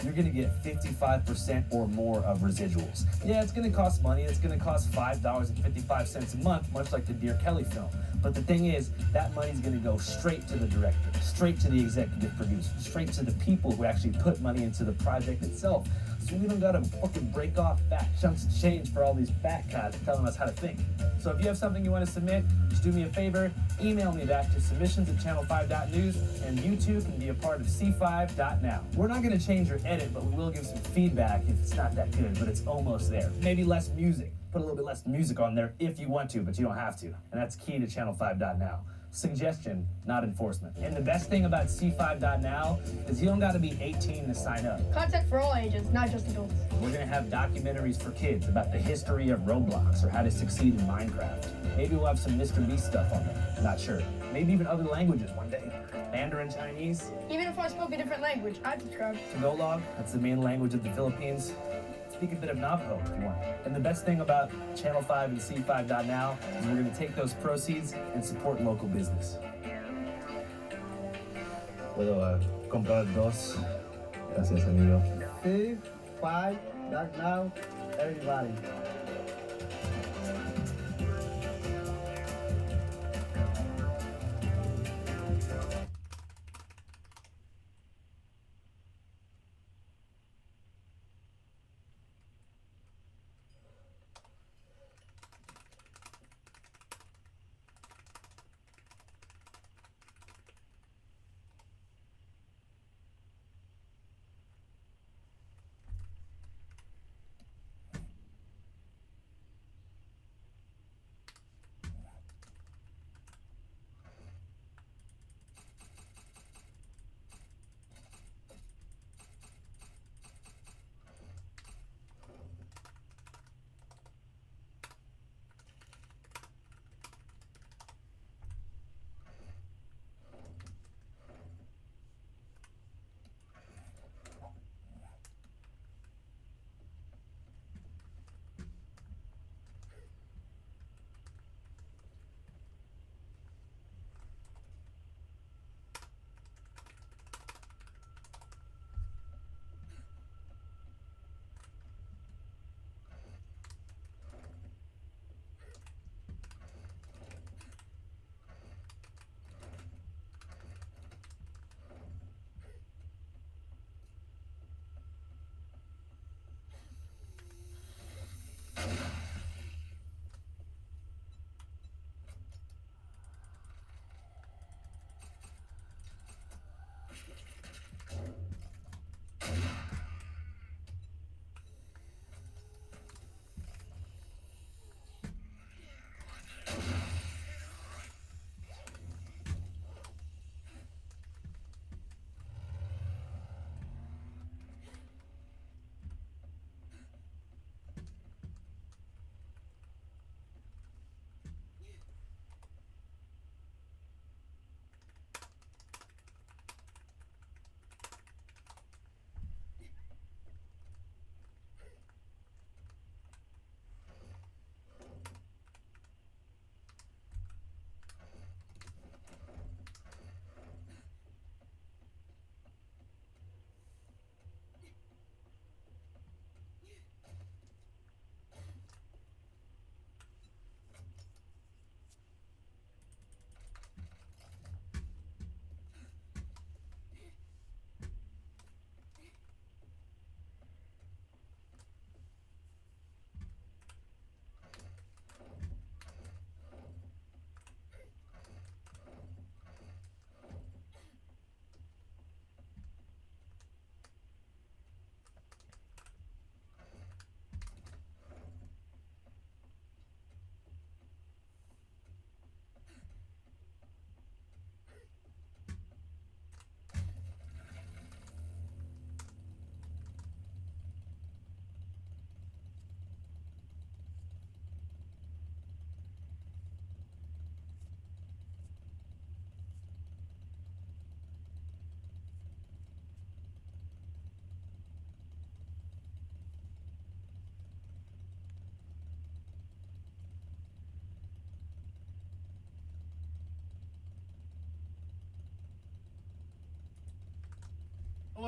you're gonna get 55% or more of residuals. Yeah, it's gonna cost money. It's gonna cost $5.55 a month, much like the Dear Kelly film. But the thing is, that money's gonna go straight to the director, straight to the executive producer, straight to the people who actually put money into the project itself. So we don't gotta fucking break off fat chunks of change for all these fat cats telling us how to think. So if you have something you want to submit, just do me a favor, email me that to submissions@channel5.news, and you too can be a part of C5.now. We're not gonna change your edit, but we will give some feedback if it's not that good, but it's almost there. Maybe less music. Put a little bit less music on there if you want to, but you don't have to. And that's key to Channel5.now. Suggestion, not enforcement. And the best thing about C5.now is you don't gotta be 18 to sign up. Content for all ages, not just adults. We're gonna have documentaries for kids about the history of Roblox or how to succeed in Minecraft. Maybe we'll have some Mr. Beast stuff on there, not sure. Maybe even other languages one day. Mandarin Chinese. Even if I spoke a different language, I'd subscribe. Tagalog, that's the main language of the Philippines. Speak a bit of Navajo if you want. And the best thing about Channel 5 and C5.now is we're gonna take those proceeds and support local business. Puedo comprar dos. Gracias, amigo. C5.now, everybody.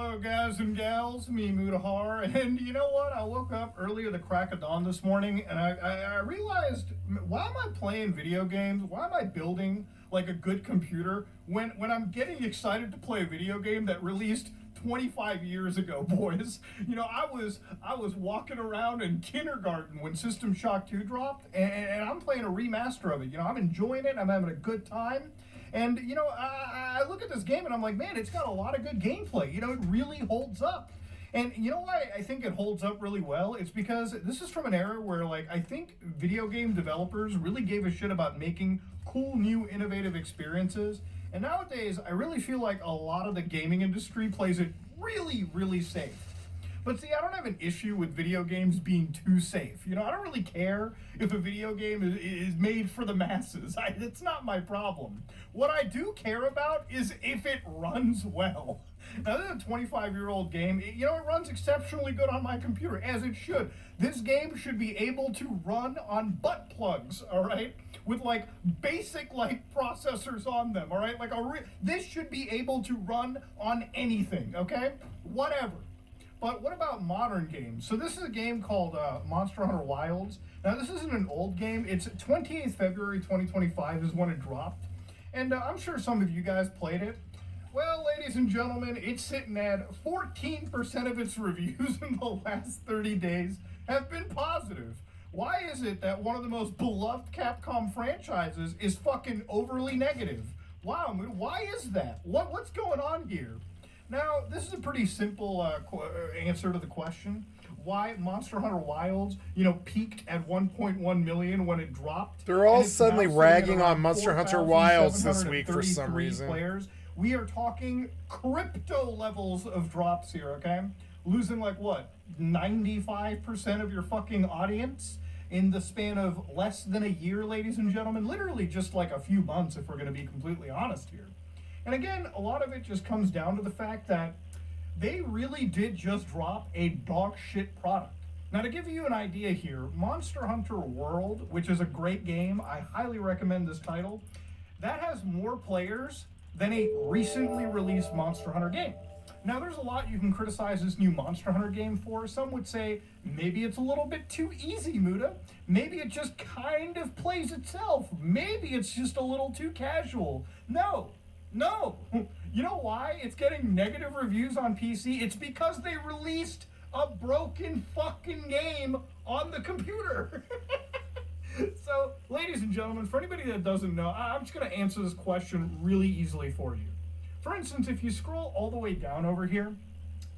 Hello, guys and gals, me Mudahar, and you know what? I woke up early at the crack of dawn this morning, and I realized, why am I playing video games? Why am I building like a good computer when I'm getting excited to play a video game that released 25 years ago, boys? You know, I was walking around in kindergarten when System Shock 2 dropped, and I'm playing a remaster of it. You know, I'm enjoying it. I'm having a good time. And, you know, I look at this game and I'm like, man, it's got a lot of good gameplay. You know, it really holds up. And you know why I think it holds up really well? It's because this is from an era where, like, I think video game developers really gave a shit about making cool, new, innovative experiences. And nowadays, I really feel like a lot of the gaming industry plays it really, really safe. But see, I don't have an issue with video games being too safe. You know, I don't really care if a video game is made for the masses. It's not my problem. What I do care about is if it runs well. Now, this is a 25-year-old game. You know, it runs exceptionally good on my computer, as it should. This game should be able to run on butt plugs, all right? With, like, basic, like, processors on them, all right? Like, this should be able to run on anything, okay? Whatever. But what about modern games? So this is a game called Monster Hunter Wilds. Now, this isn't an old game. It's 28th February 2025 is when it dropped. And I'm sure some of you guys played it. Well, ladies and gentlemen, it's sitting at 14% of its reviews in the last 30 days have been positive. Why is it that one of the most beloved Capcom franchises is fucking overly negative? Wow, why is that? What's going on here? Now, this is a pretty simple answer to the question. Why Monster Hunter Wilds, you know, peaked at 1.1 million when it dropped. They're all suddenly ragging on Monster Hunter Wilds this week for some reason. Players. We are talking crypto levels of drops here, okay? Losing like what, 95% of your fucking audience in the span of less than a year, ladies and gentlemen. Literally just like a few months, if we're going to be completely honest here. And again, a lot of it just comes down to the fact that they really did just drop a dog shit product. Now, to give you an idea here, Monster Hunter World, which is a great game, I highly recommend this title, that has more players than a recently released Monster Hunter game. Now, there's a lot you can criticize this new Monster Hunter game for. Some would say maybe it's a little bit too easy, Muda. Maybe it just kind of plays itself. Maybe it's just a little too casual. No. You know why it's getting negative reviews on PC? It's because they released a broken fucking game on the computer. So, ladies and gentlemen, for anybody that doesn't know, I'm just going to answer this question really easily for you. For instance, if you scroll all the way down over here,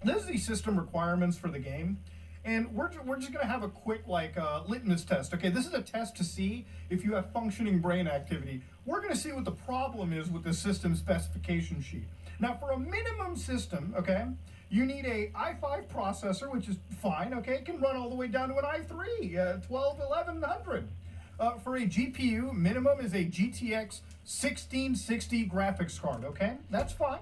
this is the system requirements for the game. And we're just going to have a quick, like, litmus test. Okay, this is a test to see if you have functioning brain activity. We're going to see what the problem is with the system specification sheet. Now, for a minimum system, okay, you need a i5 processor, which is fine, okay? It can run all the way down to an i3, 1100. For a GPU, minimum is a GTX 1660 graphics card, okay? That's fine.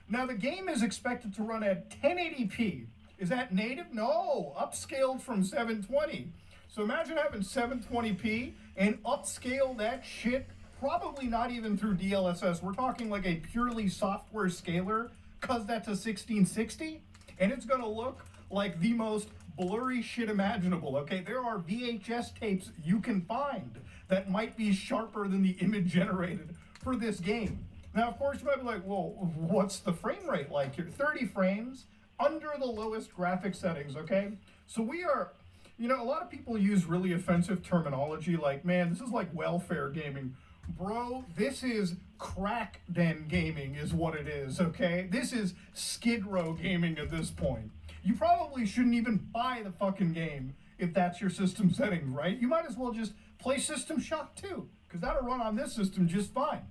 Now, the game is expected to run at 1080p. Is that native? No, upscaled from 720. So imagine having 720p and upscale that shit, probably not even through DLSS. We're talking like a purely software scaler, because that's a 1660, and it's going to look like the most blurry shit imaginable, okay? There are VHS tapes you can find that might be sharper than the image generated for this game. Now, of course, you might be like, well, what's the frame rate like here? 30 frames under the lowest graphic settings, okay? So we are, you know, a lot of people use really offensive terminology like, man, this is like welfare gaming. Bro, this is crack den gaming is what it is, okay? This is Skid Row gaming at this point. You probably shouldn't even buy the fucking game if that's your system setting, right? You might as well just play System Shock 2, because that'll run on this system just fine.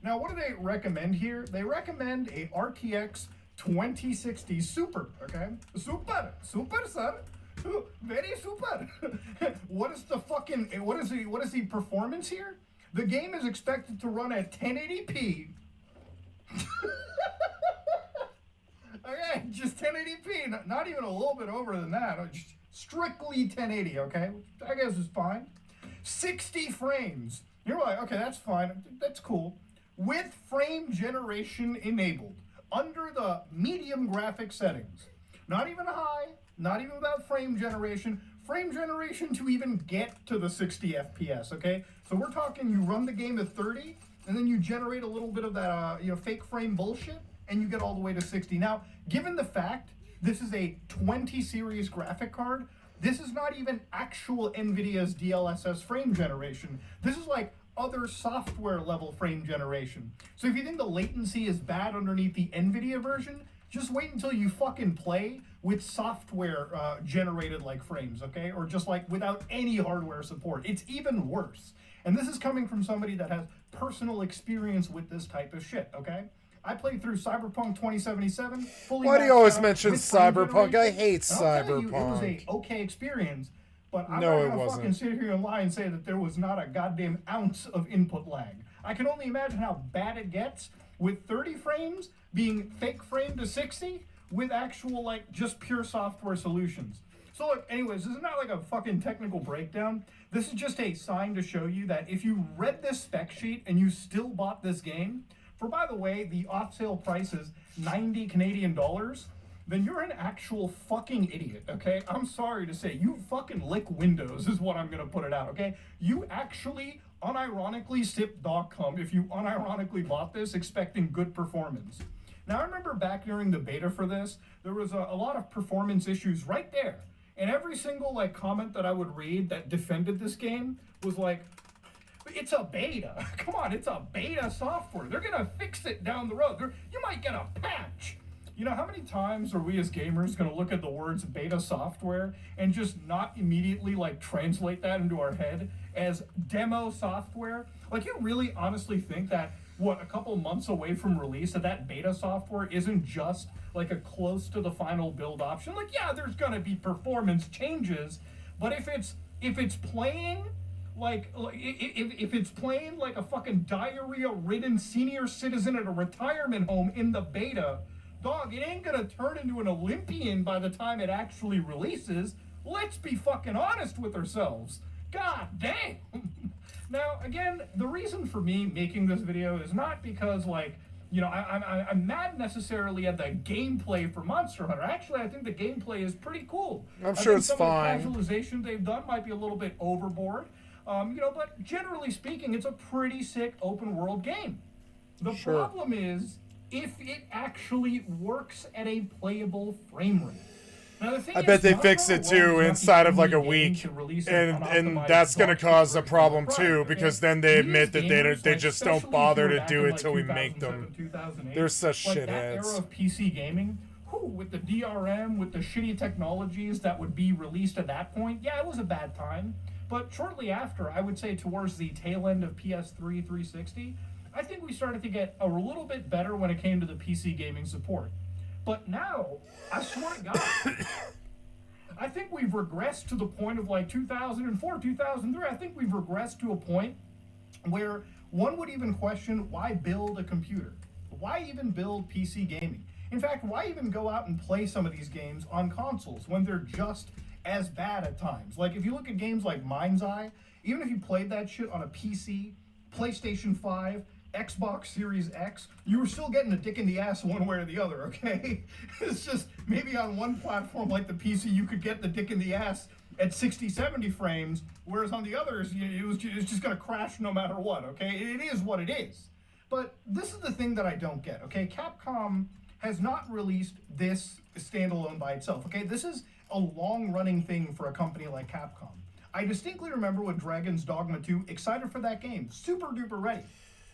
Now, what do they recommend here? They recommend a RTX 2060 Super, okay? Super, sir. Very super. What is the performance here? The game is expected to run at 1080p. Okay, just 1080p, not even a little bit over than that. Just strictly 1080, okay? Which I guess is fine. 60 frames. You're like, okay, that's fine. That's cool. With frame generation enabled. under the medium graphic settings. Not even high, not even about frame generation to even get to the 60 FPS, okay? So we're talking you run the game at 30, and then you generate a little bit of that fake frame bullshit, and you get all the way to 60. Now, given the fact this is a 20 series graphic card, this is not even actual NVIDIA's DLSS frame generation. This is like other software level frame generation. So if you think the latency is bad underneath the NVIDIA version, just wait until you fucking play with software generated like frames, okay? Or just like without any hardware support. It's even worse. And this is coming from somebody that has personal experience with this type of shit, okay? I played through Cyberpunk 2077. Why do you always mention Cyberpunk? I hate Cyberpunk. It was a okay experience, but I'm No, not it gonna wasn't. fucking sit here and lie and say that there was not a goddamn ounce of input lag. I can only imagine how bad it gets with 30 frames being fake framed to 60 with actual like just pure software solutions. So look, anyways, this is not like a fucking technical breakdown. This is just a sign to show you that if you read this spec sheet and you still bought this game, for, by the way, the off-sale price is 90 Canadian dollars, then you're an actual fucking idiot, okay? I'm sorry to say, you fucking lick windows is what I'm gonna put it out, okay? You actually unironically sipped dog cum if you unironically bought this expecting good performance. Now, I remember back during the beta for this, there was a lot of performance issues right there. And every single like comment that I would read that defended this game was like, it's a beta. Come on, it's a beta software. They're gonna fix it down the road. You might get a patch. You know, how many times are we as gamers gonna look at the words beta software and just not immediately like translate that into our head as demo software? Like, you really honestly think that, what, a couple months away from release, that beta software isn't just like a close to the final build option? Like, yeah, there's gonna be performance changes, but if it's playing like if it's playing like a fucking diarrhea-ridden senior citizen at a retirement home in the beta, dog, it ain't gonna turn into an Olympian by the time it actually releases. Let's be fucking honest with ourselves. God damn. Now, again, the reason for me making this video is not because, like, you know, I'm mad necessarily at the gameplay for Monster Hunter. Actually, I think the gameplay is pretty cool. I'm sure it's some fine. Of the casualization they've done might be a little bit overboard. But generally speaking, it's a pretty sick open world game. The problem is if it actually works at a playable frame rate. Now, the thing I is, bet they Monster fix it Hunter too World is inside not of the like a only game week, to release and unoptimized that's gonna box cause a version problem of the too, product, because okay? then they admit These that gamers, they like, just especially don't bother if you to were do back it in, till we like, make them. 2007, They're such like that era shitheads. of PC gaming, with the DRM, with the shitty technologies that would be released at that point, yeah, it was a bad time. But shortly after, I would say towards the tail end of PS3 360, I think we started to get a little bit better when it came to the PC gaming support. But now, I swear to God, I think we've regressed to the point of like 2004, 2003. I think we've regressed to a point where one would even question, why build a computer? Why even build PC gaming? In fact, why even go out and play some of these games on consoles when they're just as bad at times? Like, if you look at games like Mind's Eye, even if you played that shit on a PC, PlayStation 5, Xbox Series X, you were still getting a dick in the ass one way or the other, okay? It's just, maybe on one platform like the PC, you could get the dick in the ass at 60, 70 frames, whereas on the others, it's just gonna crash no matter what, okay? It is what it is. But this is the thing that I don't get, okay? Capcom has not released this standalone by itself, okay? This is a long-running thing for a company like Capcom. I distinctly remember with Dragon's Dogma 2, excited for that game, super duper ready.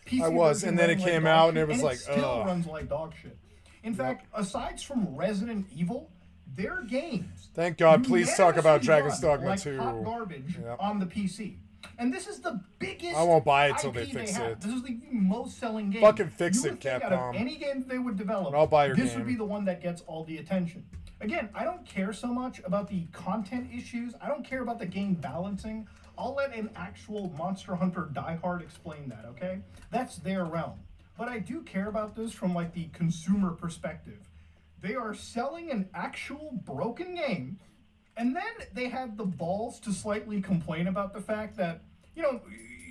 PC I was, version and then it running like came dog out and shit, it was like, still ugh. runs like dog shit. In fact, aside from Resident Evil, their games, Thank God, please talk about unanimously Dragon's run Dogma like 2. hot garbage on the PC. And this is the biggest I won't buy it till IP they fix have. it. This is the most selling game. Fucking fix You it, would think out of Capcom. any game that they would develop, And I'll buy your this game. would be the one that gets all the attention. Again, I don't care so much about the content issues. I don't care about the game balancing. I'll let an actual Monster Hunter diehard explain that, okay? That's their realm. But I do care about this from like the consumer perspective. They are selling an actual broken game, and then they have the balls to slightly complain about the fact that, you know,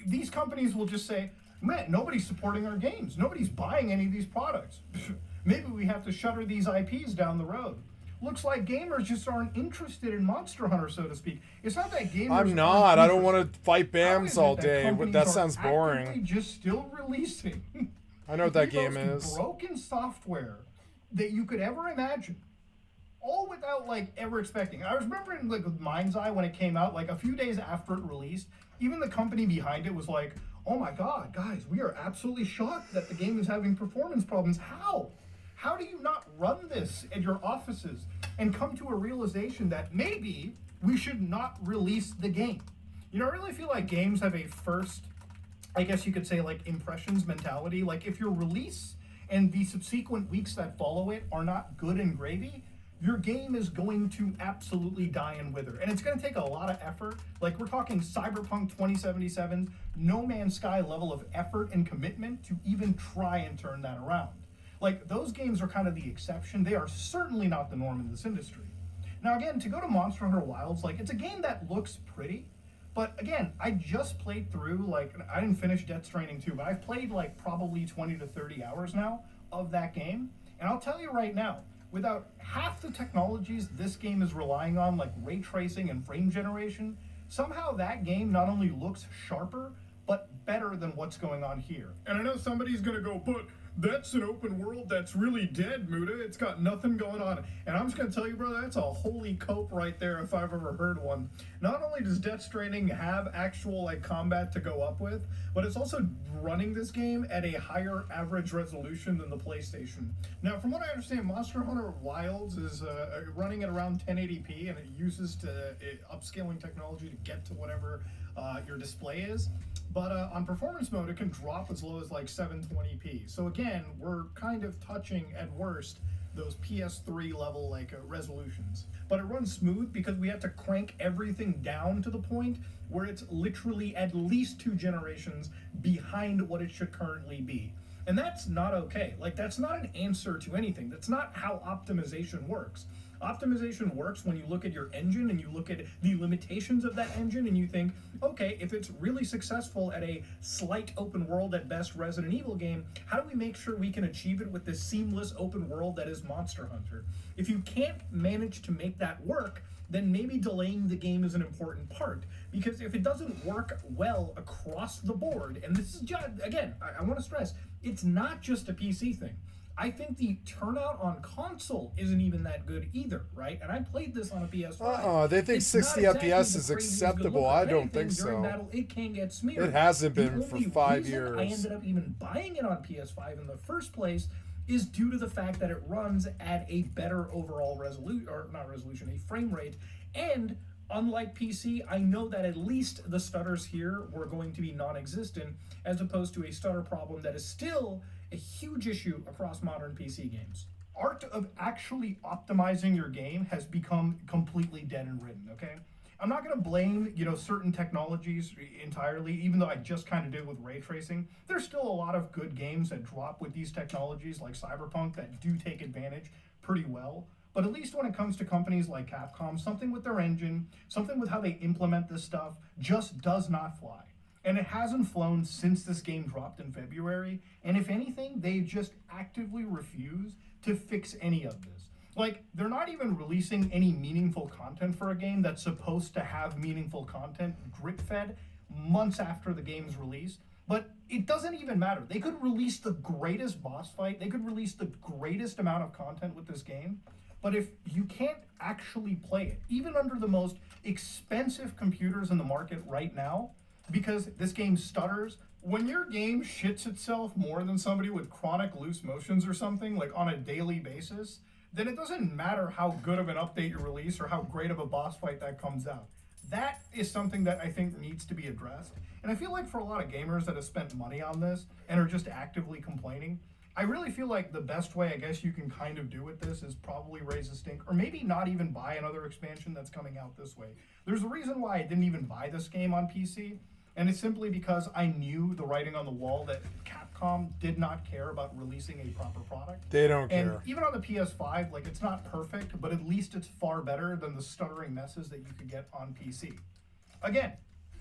these companies will just say, man, nobody's supporting our games. Nobody's buying any of these products. Maybe we have to shutter these IPs down the road. Looks like gamers just aren't interested in Monster Hunter, so to speak. It's not that gamers I'm not. I don't want to fight BAMs all day. That sounds actively boring. just still releasing I know what that the game most is. broken software that you could ever imagine, all without like ever expecting. I was remembering like with Mind's Eye when it came out, like a few days after it released, even the company behind it was like, "Oh my God, guys, we are absolutely shocked that the game is having performance problems. How do you not run this at your offices and come to a realization that maybe we should not release the game?" You know, I really feel like games have a first, I guess you could say, like impressions mentality. Like if your release and the subsequent weeks that follow it are not good and gravy, your game is going to absolutely die and wither. And it's going to take a lot of effort. Like we're talking Cyberpunk 2077's No Man's Sky level of effort and commitment to even try and turn that around. Like those games are kind of the exception. They are certainly not the norm in this industry. Now again, to go to Monster Hunter Wilds, like it's a game that looks pretty, but again, I just played through, like, I didn't finish Death Stranding 2, but I've played like probably 20 to 30 hours now of that game. And I'll tell you right now, without half the technologies this game is relying on, like ray tracing and frame generation, somehow that game not only looks sharper, but better than what's going on here. And I know somebody's gonna go, but that's an open world that's really dead, Muda. It's got nothing going on. And I'm just going to tell you, bro, that's a holy cope right there if I've ever heard one. Not only does Death Stranding have actual like combat to go up with, but it's also running this game at a higher average resolution than the PlayStation. Now, from what I understand, Monster Hunter Wilds is running at around 1080p, and it uses upscaling technology to get to whatever your display is. But on performance mode, it can drop as low as like 720p. So again, we're kind of touching at worst those PS3 level like resolutions. But it runs smooth because we have to crank everything down to the point where it's literally at least 2 generations behind what it should currently be. And that's not okay. Like that's not an answer to anything. That's not how optimization works. Optimization works when you look at your engine and you look at the limitations of that engine and you think, okay, if it's really successful at a slight open world at best Resident Evil game, how do we make sure we can achieve it with this seamless open world that is Monster Hunter? If you can't manage to make that work, then maybe delaying the game is an important part. Because if it doesn't work well across the board, and this is just, again, I want to stress, it's not just a PC thing. I think the turnout on console isn't even that good either, right? And I played this on a PS5. They think 60 FPS is acceptable. I don't think so. Battle, it can get smeared. It hasn't been for 5 years. I ended up even buying it on PS5 in the first place is due to the fact that it runs at a better overall a frame rate. And unlike PC, I know that at least the stutters here were going to be non-existent, as opposed to a stutter problem that is still a huge issue across modern PC games. Art of actually optimizing your game has become completely dead and written, okay? I'm not going to blame, certain technologies entirely, even though I just kind of did with ray tracing. There's still a lot of good games that drop with these technologies like Cyberpunk that do take advantage pretty well. But at least when it comes to companies like Capcom, something with their engine, something with how they implement this stuff just does not fly. And it hasn't flown since this game dropped in February. And if anything, they just actively refuse to fix any of this. Like, they're not even releasing any meaningful content for a game that's supposed to have meaningful content drip-fed months after the game's release. But it doesn't even matter. They could release the greatest boss fight. They could release the greatest amount of content with this game. But if you can't actually play it, even under the most expensive computers in the market right now, because this game stutters, when your game shits itself more than somebody with chronic loose motions or something, like on a daily basis, then it doesn't matter how good of an update you release or how great of a boss fight that comes out. That is something that I think needs to be addressed. And I feel like for a lot of gamers that have spent money on this and are just actively complaining, I really feel like the best way I guess you can kind of do with this is probably raise a stink, or maybe not even buy another expansion that's coming out this way. There's a reason why I didn't even buy this game on PC, and it's simply because I knew the writing on the wall that Capcom did not care about releasing a proper product. They don't and care. Even on the PS5, like, it's not perfect, but at least it's far better than the stuttering messes that you could get on PC. Again,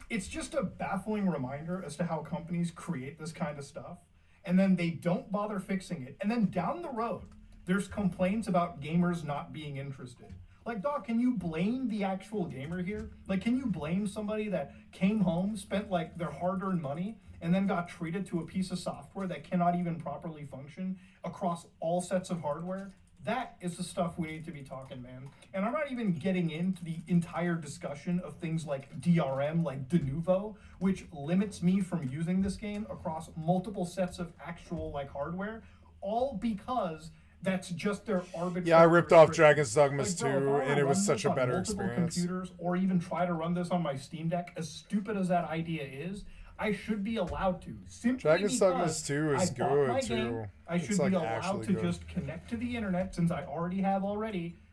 it's just a baffling reminder as to how companies create this kind of stuff. and then they don't bother fixing it, and then down the road, there's complaints about gamers not being interested. Like, dog, can you blame the actual gamer here? Like, can you blame somebody that came home, spent like their hard-earned money, and then got treated to a piece of software that cannot even properly function across all sets of hardware? That is the stuff we need to be talking, man. And I'm not even getting into the entire discussion of things like DRM, like de novo, which limits me from using this game across multiple sets of actual like hardware, all because that's just their arbitrary. Yeah, I ripped off restriction. Dragon's Dogmas Like, bro, 2, if I were to and it was run such this a on better multiple experience. computers, or even try to run this on my Steam Deck, as stupid as that idea is, I should be allowed to. Simply Dragon's Dogmas because 2 is I bought my good, game, too. I It's, should like, be allowed actually to good. just connect to the internet, since I already have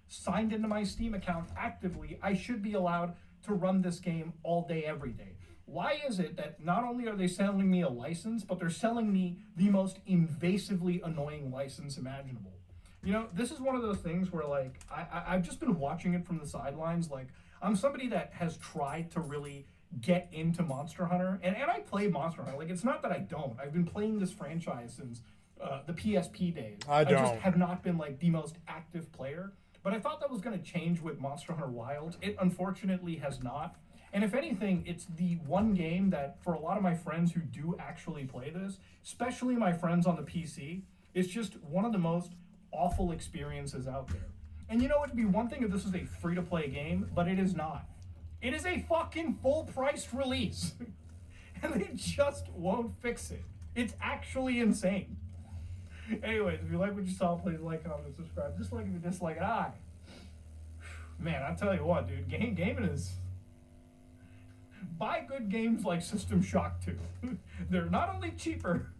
signed into my Steam account actively. I should be allowed to run this game all day, every day. Why is it that not only are they selling me a license, but they're selling me the most invasively annoying license imaginable? You know, this is one of those things where, like, I've just been watching it from the sidelines. Like, I'm somebody that has tried to really get into Monster Hunter, and I play Monster Hunter. Like, it's not that I don't. I've been playing this franchise since the PSP days. I just don't. have not been, like, the most active player. But I thought that was going to change with Monster Hunter Wilds. It unfortunately has not. And if anything, it's the one game that, for a lot of my friends who do actually play this, especially my friends on the PC, it's just one of the most awful experiences out there. And you know, it'd be one thing if this was a free-to-play game, but it is not. It is a fucking full-priced release. And they just won't fix it. It's actually insane. Anyways, if you like what you saw, please like, comment, and subscribe. Dislike if you dislike it. Man, I tell you what, dude, gaming is... Buy good games like System Shock 2. They're not only cheaper,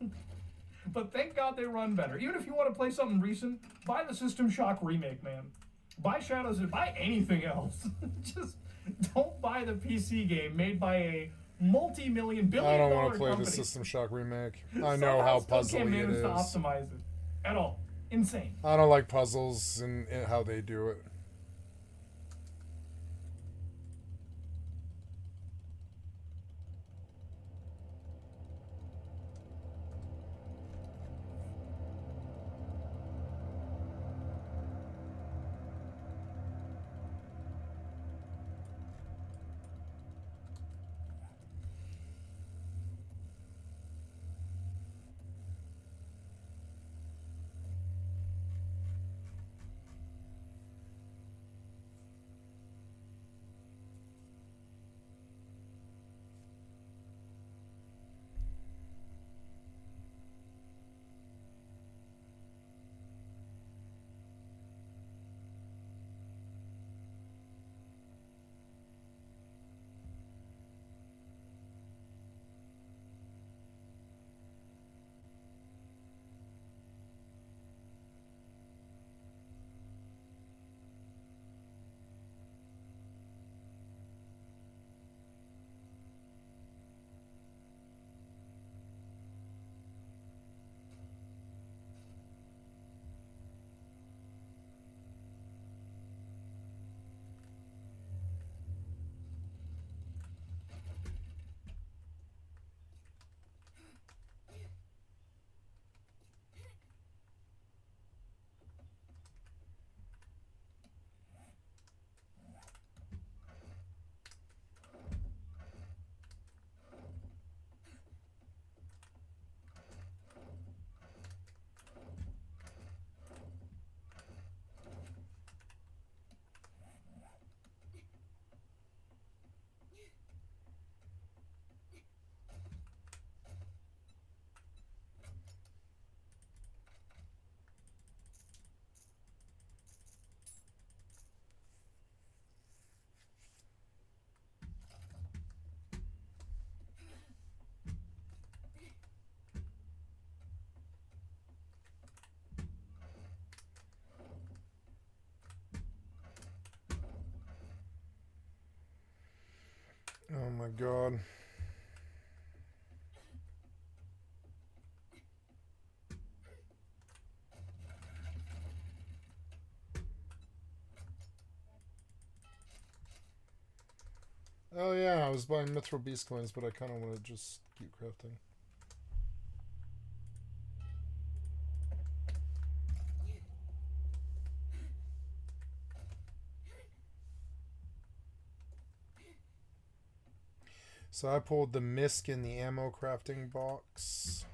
but thank God they run better. Even if you want to play something recent, buy the System Shock remake, man. Buy Shadows, buy anything else. Just don't buy the PC game made by a multi-million, I billion don't dollar want to play company. the System Shock remake. I know Somehow how still can't puzzly it manage is. to optimize it at all. Insane. I don't like puzzles and how they do it. Oh my god. Oh yeah, I was buying Mithril Beast coins, but I kind of want to just keep crafting. So I pulled the misc in the ammo crafting box.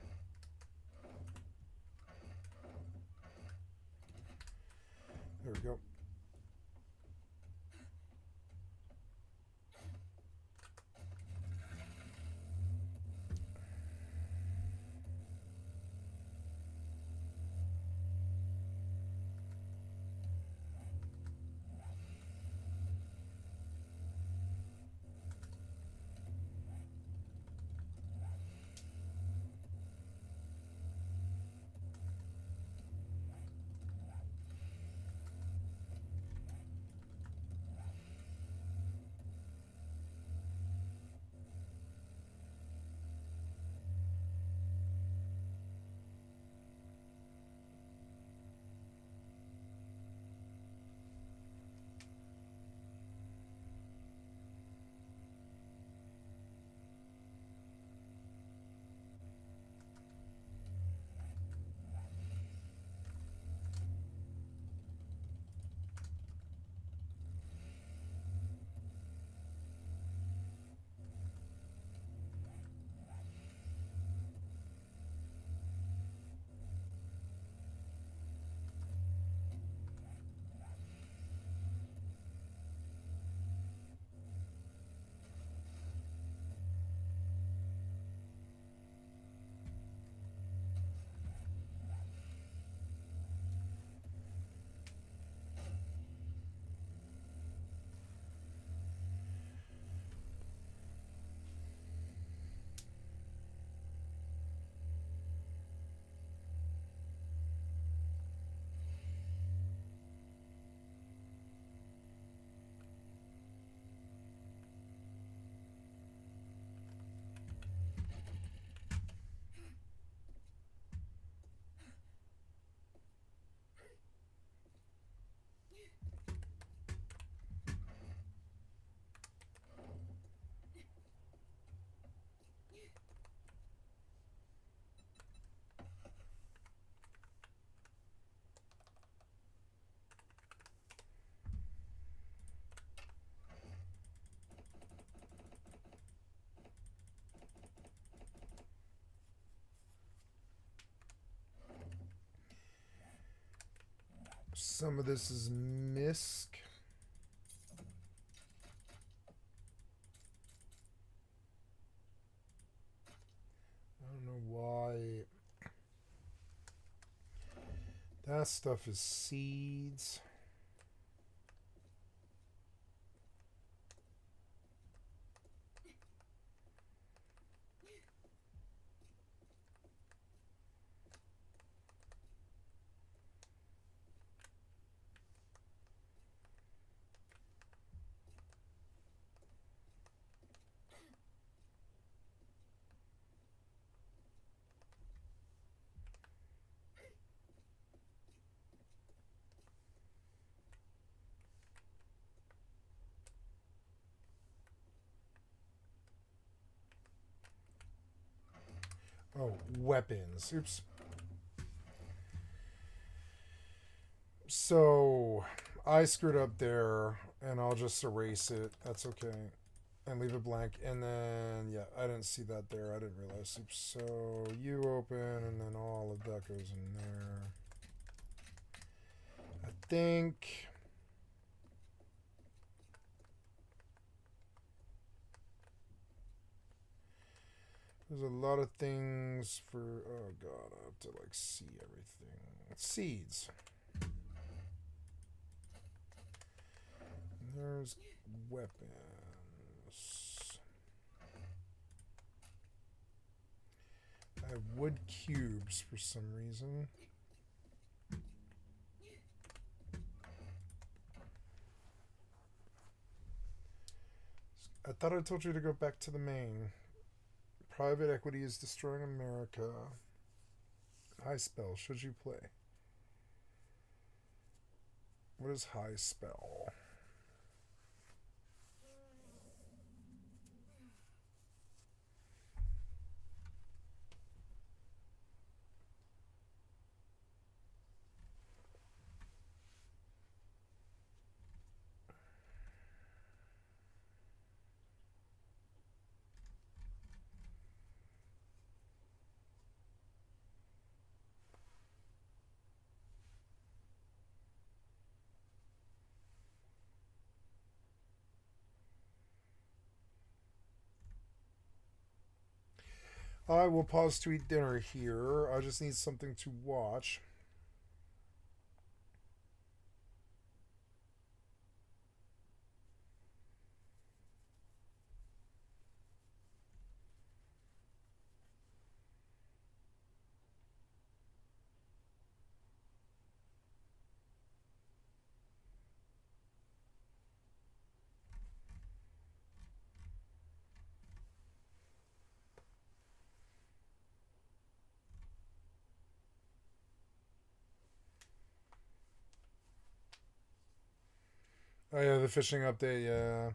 There we go. Some of this is misc. I don't know why. That stuff is seeds. Oh, weapons. Oops. So, I screwed up there, and I'll just erase it. That's okay. And leave it blank. And then, yeah, I didn't see that there. I didn't realize. Oops. So, you open, and then all of that goes in there. I think... There's a lot of things for... Oh, God. I have to, like, see everything. Seeds. There's weapons. I have wood cubes for some reason. I thought I told you to go back to the main. Private equity is destroying America. High spell. Should you play? What is high spell? I will pause to eat dinner here. I just need something to watch. Oh yeah, the fishing update, yeah.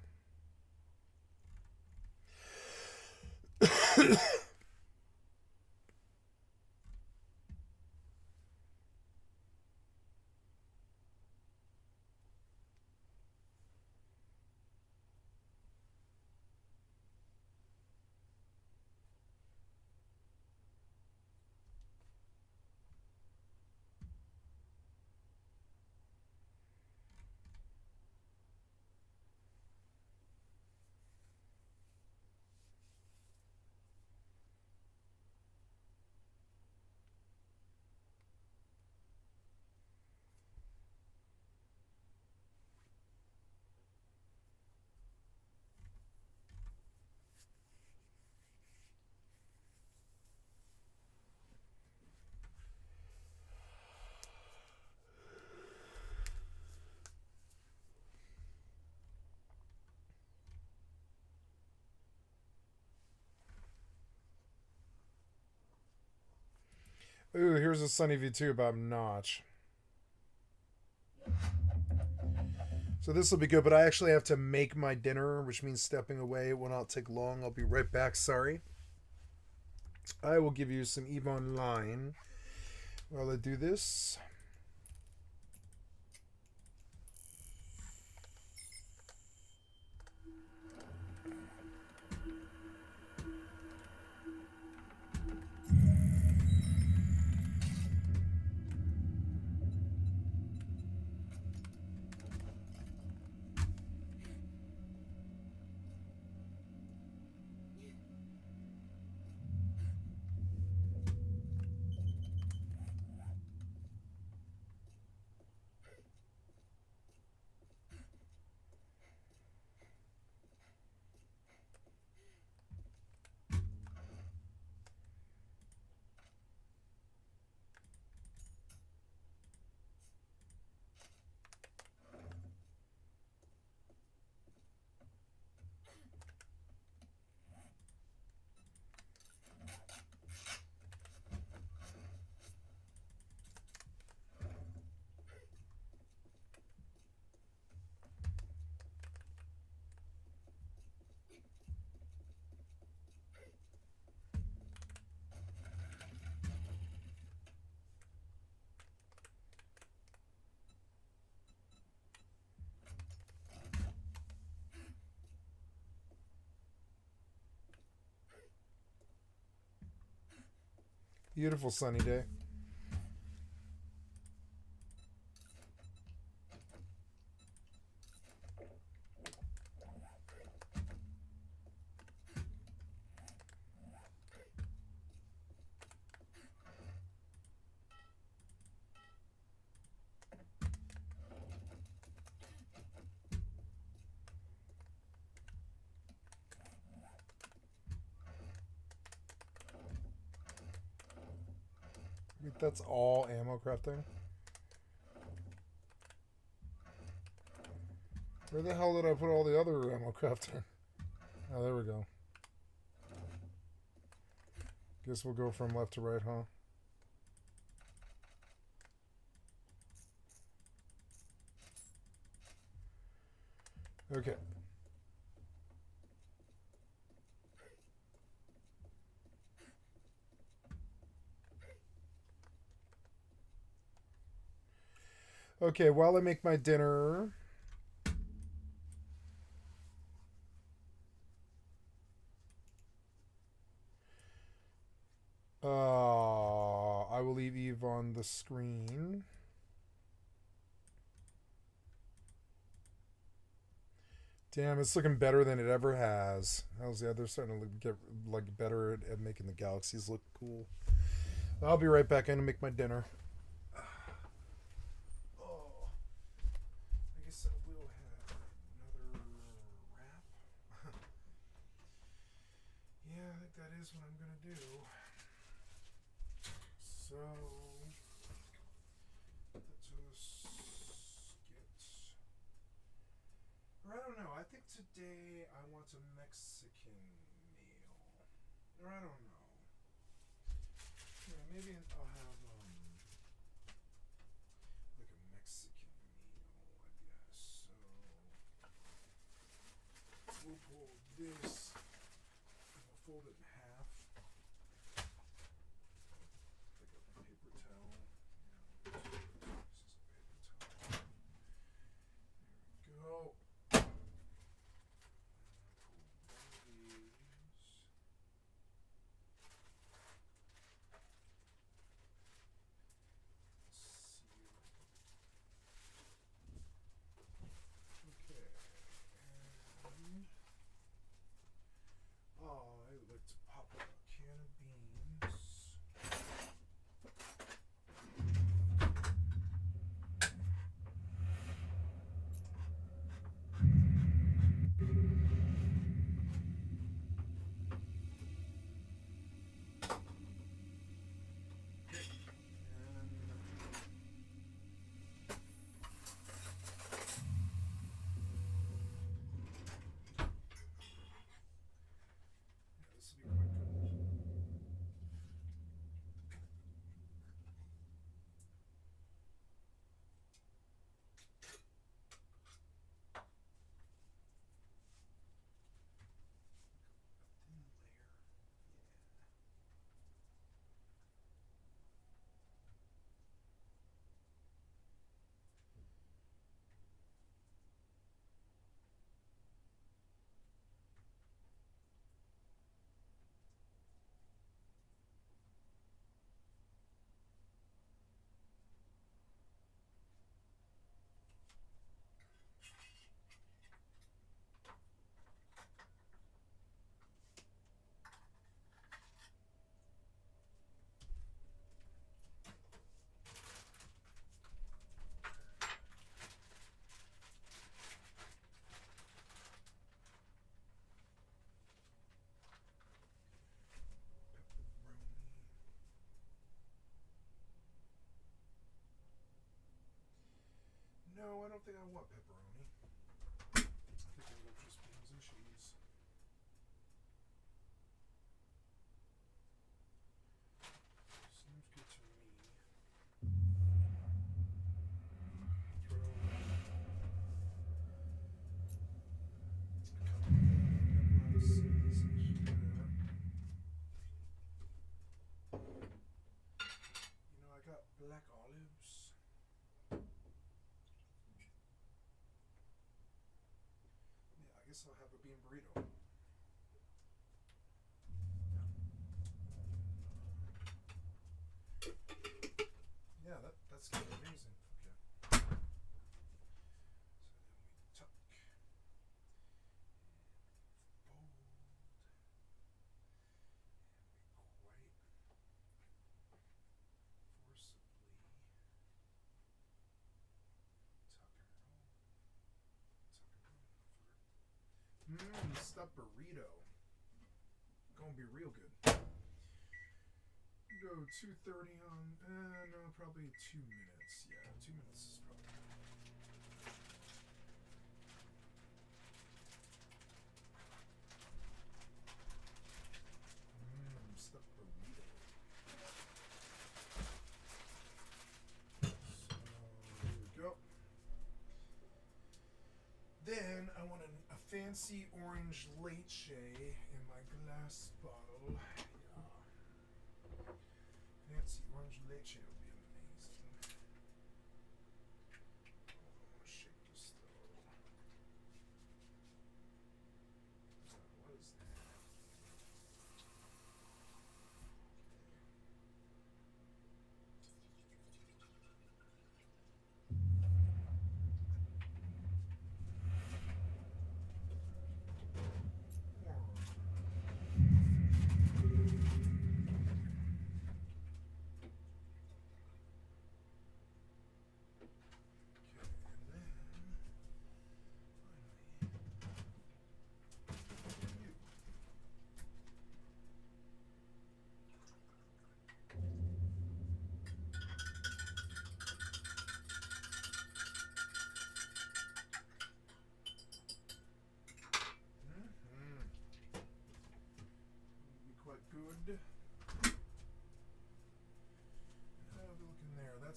Ooh, here's a Sunny V2 about Notch. So this will be good, but I actually have to make my dinner, which means stepping away. It will not take long. I'll be right back. Sorry. I will give you some EVE Online while I do this. Beautiful sunny day. Wait, that's all ammo crafting? Where the hell did I put all the other ammo crafting? Oh, there we go. Guess we'll go from left to right, huh? Okay. Okay, while I make my dinner... I will leave Eve on the screen. Damn, it's looking better than it ever has. Yeah, they're starting to get like better at making the galaxies look cool. I'll be right back in to make my dinner. Oh, I guess I will have another wrap. Yeah, I think that is what I'm gonna do. So just get. Or I don't know. I think today I want a Mexican meal. Or I don't know. Yeah, maybe I'll have like a Mexican meal, I guess. So we'll pull this and we'll fold it in half. Like a paper towel. Yeah, this is a paper towel. There we go. Okay, and I would like to pop a can of beans. This will be quite good. A thin layer. No, I don't think I want pepperoni. I think I want just beans and cheese. Seems good to me. Throw a couple of seeds in here. You know, I got black olives. Yeah, I guess I'll have a bean burrito. Yeah, that's kind of amazing. Okay. So then we tuck and fold and we quite forcibly tuck her over. Stuffed burrito. Gonna be real good. Go 2:30 on, no, probably 2 minutes. Yeah, 2 minutes is probably good. Stuffed burrito. So, here we go. Then, I want a fancy orange leche in my glass bottle. Fancy orange leche would be amazing. Hold on, I want to shake this though. What is that?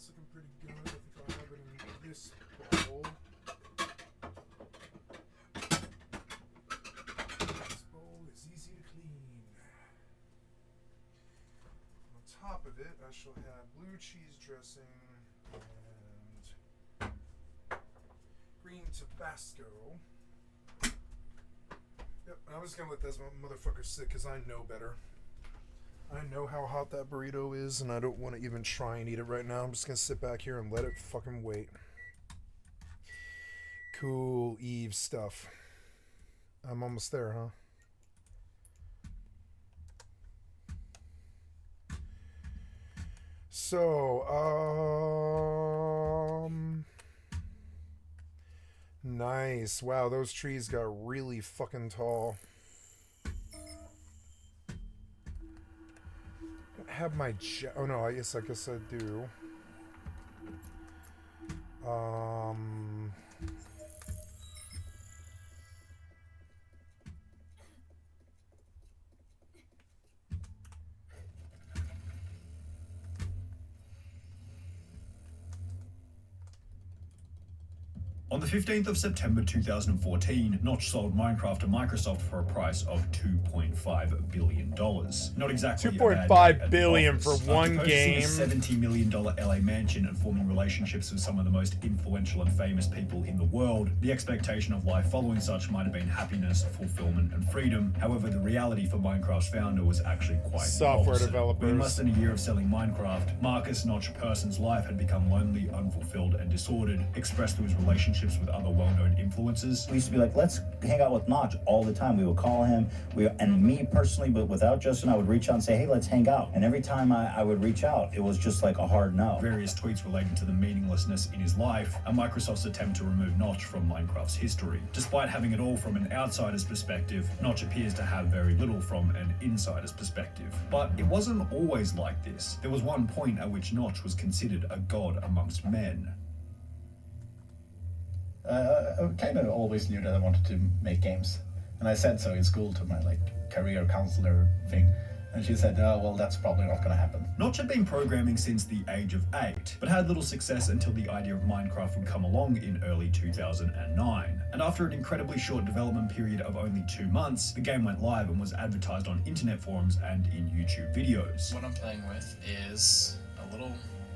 That's looking pretty good. I think I'll have it in this bowl. This bowl is easy to clean. On top of it, I shall have blue cheese dressing and green Tabasco. Yep, I'm just gonna let this motherfucker sit because I know better. I know how hot that burrito is, and I don't want to even try and eat it right now. I'm just gonna sit back here and let it fucking wait. Cool Eve stuff. I'm almost there, huh? So, nice. Wow, those trees got really fucking tall. I don't have my oh no, I guess I do. On the 15th of September 2014, Notch sold Minecraft to Microsoft for a price of $2.5 billion. Not exactly $2.5 billion for one game. After purchasing a $70 million LA mansion and forming relationships with some of the most influential and famous people in the world, the expectation of life following such might have been happiness, fulfillment, and freedom. However, the reality for Minecraft's founder was actually quite software opposite. developers. Within less than a year of selling Minecraft, Marcus Notch Person's life had become lonely, unfulfilled, and disordered, expressed through his relationships with other well-known influencers. We used to be like, let's hang out with Notch all the time. We would call him, and me personally, but without Justin, I would reach out and say, hey, let's hang out. And every time I would reach out, it was just like a hard no. Various tweets relating to the meaninglessness in his life and Microsoft's attempt to remove Notch from Minecraft's history. Despite having it all from an outsider's perspective, Notch appears to have very little from an insider's perspective. But it wasn't always like this. There was one point at which Notch was considered a god amongst men. I kind of always knew that I wanted to make games, and I said so in school to my career counselor thing, and she said, oh, well, that's probably not going to happen. Notch had been programming since the age of 8, but had little success until the idea of Minecraft would come along in early 2009. And after an incredibly short development period of only 2 months, the game went live and was advertised on internet forums and in YouTube videos. What I'm playing with is a little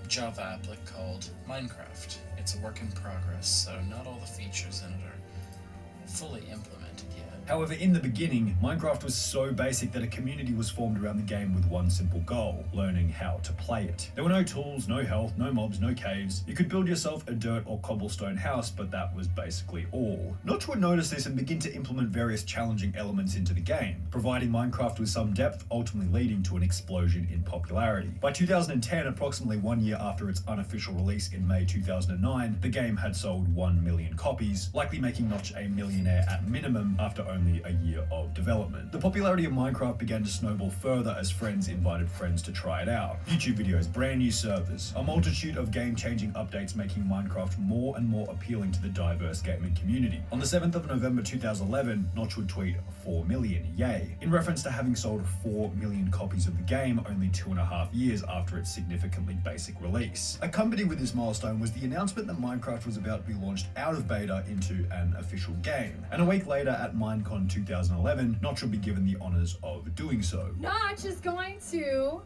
Java applet called Minecraft. It's a work in progress, so not all the features in it are fully implemented yet. However, in the beginning, Minecraft was so basic that a community was formed around the game with one simple goal: learning how to play it. There were no tools, no health, no mobs, no caves. You could build yourself a dirt or cobblestone house, but that was basically all. Notch would notice this and begin to implement various challenging elements into the game, providing Minecraft with some depth, ultimately leading to an explosion in popularity. By 2010, approximately 1 year after its unofficial release in May 2009, the game had sold 1 million copies, likely making Notch a millionaire at minimum after only a year of development. The popularity of Minecraft began to snowball further as friends invited friends to try it out. YouTube videos, brand new servers, a multitude of game-changing updates making Minecraft more and more appealing to the diverse gaming community. On the 7th of November 2011, Notch would tweet 4 million, yay, in reference to having sold 4 million copies of the game only 2.5 years after its significantly basic release. Accompanied with this milestone was the announcement that Minecraft was about to be launched out of beta into an official game. And a week later at Minecon 2011, Notch would be given the honors of doing so. Notch is going to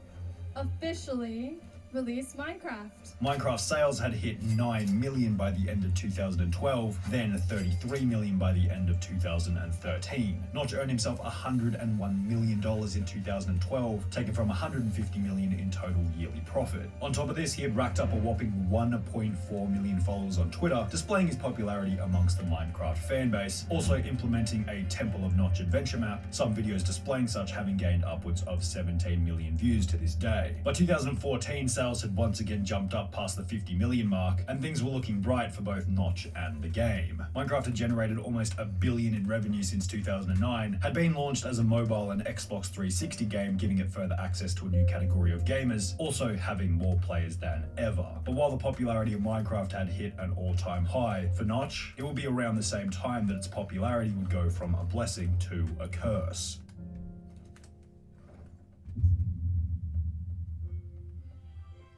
officially release Minecraft. Minecraft sales had hit 9 million by the end of 2012, then 33 million by the end of 2013. Notch earned himself $101 million in 2012, taken from 150 million in total yearly profit. On top of this, he had racked up a whopping 1.4 million followers on Twitter, displaying his popularity amongst the Minecraft fanbase, also implementing a Temple of Notch adventure map, some videos displaying such having gained upwards of 17 million views to this day. By 2014, sales had once again jumped up past the 50 million mark, and things were looking bright for both Notch and the game. Minecraft had generated almost $1 billion in revenue since 2009, had been launched as a mobile and Xbox 360 game, giving it further access to a new category of gamers, also having more players than ever. But while the popularity of Minecraft had hit an all-time high, for Notch, it would be around the same time that its popularity would go from a blessing to a curse.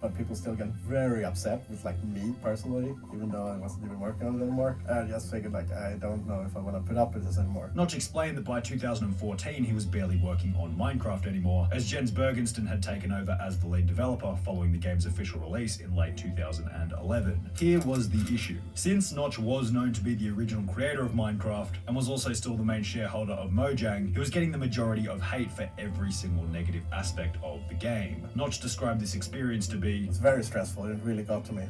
but people still get very upset with like me personally, even though I wasn't even working on it anymore. I just figured like, I don't know if I want to put up with this anymore. Notch explained that by 2014 he was barely working on Minecraft anymore, as Jens Bergensten had taken over as the lead developer following the game's official release in late 2011. Here was the issue. Since Notch was known to be the original creator of Minecraft and was also still the main shareholder of Mojang, he was getting the majority of hate for every single negative aspect of the game. Notch described this experience to be, "It's very stressful, it really got to me.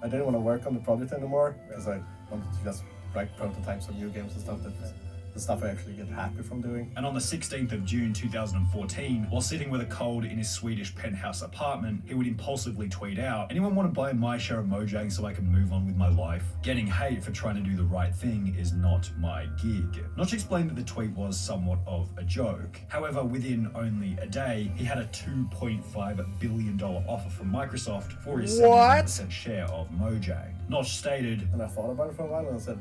I didn't want to work on the project anymore because I wanted to just write prototypes of new games and stuff, the stuff I actually get happy from doing." And on the 16th of June 2014, while sitting with a cold in his Swedish penthouse apartment, he would impulsively tweet out, "Anyone want to buy my share of Mojang so I can move on with my life? Getting hate for trying to do the right thing is not my gig." Notch explained that the tweet was somewhat of a joke. However, within only a day, he had a $2.5 billion offer from Microsoft for his 79% share of Mojang. Notch stated, "And I thought about it for a while and I said,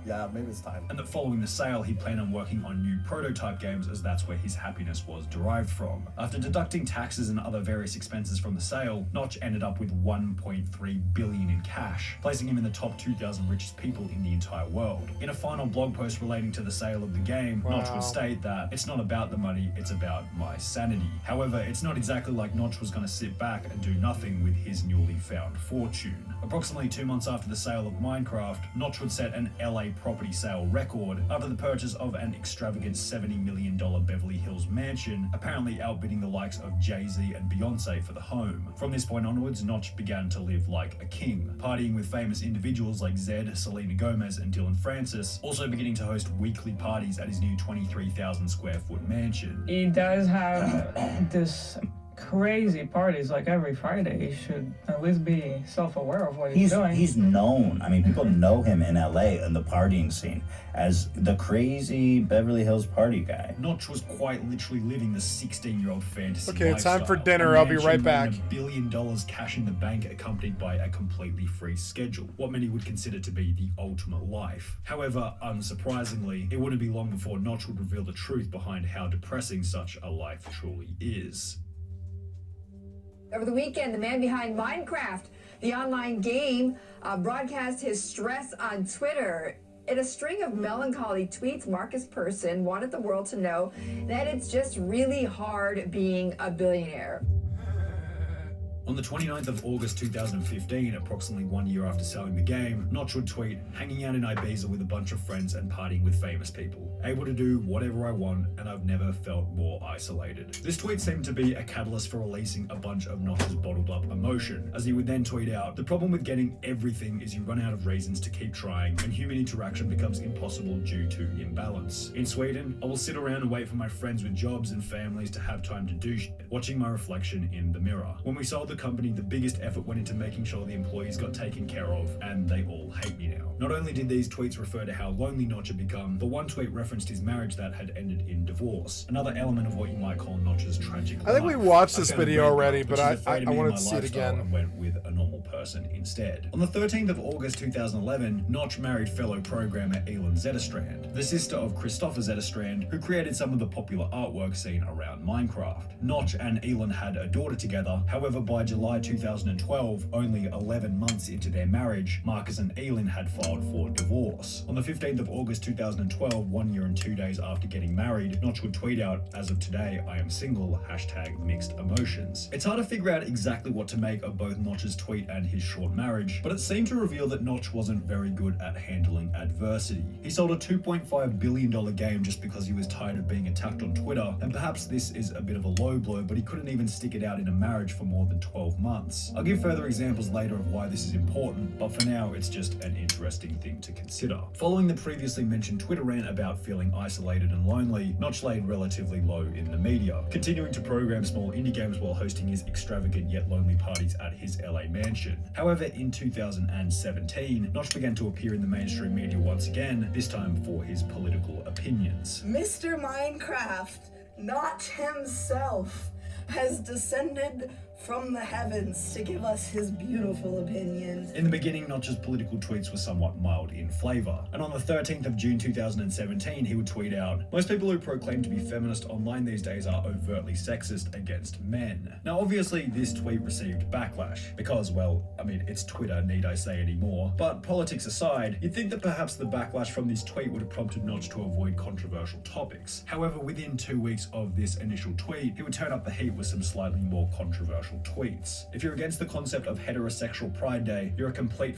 yeah, maybe it's time." And that following the sale, he planned on working on new prototype games as that's where his happiness was derived from. After deducting taxes and other various expenses from the sale, Notch ended up with $1.3 billion in cash, placing him in the top 2,000 richest people in the entire world. In a final blog post relating to the sale of the game, Notch would state that, "It's not about the money, it's about my sanity." However, it's not exactly like Notch was going to sit back and do nothing with his newly found fortune. Approximately 2 months after the sale of Minecraft, Notch would set an LA property sale record after the purchase of an extravagant $70 million Beverly Hills mansion, apparently outbidding the likes of Jay-Z and Beyonce for the home. From this point onwards, Notch began to live like a king, partying with famous individuals like Zed, Selena Gomez, and Dylan Francis, also beginning to host weekly parties at his new 23,000 square foot mansion. He does have this crazy parties like every Friday. He should at least be self-aware of what he's doing. He's known. I mean, people know him in LA in the partying scene as the crazy Beverly Hills party guy. Notch was quite literally living the 16-year-old fantasy Okay, it's time for lifestyle. dinner. I'll be right back. $1 billion cash in the bank accompanied by a completely free schedule, what many would consider to be the ultimate life. However, unsurprisingly, it wouldn't be long before Notch would reveal the truth behind how depressing such a life truly is. Over the weekend, the man behind Minecraft, the online game, broadcast his stress on Twitter. In a string of melancholy tweets, Marcus Persson wanted the world to know that it's just really hard being a billionaire. On the 29th of August 2015, approximately 1 year after selling the game, Notch would tweet, "Hanging out in Ibiza with a bunch of friends and partying with famous people. Able to do whatever I want, and I've never felt more isolated." This tweet seemed to be a catalyst for releasing a bunch of Notch's bottled up emotion, as he would then tweet out, "The problem with getting everything is you run out of reasons to keep trying, and human interaction becomes impossible due to imbalance. In Sweden, I will sit around and wait for my friends with jobs and families to have time to do shit, watching my reflection in the mirror. When we sold the company, the biggest effort went into making sure the employees got taken care of, and they all hate me now." Not only did these tweets refer to how lonely Notch had become, but one tweet referenced his marriage that had ended in divorce. Another element of what you might call Notch's tragic life. I think we watched this I found a video red already, girl, but she's I afraid of me and wanted my to see it lifestyle, again. and went with a normal person instead. On the 13th of August 2011, Notch married fellow programmer Elin Zetterstrand, the sister of Christopher Zetterstrand, who created some of the popular artwork seen around Minecraft. Notch and Elin had a daughter together. However, by July 2012, only 11 months into their marriage, Marcus and Elin had filed for divorce. On the 15th of August 2012, 1 year and 2 days after getting married, Notch would tweet out, "As of today, I am single, #mixed emotions." It's hard to figure out exactly what to make of both Notch's tweet and his short marriage, but it seemed to reveal that Notch wasn't very good at handling adversity. He sold a $2.5 billion game just because he was tired of being attacked on Twitter, and perhaps this is a bit of a low blow, but he couldn't even stick it out in a marriage for more than 12 months. I'll give further examples later of why this is important, but for now, it's just an interesting thing to consider. Following the previously mentioned Twitter rant about feeling isolated and lonely, Notch laid relatively low in the media, continuing to program small indie games while hosting his extravagant yet lonely parties at his LA mansion. However, in 2017, Notch began to appear in the mainstream media once again, this time for his political opinions. Mr. Minecraft, not himself. has descended from the heavens to give us his beautiful opinion. In the beginning, Notch's political tweets were somewhat mild in flavour, and on the 13th of June 2017, he would tweet out, "Most people who proclaim to be feminist online these days are overtly sexist against men." Now, obviously, this tweet received backlash, because, well, I mean, it's Twitter, need I say any more? But politics aside, you'd think that perhaps the backlash from this tweet would have prompted Notch to avoid controversial topics. However, within 2 weeks of this initial tweet, he would turn up the heat with some slightly more controversial tweets. If you're against the concept of heterosexual Pride Day, you're a complete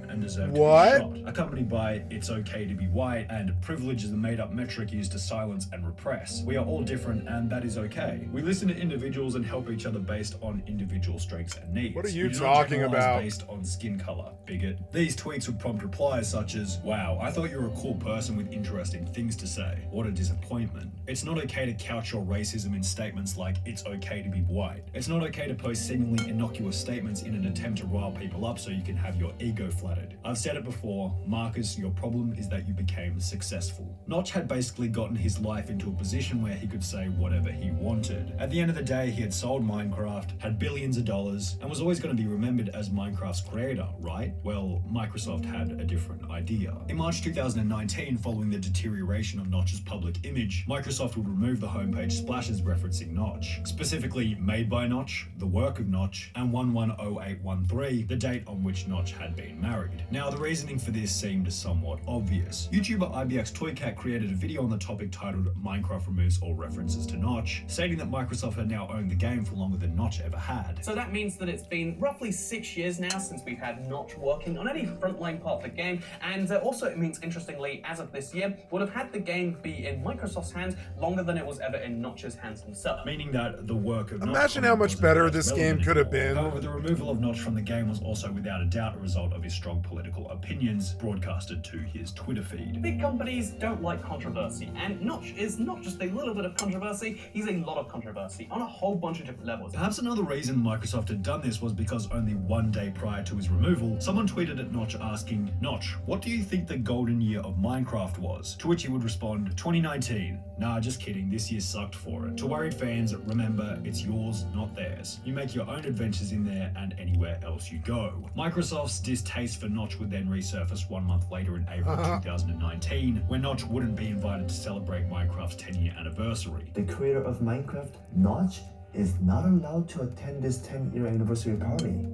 and deserve to be shot, accompanied by "it's okay to be white" and "privilege is a made-up metric used to silence and repress. We are all different and that is okay. We listen to individuals and help each other based on individual strengths and needs. What are you We do not talking generalize about? based on skin color, bigot." These tweets would prompt replies such as, "Wow, I thought you were a cool person with interesting things to say. What a disappointment. It's not okay to couch your racism in statements like 'it's okay to be white.' It's not okay to post seemingly innocuous statements in an attempt to rile people up so you can have your ego flattered. I've said it before, Marcus, your problem is that you became successful." Notch had basically gotten his life into a position where he could say whatever he wanted. At the end of the day, he had sold Minecraft, had billions of dollars, and was always going to be remembered as Minecraft's creator, right? Well, Microsoft had a different idea. In March 2019, following the deterioration of Notch's public image, Microsoft would remove the homepage splashes referencing Notch, specifically "Made by Notch," "The Work of Notch," and 110813, the date on which Notch had been married. Now, the reasoning for this seemed somewhat obvious. YouTuber IBX Toycat created a video on the topic titled "Minecraft removes all references to Notch," stating that Microsoft had now owned the game for longer than Notch ever had. So that means that it's been roughly 6 years now since we've had Notch working on any frontline part of the game, and also it means, interestingly, as of this year, would have had the game be in Microsoft's hands longer than it was ever in Notch's hands himself. Meaning that the work of Notch... Imagine how much better this game could have been. However, the removal of Notch from the game was also without a doubt a result of his strong political opinions broadcasted to his Twitter feed. Big companies don't like controversy, and Notch is not just a little bit of controversy, he's a lot of controversy on a whole bunch of different levels. Perhaps another reason Microsoft had done this was because only 1 day prior to his removal, someone tweeted at Notch asking, "Notch, what do you think the golden year of Minecraft was?" To which he would respond, "2019. Nah, just kidding, this year sucked for it. To worried fans, remember, it's yours, not theirs. You make your own adventures in there and anywhere else you go." Microsoft's distaste for Notch would then resurface 1 month later in April 2019, when Notch wouldn't be invited to celebrate Minecraft's 10-year anniversary. The creator of Minecraft, Notch, is not allowed to attend this 10-year anniversary party.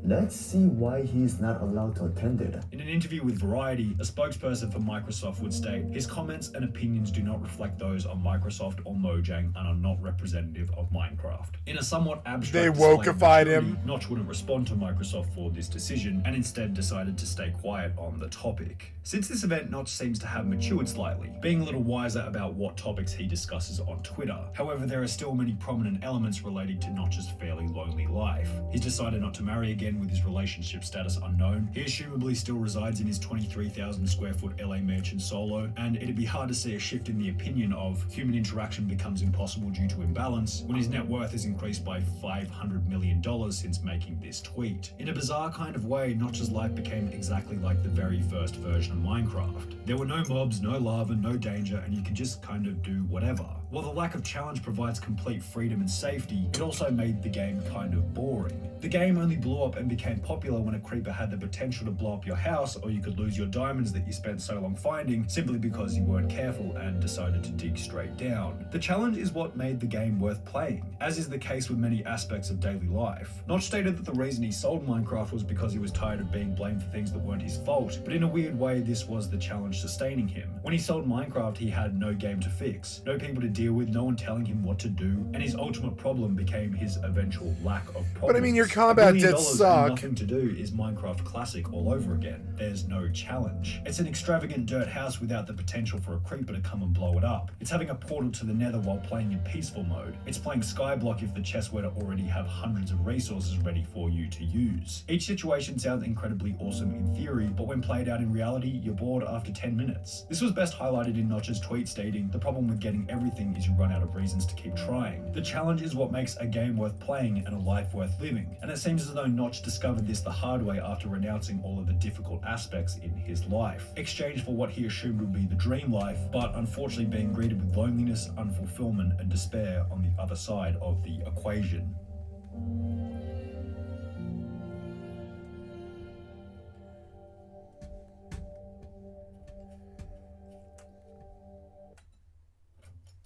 Let's see why he's not allowed to attend it. In an interview with Variety, a spokesperson for Microsoft would state, "His comments and opinions do not reflect those of Microsoft or Mojang and are not representative of Minecraft." In a somewhat abstract They display of wokeified maturity, him. Notch wouldn't respond to Microsoft for this decision and instead decided to stay quiet on the topic. Since this event, Notch seems to have matured slightly, being a little wiser about what topics he discusses on Twitter. However, there are still many prominent elements relating to Notch's fairly lonely life. He's decided not to marry again with his relationship status unknown. He assumably still resides in his 23,000 square foot LA mansion solo, and it'd be hard to see a shift in the opinion of human interaction becomes impossible due to imbalance when his net worth has increased by $500 million since making this tweet. In a bizarre kind of way, Notch's life became exactly like the very first version of Minecraft. There were no mobs, no lava, no danger, and you could just kind of do whatever. While the lack of challenge provides complete freedom and safety, it also made the game kind of boring. The game only blew up and became popular when a creeper had the potential to blow up your house, or you could lose your diamonds that you spent so long finding simply because you weren't careful and decided to dig straight down. The challenge is what made the game worth playing, as is the case with many aspects of daily life. Notch stated that the reason he sold Minecraft was because he was tired of being blamed for things that weren't his fault, but in a weird way this was the challenge sustaining him. When he sold Minecraft, he had no game to fix, no people to deal with, no one telling him what to do, and his ultimate problem became his eventual lack of problems. But I mean, your combat $1 did billion suck. and nothing to do is Minecraft Classic all over again. There's no challenge. It's an extravagant dirt house without the potential for a creeper to come and blow it up. It's having a portal to the nether while playing in peaceful mode. It's playing Skyblock if the chest were to already have hundreds of resources ready for you to use. Each situation sounds incredibly awesome in theory, but when played out in reality, you're bored after 10 minutes. This was best highlighted in Notch's tweet stating, "The problem with getting everything is you run out of reasons to keep trying. The challenge is what makes a game worth playing and a life worth living, And it seems as though Notch discovered this the hard way after renouncing all of the difficult aspects in his life, exchanged for what he assumed would be the dream life, but unfortunately being greeted with loneliness, unfulfillment, and despair on the other side of the equation.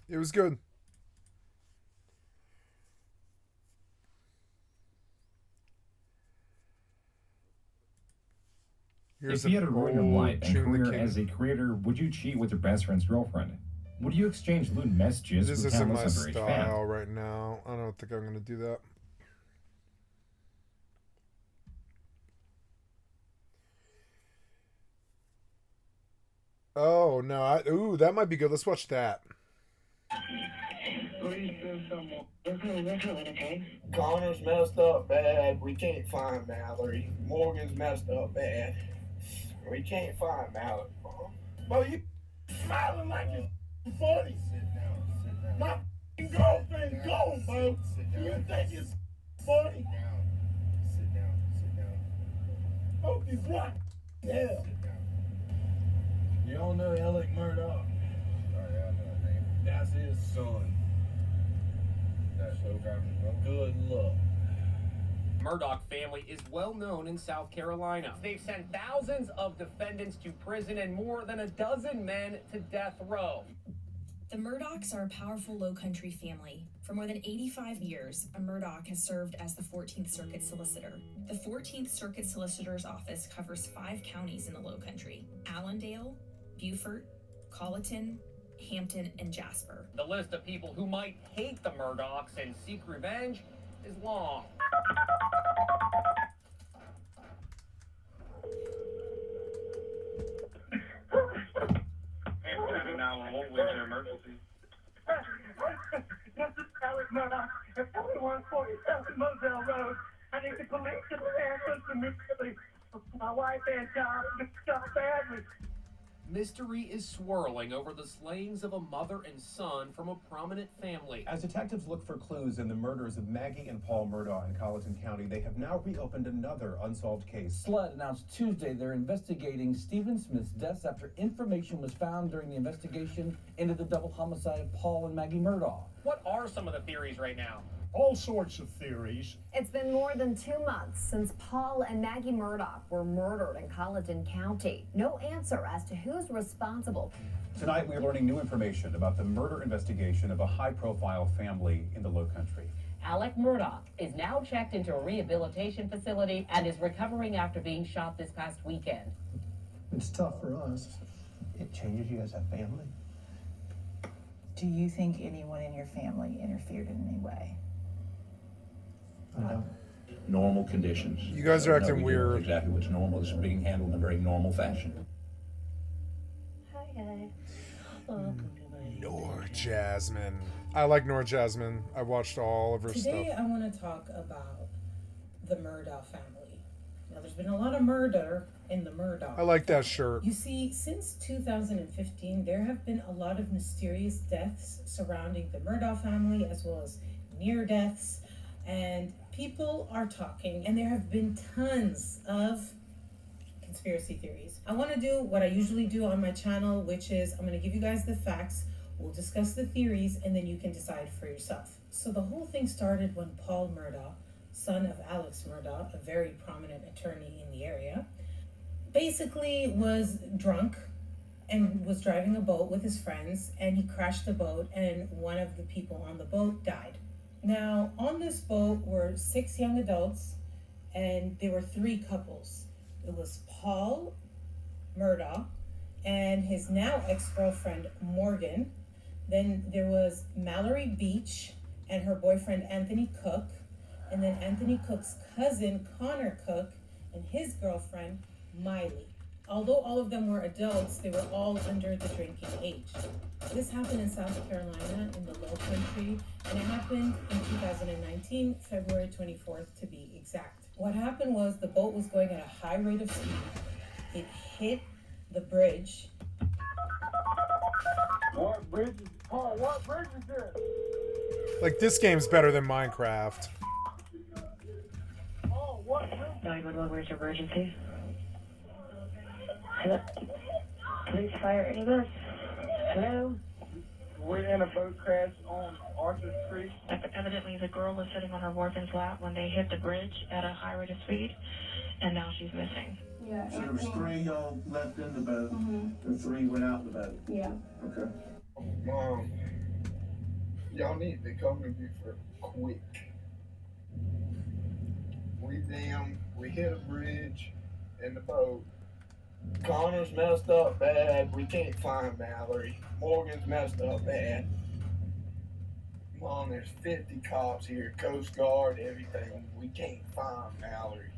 It was good. If you had a random life and career as a creator, would you cheat with your best friend's girlfriend? Would you exchange lewd messages This with isn't my countless underage style fans? right now. I don't think I'm going to do that. Oh, no. Ooh, that might be good. Let's watch that. Connor's messed up bad. We can't find Mallory. Morgan's messed up bad. We can't find Mallory. Well, you smiling like you're funny. My girlfriend's gone, bro. You think it's funny? Sit down. Hope you block. Yeah. You all know Alec Murdoch. Oh, yeah, I know his name. That's his son. That's so good luck. Murdoch family is well known in South Carolina. They've sent thousands of defendants to prison and more than a dozen men to death row. The Murdochs are a powerful Low Country family. For more than 85 years, a Murdoch has served as the 14th Circuit Solicitor. The 14th Circuit Solicitor's office covers 5 counties in the Low Country: Allendale, Beaufort, Colleton, Hampton, and Jasper. The list of people who might hate the Murdochs and seek revenge is long. Hampton 911, where's your emergency? This is Alec Murdoch at 4147 Moselle Road. I need the police to answer immediately. My wife and child got badly. Mystery is swirling over the slayings of a mother and son from a prominent family. As detectives look for clues in the murders of Maggie and Paul Murdaugh in Colleton County, they have now reopened another unsolved case. SLED announced Tuesday they're investigating Stephen Smith's deaths after information was found during the investigation into the double homicide of Paul and Maggie Murdaugh. What are some of the theories right now? All sorts of theories. It's been more than 2 months since Paul and Maggie Murdaugh were murdered in Colleton County. No answer as to who's responsible. Tonight, we are learning new information about the murder investigation of a high-profile family in the Low Country. Alec Murdoch is now checked into a rehabilitation facility and is recovering after being shot this past weekend. It's tough for us. It changes you as a family. Do you think anyone in your family interfered in any way? Normal conditions. You guys are acting We know weird. exactly what's normal. This is being handled in a very normal fashion. Hi, guys. Nor Jasmine. I like Nor Jasmine. I watched all of her Today stuff. I want to talk about the Murdaugh family. Now there's been a lot of murder in the Murdaugh. I like that shirt. You see, since 2015, there have been a lot of mysterious deaths surrounding the Murdaugh family, as well as near deaths, and people are talking, and there have been tons of conspiracy theories. I want to do what I usually do on my channel, which is I'm going to give you guys the facts, we'll discuss the theories, and then you can decide for yourself. So the whole thing started when Paul Murdaugh, son of Alex Murdaugh, a very prominent attorney in the area, basically was drunk and was driving a boat with his friends, and he crashed the boat, and one of the people on the boat died. Now, on this boat were 6 young adults, and there were 3 couples. It was Paul Murdaugh and his now ex-girlfriend Morgan. Then there was Mallory Beach and her boyfriend Anthony Cook, and then Anthony Cook's cousin Connor Cook and his girlfriend Miley. Although all of them were adults, they were all under the drinking age. This happened in South Carolina in the Low Country, and it happened in 2019, February 24th to be exact. What happened was the boat was going at a high rate of speed. It hit the bridge. What bridge is, Paul, what bridge is this? Like, this game's better than Minecraft. 911, where's your emergency? Hello? Police, fire, ambulance? Hello? We're in a boat crash on Arthur Street. Evidently, the girl was sitting on her boyfriend's lap when they hit the bridge at a high rate of speed, and now she's missing. Yeah. So there was 3 y'all left in the boat, and 3 went out the boat? Yeah. Okay. Mom, y'all need to come to me for quick. We hit a bridge in the boat. Connor's messed up bad. We can't find Mallory. Morgan's messed up bad. Mom, there's 50 cops here, Coast Guard, everything. We can't find Mallory.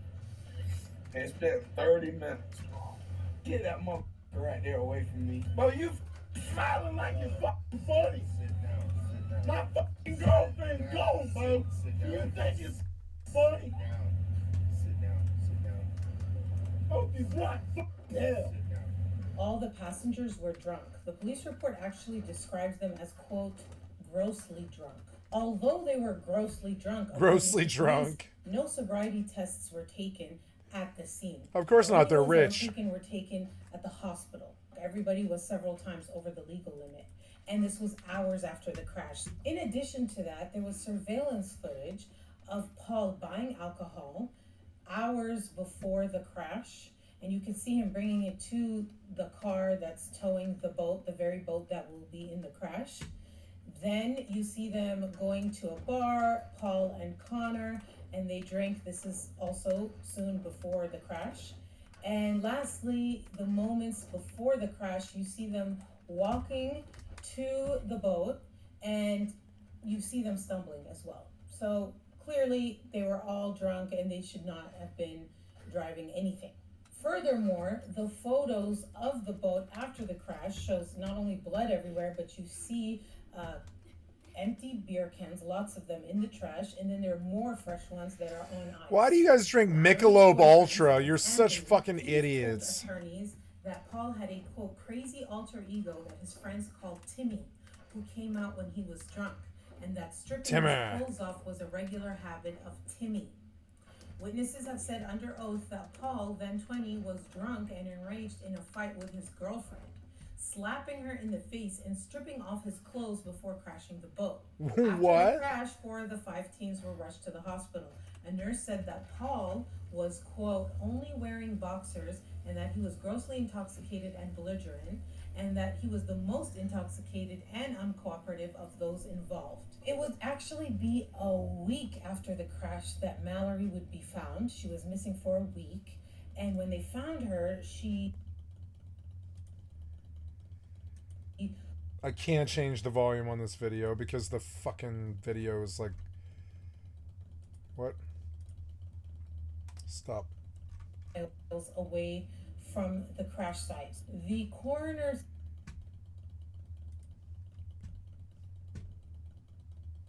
It's been 30 minutes, Mom. Get that motherfucker right there away from me. Bro, you smiling like you're fucking funny. Sit down. My fucking girlfriend gone, bro. You think it's funny? Sit down. Hope you black fucking hell. All the passengers were drunk. The police report actually describes them as, quote, grossly drunk. Although they were grossly drunk, no sobriety tests were taken at the scene. Of course not, they're rich. Were taken at the hospital. Everybody was several times over the legal limit. And this was hours after the crash. In addition to that, there was surveillance footage of Paul buying alcohol hours before the crash. And you can see him bringing it to the car that's towing the boat, the very boat that will be in the crash. Then you see them going to a bar, Paul and Connor, and they drink. This is also soon before the crash. And lastly, the moments before the crash, you see them walking to the boat, and you see them stumbling as well. So clearly they were all drunk and they should not have been driving anything. Furthermore, the photos of the boat after the crash shows not only blood everywhere, but you see empty beer cans, lots of them in the trash, and then there are more fresh ones that are on ice. Why do you guys drink Michelob Ultra? You're such fucking idiots. Attorneys that Paul had a, quote, crazy alter ego that his friends called Timmy, who came out when he was drunk, and that stripping his clothes off was a regular habit of Timmy. Witnesses have said under oath that Paul, then 20, was drunk and enraged in a fight with his girlfriend, slapping her in the face and stripping off his clothes before crashing the boat. After the crash, 4 of the 5 teens were rushed to the hospital. A nurse said that Paul was, quote, only wearing boxers, and that he was grossly intoxicated and belligerent, and that he was the most intoxicated and uncooperative of those involved. It would actually be a week after the crash that Mallory would be found. She was missing for a week, and when they found her, I can't change the volume on this video because the fucking video is like... What? Stop. Away from the crash site. The coroner...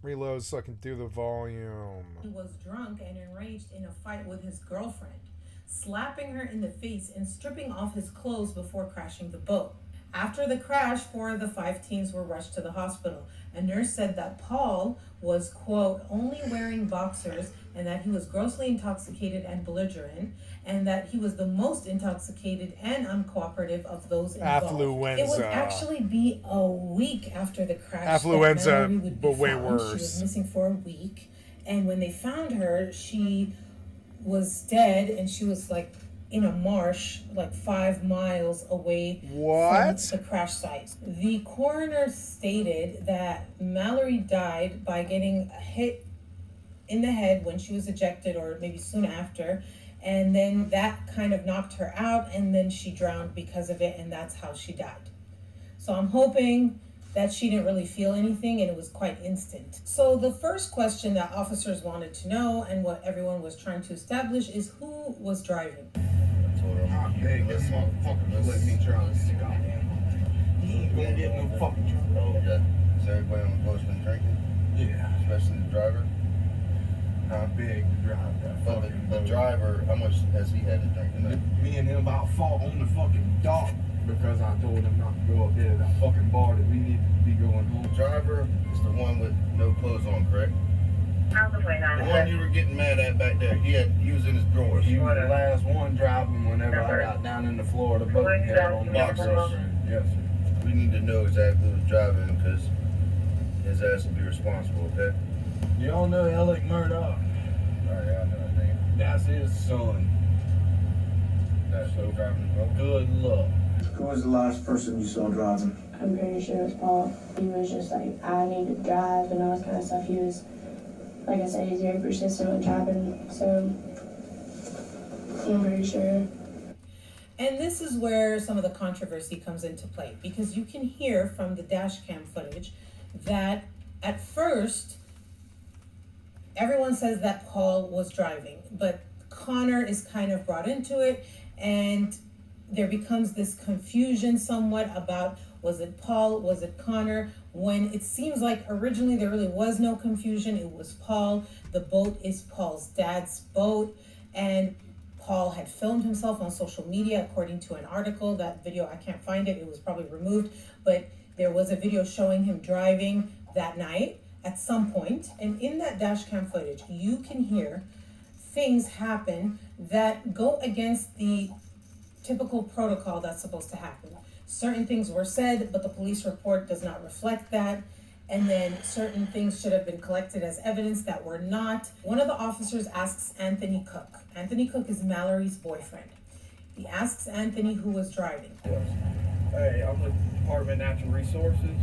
Reload so I can do the volume. He was drunk and enraged in a fight with his girlfriend, slapping her in the face and stripping off his clothes before crashing the boat. After the crash, 4 of the 5 teens were rushed to the hospital. A nurse said that Paul was, quote, only wearing boxers, and that he was grossly intoxicated and belligerent, and that he was the most intoxicated and uncooperative of those involved. Affluenza. It would actually be a week after the crash. Affluenza, but way worse. She was missing for a week, and when they found her, she was dead, and she was like in a marsh like 5 miles away from the crash site. The coroner stated that Mallory died by getting hit in the head when she was ejected, or maybe soon after, and then that kind of knocked her out, and then she drowned because of it, and that's how she died. So I'm hoping that she didn't really feel anything and it was quite instant. So the first question that officers wanted to know, and what everyone was trying to establish, is who was driving. Hey, this motherfucker let me drive. He ain't gonna get no fucking drunk. Okay. So everybody on the boat's been drinking? Yeah. Especially the driver? How big to drive that But fucking the boat. driver, how much has he had to drink tonight? Me and him about fought on the fucking dock because I told him not to go up there to that fucking bar that we needed to be going home. The driver is the one with no clothes on, correct? Out the way, The one you were getting mad at back there, he was in his drawers. He was the last one driving whenever I got down in the Florida boat and had on my girlfriend. Yes, sir. We need to know exactly who's driving because his ass will be responsible, okay? Y'all know Alec Murdoch? Oh, yeah, I know his name. That's his son. That's so driving the boat. Good luck. Who was the last person you saw driving? I'm pretty sure it was Paul. He was just like, I need to drive and all this kind of stuff. He was, like I said, he's very persistent with driving, so I'm pretty sure. And this is where some of the controversy comes into play, because you can hear from the dash cam footage that at first everyone says that Paul was driving, but Connor is kind of brought into it, and there becomes this confusion somewhat about, was it Paul, was it Connor, when it seems like originally there really was no confusion. It was Paul. The boat is Paul's dad's boat, and Paul had filmed himself on social media according to an article. That video, I can't find it, it was probably removed, but there was a video showing him driving that night at some point, and in that dash cam footage you can hear things happen that go against the typical protocol that's supposed to happen. Certain things were said, but the police report does not reflect that. And then certain things should have been collected as evidence that were not. One of the officers asks Anthony Cook. Anthony Cook is Mallory's boyfriend. He asks Anthony who was driving. Hey, I'm with the Department of Natural Resources.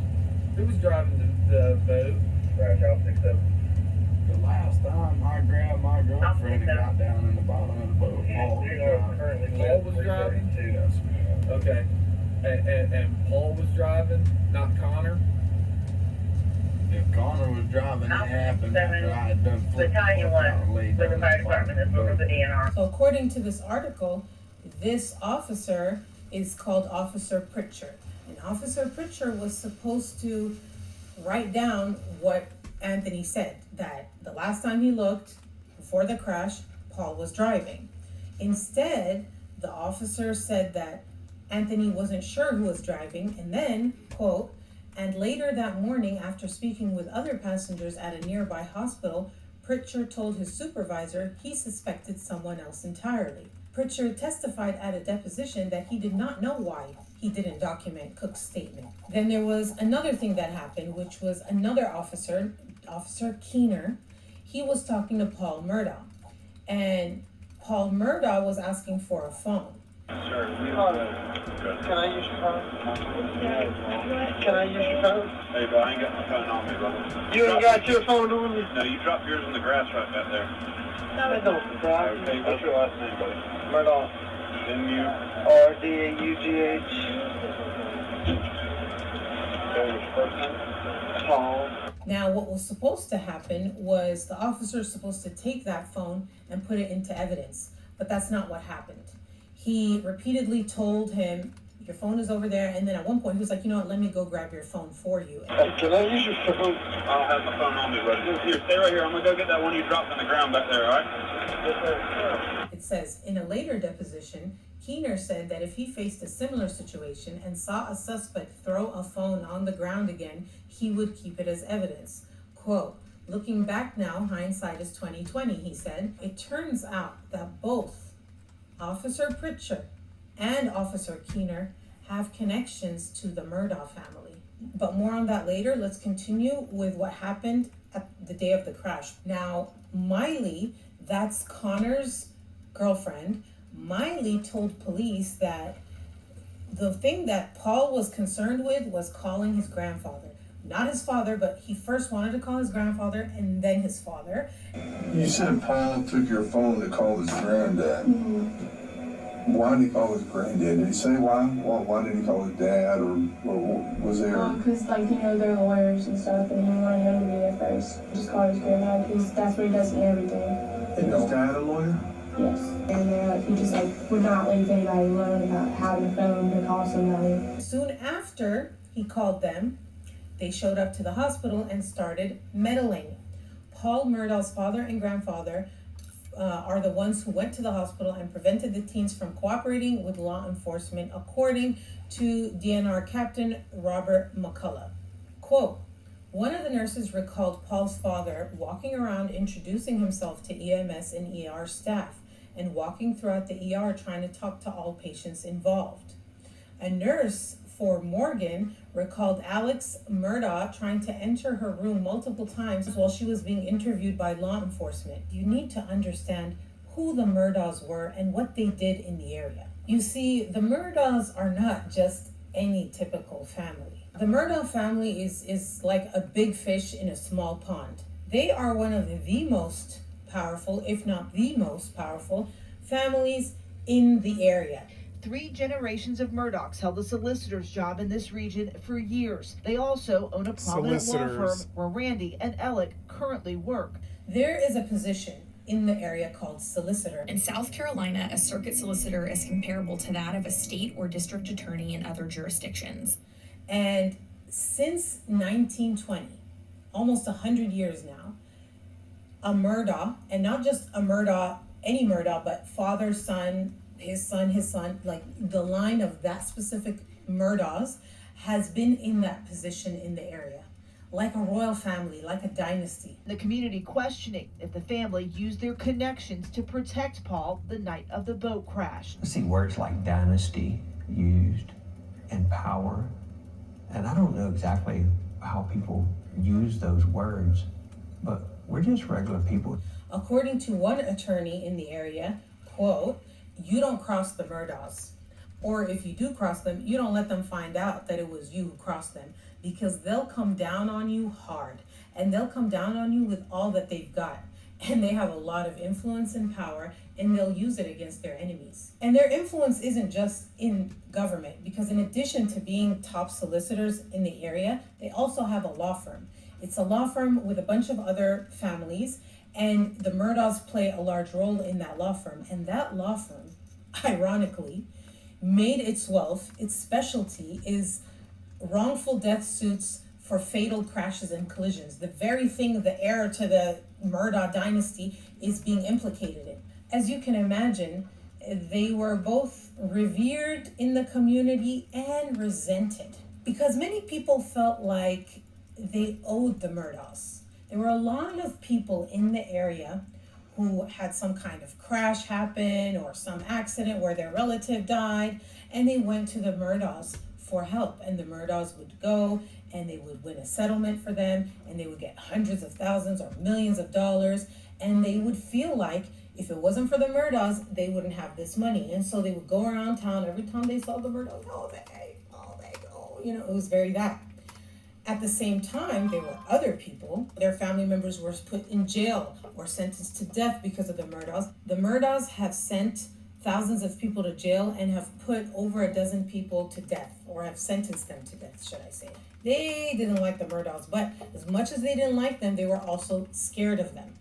Who was driving the boat? Right, I'll fix that. The last time I grabbed my girlfriend and got down in the bottom of the boat, Paul was driving. Paul was driving? Yes. Okay. And Paul was driving, not Connor? If Connor was driving, it happened after I had done flip and laid down in the bottom of the boat. So according to this article, this officer is called Officer Pritchard. And Officer Pritchard was supposed to write down what Anthony said, that the last time he looked before the crash, Paul was driving. Instead, the officer said that Anthony wasn't sure who was driving, and then, quote, and later that morning, after speaking with other passengers at a nearby hospital, Pritchard told his supervisor he suspected someone else entirely. Pritchard testified at a deposition that he did not know why he didn't document Cook's statement. Then there was another thing that happened, which was another officer, Officer Keener. He was talking to Paul Murdaugh, and Paul Murdaugh was asking for a phone. Sure. Can I use your phone? Can I use your phone? Hey, bro, I ain't got my phone on me, brother. You ain't got your phone on you? No, you dropped yours in the grass right back there. I don't drive. Okay, what's your last name, buddy? Murdaugh. M-U-R-D-A-U-G-H. Okay, what's your first name? Paul. Now, what was supposed to happen was the officer was supposed to take that phone and put it into evidence, but that's not what happened. He repeatedly told him, your phone is over there, and then at one point he was like, you know what, let me go grab your phone for you. Can I use your phone? I don't have my phone on me, buddy. Here, stay right here. I'm gonna go get that one you dropped on the ground back there, all right? It says, in a later deposition, Keener said that if he faced a similar situation and saw a suspect throw a phone on the ground again, he would keep it as evidence. Quote, looking back now, hindsight is 20/20, he said. It turns out that both Officer Pritchard and Officer Keener have connections to the Murdaugh family. But more on that later. Let's continue with what happened at the day of the crash. Now, Miley, that's Connor's girlfriend, Miley told police that the thing that Paul was concerned with was calling his grandfather. Not his father, but he first wanted to call his grandfather and then his father. You said Paul took your phone to call his granddad. Mm-hmm. Why did he call his granddad? Did he say why? Why did he call his dad, or was there? Because, like, you know, they're lawyers and stuff, and he wanted him to be there first. Just call his grandma, because that's what he does in everything. And his dad a lawyer? Yes. And he just, like, would not leave anybody alone about having a phone to call somebody. Soon after he called them, they showed up to the hospital and started meddling. Paul Murdaugh's father and grandfather are the ones who went to the hospital and prevented the teens from cooperating with law enforcement, according to DNR Captain Robert McCullough. Quote, one of the nurses recalled Paul's father walking around introducing himself to EMS and ER staff and walking throughout the ER trying to talk to all patients involved. A nurse for Morgan recalled Alex Murdaugh trying to enter her room multiple times while she was being interviewed by law enforcement. You need to understand who the Murdaughs were and what they did in the area. You see, the Murdaughs are not just any typical family. The Murdaugh family is like a big fish in a small pond. They are one of the most powerful, if not the most powerful, families in the area. 3 generations of Murdaughs held the solicitor's job in this region for years. They also own a prominent law firm where Randy and Alec currently work. There is a position in the area called solicitor. In South Carolina, a circuit solicitor is comparable to that of a state or district attorney in other jurisdictions. And since 1920, almost 100 years now, a Murdaugh, and not just a Murdaugh, any Murdaugh, but father, son, his son, like the line of that specific Murdaughs has been in that position in the area, like a royal family, like a dynasty. The community questioning if the family used their connections to protect Paul the night of the boat crash. I see words like dynasty used and power, and I don't know exactly how people use those words, but we're just regular people. According to one attorney in the area, quote, "You don't cross the Murdaughs, or if you do cross them, you don't let them find out that it was you who crossed them, because they'll come down on you hard, and they'll come down on you with all that they've got, and they have a lot of influence and power, and they'll use it against their enemies." And their influence isn't just in government, because in addition to being top solicitors in the area, they also have a law firm. It's a law firm with a bunch of other families, and the Murdaughs play a large role in that law firm. And that law firm, ironically, made its wealth, its specialty is wrongful death suits for fatal crashes and collisions. The very thing the heir to the Murdaugh dynasty is being implicated in. As you can imagine, they were both revered in the community and resented, because many people felt like they owed the Murdaughs. There were a lot of people in the area who had some kind of crash happen or some accident where their relative died, and they went to the Murdaughs for help. And the Murdaughs would go and they would win a settlement for them, and they would get hundreds of thousands or millions of dollars, and they would feel like if it wasn't for the Murdaughs, they wouldn't have this money. And so they would go around town every time they saw the Murdaughs, oh, you know, it was very that. At the same time, there were other people, their family members were put in jail or sentenced to death because of the Murdaughs. The Murdaughs have sent thousands of people to jail and have put over a dozen people to death, or have sentenced them to death, should I say. They didn't like the Murdaughs, but as much as they didn't like them, they were also scared of them.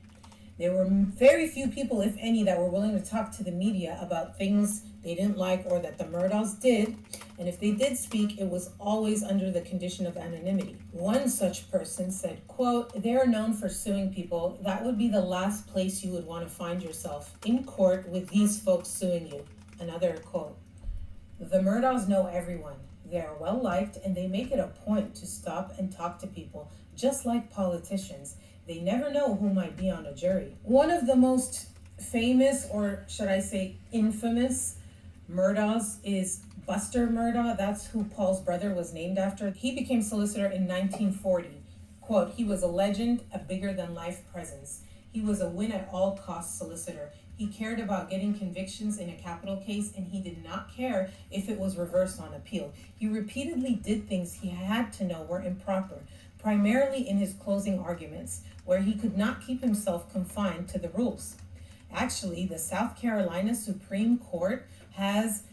There were very few people, if any, that were willing to talk to the media about things they didn't like or that the Murdaughs did. And if they did speak, it was always under the condition of anonymity. One such person said, quote, "They are known for suing people. That would be the last place you would want to find yourself, in court with these folks suing you." Another quote, "The Murdaughs know everyone. They are well liked, and they make it a point to stop and talk to people, just like politicians. They never know who might be on a jury." One of the most famous, or should I say infamous, Murdaughs is Buster Murdaugh. That's who Paul's brother was named after. He became solicitor in 1940. Quote, "He was a legend, a bigger-than-life presence. He was a win-at-all-costs solicitor. He cared about getting convictions in a capital case, and he did not care if it was reversed on appeal. He repeatedly did things he had to know were improper, primarily in his closing arguments, where he could not keep himself confined to the rules." Actually, the South Carolina Supreme Court has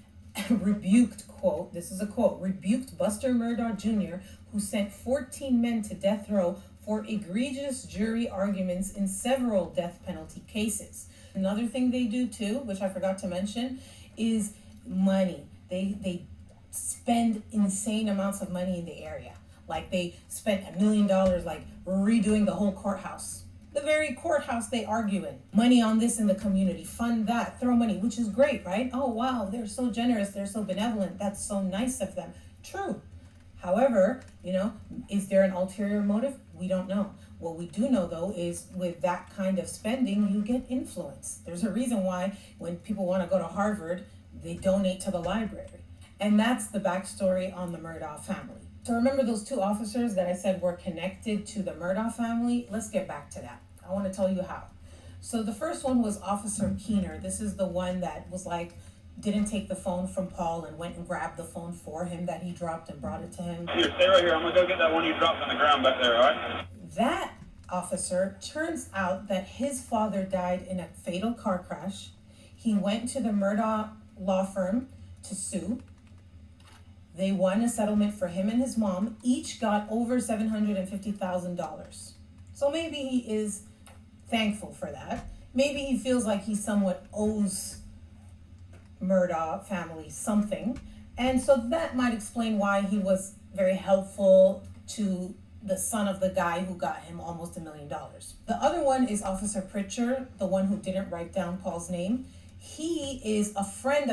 rebuked, quote, this is a quote, "rebuked Buster Murdaugh Jr., who sent 14 men to death row for egregious jury arguments in several death penalty cases." Another thing they do too, which I forgot to mention, is money. They spend insane amounts of money in the area. Like they spent $1 million like redoing the whole courthouse. The very courthouse they argue in. Money on this in the community, fund that, throw money, which is great, right? Oh, wow, they're so generous, they're so benevolent, that's so nice of them. True. However, you know, is there an ulterior motive? We don't know. What we do know, though, is with that kind of spending, you get influence. There's a reason why when people want to go to Harvard, they donate to the library. And that's the backstory on the Murdaugh family. So remember those two officers that I said were connected to the Murdaugh family? Let's get back to that. I want to tell you how. So the first one was Officer Keener. This is the one that was like, didn't take the phone from Paul and went and grabbed the phone for him that he dropped and brought it to him. Here, stay right here. I'm going to go get that one you dropped on the ground back there, all right? That officer, turns out that his father died in a fatal car crash. He went to the Murdaugh law firm to sue. They won a settlement for him and his mom. Each got over $750,000. So maybe he is thankful for that. Maybe he feels like he somewhat owes Murdaugh family something. And so that might explain why he was very helpful to the son of the guy who got him almost $1 million. The other one is Officer Pritchard, the one who didn't write down Paul's name. He is a friend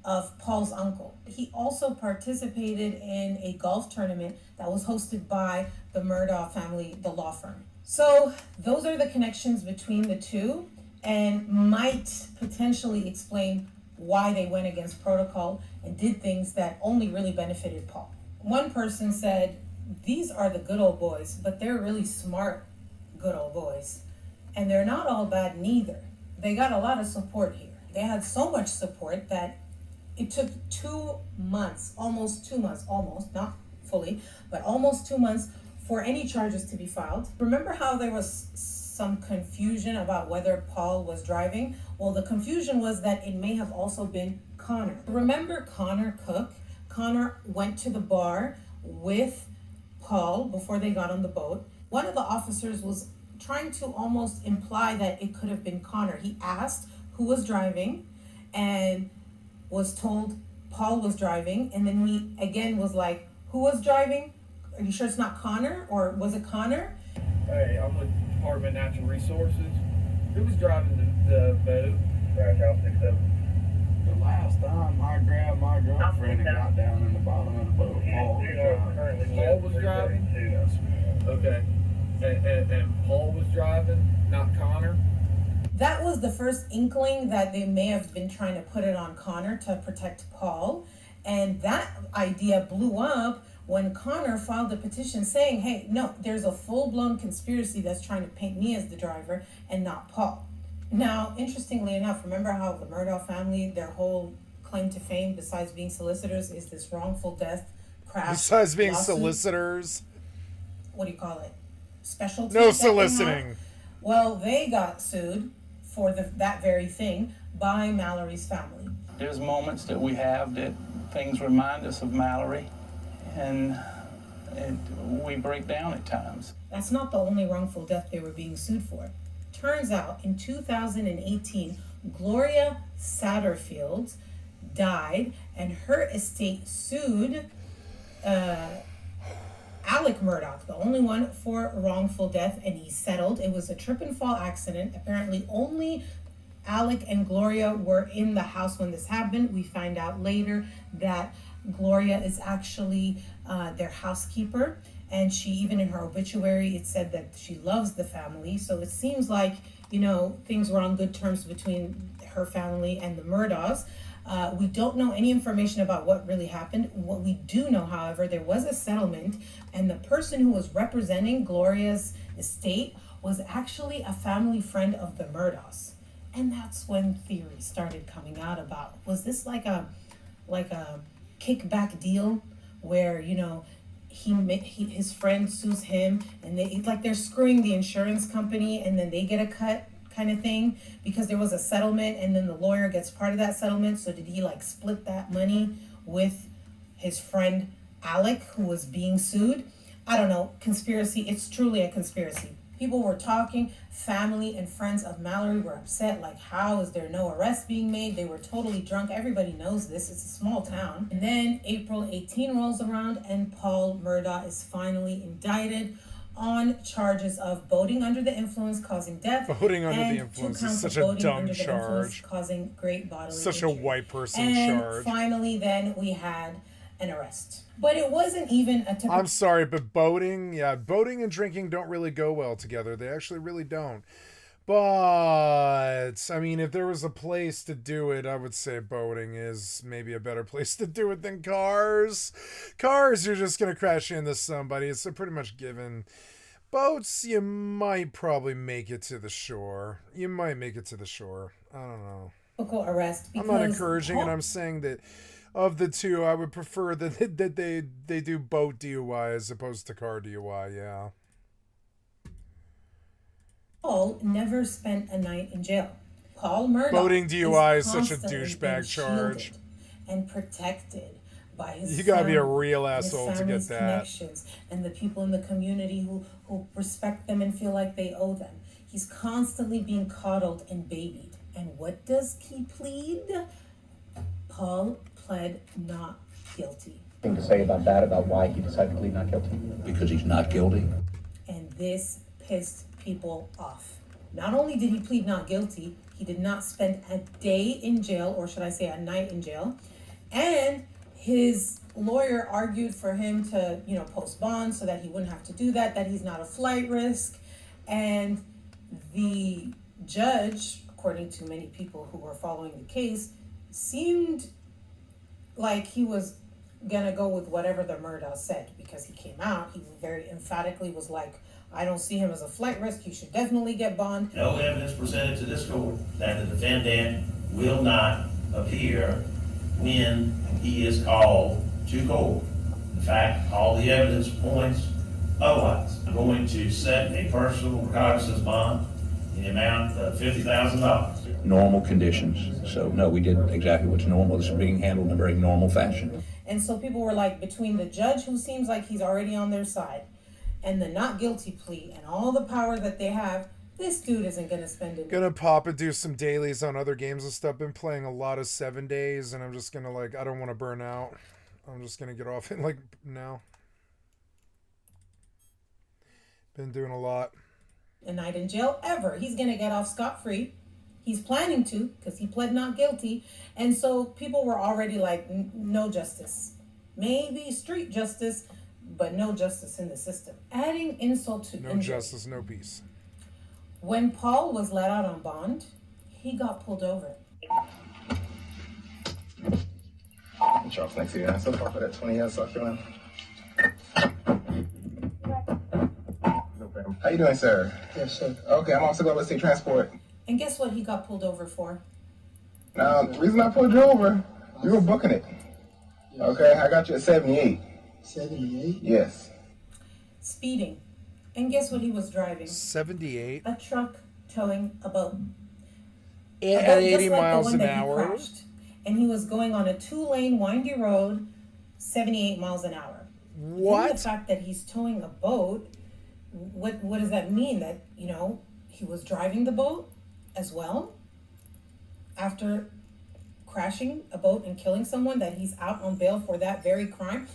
of Paul's uncle. He also participated in a golf tournament that was hosted by the Murdaugh family, the law firm. So those are the connections between the two and might potentially explain why they went against protocol and did things that only really benefited Paul. One person said, these are the good old boys, but they're really smart good old boys. And they're not all bad neither. They got a lot of support here. They had so much support that it took 2 months, almost 2 months, not fully, but almost 2 months for any charges to be filed. Remember how there was some confusion about whether Paul was driving? Well, the confusion was that it may have also been Connor. Remember Connor Cook? Connor went to the bar with Paul before they got on the boat. One of the officers was trying to almost imply that it could have been Connor. He asked who was driving and was told Paul was driving, and then he again was like, who was driving? Are you sure it's not Connor, or was it Connor? Hey, I'm with Department of Natural Resources. Who was driving the boat? The last time I grabbed my girlfriend and got down in the bottom of the boat, Paul was driving. Paul was driving? Yes. Okay. And Paul was driving, not Connor? That was the first inkling that they may have been trying to put it on Connor to protect Paul. And that idea blew up when Connor filed a petition saying, hey, no, there's a full-blown conspiracy that's trying to paint me as the driver and not Paul. Now, interestingly enough, remember how the Murdaugh family, their whole claim to fame, besides being solicitors, is this wrongful death crash Besides being lawsuit? solicitors? What do you call it? Specialty? No soliciting. Well, they got sued for that very thing by Mallory's family. There's moments that we have that things remind us of Mallory, and we break down at times. That's not the only wrongful death they were being sued for. Turns out in 2018, Gloria Satterfield died, and her estate sued Alec Murdaugh, the only one, for wrongful death, and he settled. It was a trip and fall accident. Apparently only Alec and Gloria were in the house when this happened. We find out later that Gloria is actually their housekeeper, and she, even in her obituary, it said that she loves the family. So it seems like, things were on good terms between her family and the Murdaughs. We don't know any information about what really happened. What we do know, however, there was a settlement, and the person who was representing Gloria's estate was actually a family friend of the Murdaughs. And that's when theories started coming out about, was this like a kickback deal where, his friend sues him, and they're screwing the insurance company, and then they get a cut kind of thing, because there was a settlement and then the lawyer gets part of that settlement. So did he split that money with his friend Alec, who was being sued? I don't know. Conspiracy. It's truly a conspiracy. People were talking. Family and friends of Mallory were upset. How is there no arrest being made? They were totally drunk. Everybody knows this. It's a small town. And then April 18 rolls around, and Paul Murdaugh is finally indicted on charges of boating under the influence causing death. Boating under the influence is such a dumb charge. Causing great bodily such injury. A white person and charge. Finally, then we had an arrest. But it wasn't even a typical... I'm sorry, but boating and drinking don't really go well together. They actually really don't. But, I mean, if there was a place to do it, I would say boating is maybe a better place to do it than cars. Cars, you're just going to crash into somebody. It's a pretty much given. Boats, you might probably make it to the shore. I don't know. Arrest. I'm not encouraging, and I'm saying that of the two, I would prefer that they do boat DUI as opposed to car DUI, yeah. Paul never spent a night in jail. Paul Murdaugh boating DUI is such a constantly douchebag charge. And protected by his You gotta be a family, real asshole to get that. Connections and the people in the community who respect them and feel like they owe them. He's constantly being coddled and babied. And what does he plead? Paul pled not guilty. Thing to say about that, about why he decided to plead not guilty? Because he's not guilty. And this pissed people off. Not only did he plead not guilty, he did not spend a day in jail, or should I say a night in jail. And his lawyer argued for him to, post bond so that he wouldn't have to do that he's not a flight risk. And the judge, according to many people who were following the case, seemed like he was gonna go with whatever the Murdaugh said, because he came out, he very emphatically was like, I don't see him as a flight risk, he should definitely get bond. No evidence presented to this court that the defendant will not appear when he is called to court. In fact, all the evidence points otherwise. I'm going to set a personal recognizance bond in the amount of $50,000. Normal conditions. So no, we did exactly what's normal. This is being handled in a very normal fashion. And so people were like, between the judge, who seems like he's already on their side, and the not guilty plea and all the power that they have, this dude isn't gonna spend it. Gonna pop and do some dailies on other games and stuff. Been playing a lot of 7 days, and I'm just gonna I don't want to burn out. I'm just gonna get off it now. Been doing a lot. A night in jail ever. He's gonna get off scot-free. He's planning to, because he pled not guilty. And so people were already like, no justice. Maybe street justice, but no justice in the system. Adding insult to no injury. Justice, no peace. When Paul was let out on bond, he got pulled over. Charles, next to you. So far for that 20 years, South Carolina. How you doing, sir? Yes, sir. Okay, I'm also going to state transport. And guess what he got pulled over for? Now, the reason I pulled you over, you were booking it. Yes. Okay, I got you at 78. 78? Yes. Speeding. And guess what he was driving? 78. A truck towing a boat. At 80 miles an hour. Crashed, and he was going on a 2-lane windy road, 78 miles an hour. What? And the fact that he's towing a boat, what does that mean? That, he was driving the boat as well after crashing a boat and killing someone, that he's out on bail for that very crime?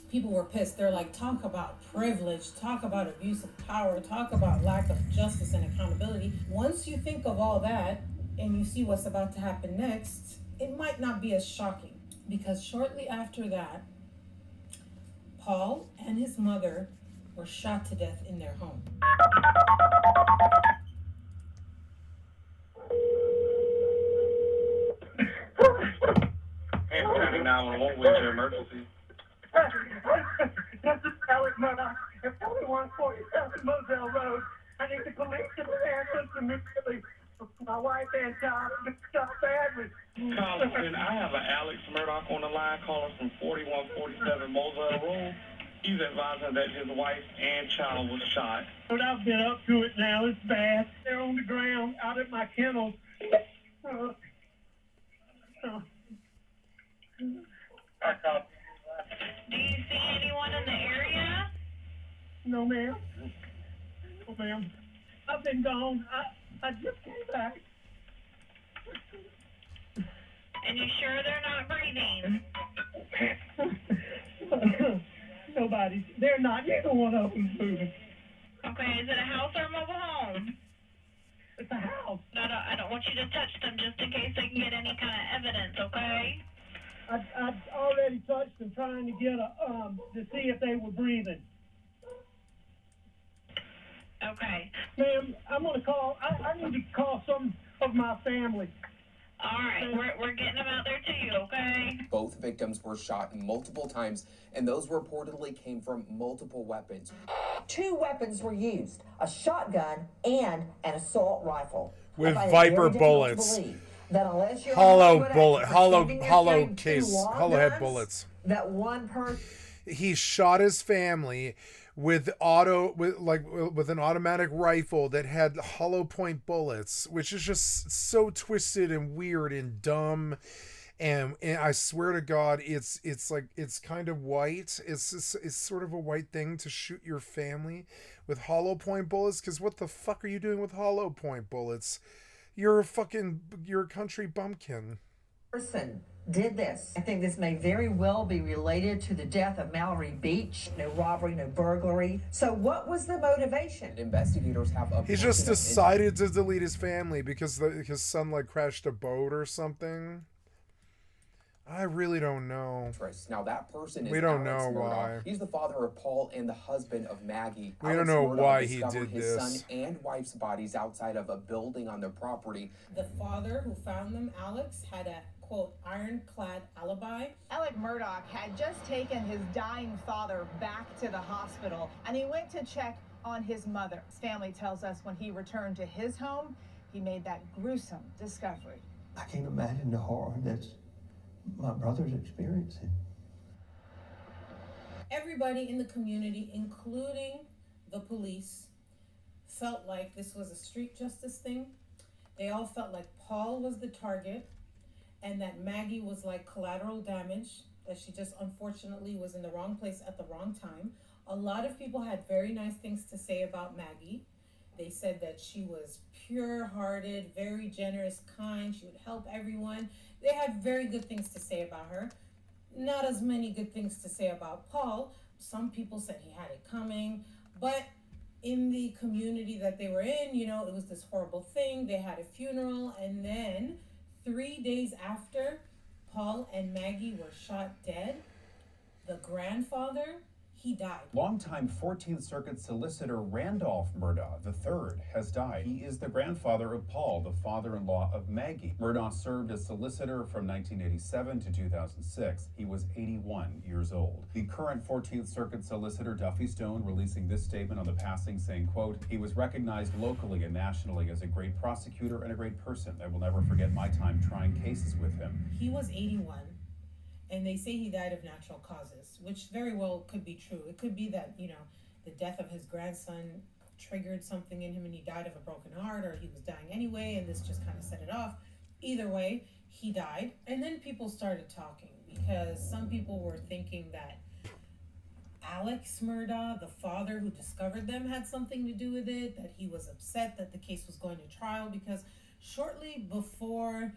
People were pissed. They're like, talk about privilege, talk about abuse of power, talk about lack of justice and accountability. Once you think of all that and you see what's about to happen next, it might not be as shocking, because shortly after that, Paul and his mother were shot to death in their home. Hampton County 911, where's your emergency? This is Alex Murdoch at 4147 Moselle Road. I need the police to answer immediately. My wife and child are shot badly. Congressman, I have an Alex Murdoch on the line calling from 4147 Moselle Road. He's advising that his wife and child was shot. But I've been up to it now. It's bad. They're on the ground out at my kennels. Do you see anyone in the area? No, ma'am. No, ma'am. I've been gone. I just came back. And you sure they're not breathing? Nobody's. They're not. Neither one of them's moving. Okay, is it a house or a mobile home? It's a house. No, I don't want you to touch them just in case they can get any kind of evidence, okay? I already touched them trying to get to see if they were breathing. Okay. Ma'am, I'm going to call, I need to call some of my family. All right, we're getting them out there to you, okay? Both victims were shot multiple times, and those reportedly came from multiple weapons. 2 weapons were used, a shotgun and an assault rifle. With Viper bullets. That unless you're hollow head bullets. That one person. He shot his family with an automatic rifle that had hollow point bullets, which is just so twisted and weird and dumb. And I swear to God, it's kind of white. It's sort of a white thing to shoot your family with hollow point bullets. Because what the fuck are you doing with hollow point bullets? You're a country bumpkin. Person did this. I think this may very well be related to the death of Mallory Beach. No robbery, no burglary. So what was the motivation? Investigators have He just decided to delete his family because his son crashed a boat or something. I really don't know. Now that person is we don't Alex know Murdaugh. why. He's the father of Paul and the husband of Maggie. We Alex don't know Murdaugh why he discovered did his this. son and wife's bodies outside of a building on their property. The father who found them, Alex, had a quote ironclad alibi. Alec Murdaugh had just taken his dying father back to the hospital, and he went to check on his mother. His family tells us when he returned to his home, he made that gruesome discovery. I can't imagine the horror that's my brother's experiencing. Everybody in the community, including the police, felt like this was a street justice thing. They all felt like Paul was the target and that Maggie was like collateral damage, that she just unfortunately was in the wrong place at the wrong time. A lot of people had very nice things to say about Maggie. They said that she was pure-hearted, very generous, kind. She would help everyone. They had very good things to say about her. Not as many good things to say about Paul. Some people said he had it coming. But in the community that they were in, it was this horrible thing. They had a funeral. And then 3 days after Paul and Maggie were shot dead, the grandfather, he died. Longtime 14th Circuit Solicitor Randolph Murdaugh III has died. He is the grandfather of Paul, the father-in-law of Maggie. Murdaugh served as solicitor from 1987 to 2006. He was 81 years old. The current 14th Circuit Solicitor Duffy Stone releasing this statement on the passing saying, quote, "He was recognized locally and nationally as a great prosecutor and a great person. I will never forget my time trying cases with him." He was 81. And they say he died of natural causes, which very well could be true. It could be that, the death of his grandson triggered something in him and he died of a broken heart, or he was dying anyway and this just kind of set it off. Either way, he died. And then people started talking because some people were thinking that Alex Murdaugh, the father who discovered them, had something to do with it, that he was upset that the case was going to trial because shortly before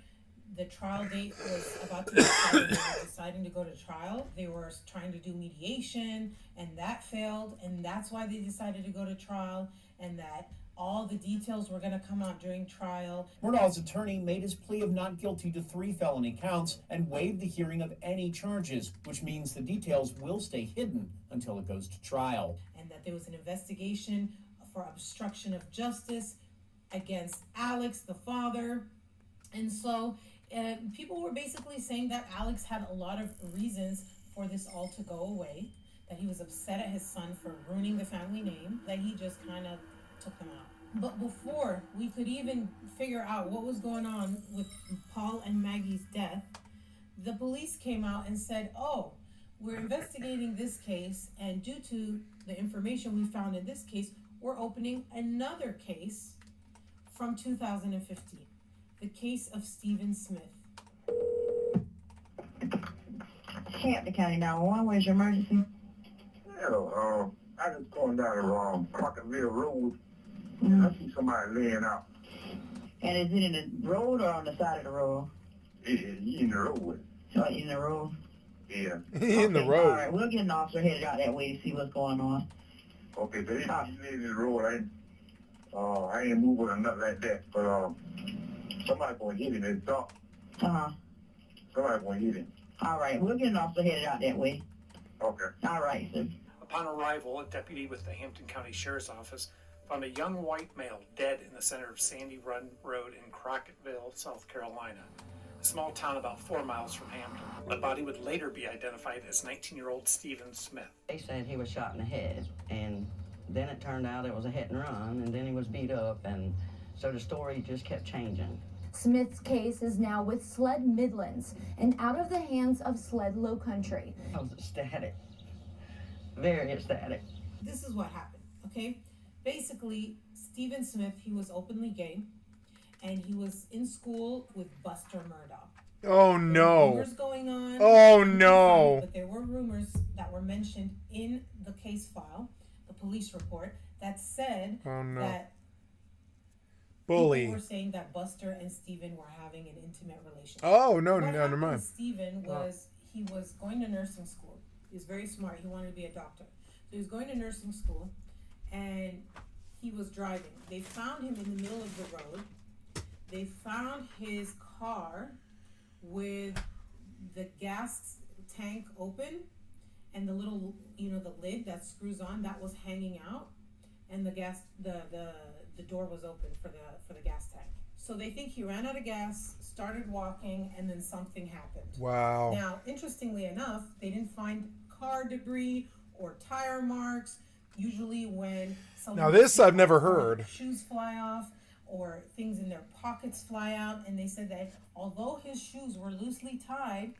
the trial date was about to be started, they were deciding to go to trial. They were trying to do mediation, and that failed, and that's why they decided to go to trial, and that all the details were going to come out during trial. Murdaugh's attorney made his plea of not guilty to 3 felony counts and waived the hearing of any charges, which means the details will stay hidden until it goes to trial. And that there was an investigation for obstruction of justice against Alex, the father. And so people were basically saying that Alex had a lot of reasons for this all to go away, that he was upset at his son for ruining the family name, that he just kind of took them out. But before we could even figure out what was going on with Paul and Maggie's death, the police came out and said, oh, we're investigating this case, and due to the information we found in this case, we're opening another case from 2015. The case of Stephen Smith. Hampton County 911, where's your emergency? Hello, I just going down the Crocketville Road. I see somebody laying out. And is it in the road or on the side of the road? Yeah, he in the road. So in the road? Yeah. In the road. All right, we'll get an officer headed out that way to see what's going on. Okay, so he's in the road. I ain't moving or nothing like that, but somebody gonna hit him. It's dark. Uh-huh. Somebody gonna hit him. All right, we're getting also headed out that way. Okay. All right, sir. Upon arrival, a deputy with the Hampton County Sheriff's Office found a young white male dead in the center of Sandy Run Road in Crocketville, South Carolina, a small town about 4 miles from Hampton. The body would later be identified as 19-year-old Stephen Smith. They said he was shot in the head, and then it turned out it was a hit and run, and then he was beat up, and so the story just kept changing. Smith's case is now with SLED Midlands and out of the hands of SLED Low Country. I was ecstatic, very ecstatic. This is what happened, okay? Basically, Stephen Smith, he was openly gay, and he was in school with Buster Murdoch. Oh no. Rumors going on. Oh no. But there were rumors that were mentioned in the case file, the police report, that said that bully. people were saying that Buster and Stephen were having an intimate relationship. Oh no, what never happened mind. to Stephen was he was going to nursing school. He was very smart. He wanted to be a doctor. So he was going to nursing school, and he was driving. They found him in the middle of the road. They found his car with the gas tank open, and the little, the lid that screws on, that was hanging out, and the door was open for the gas tank. So they think he ran out of gas, started walking, and then something happened. Wow. Now, interestingly enough, they didn't find car debris or tire marks. Usually when Now this I've never heard. Shoes fly off or things in their pockets fly out, and they said that although his shoes were loosely tied,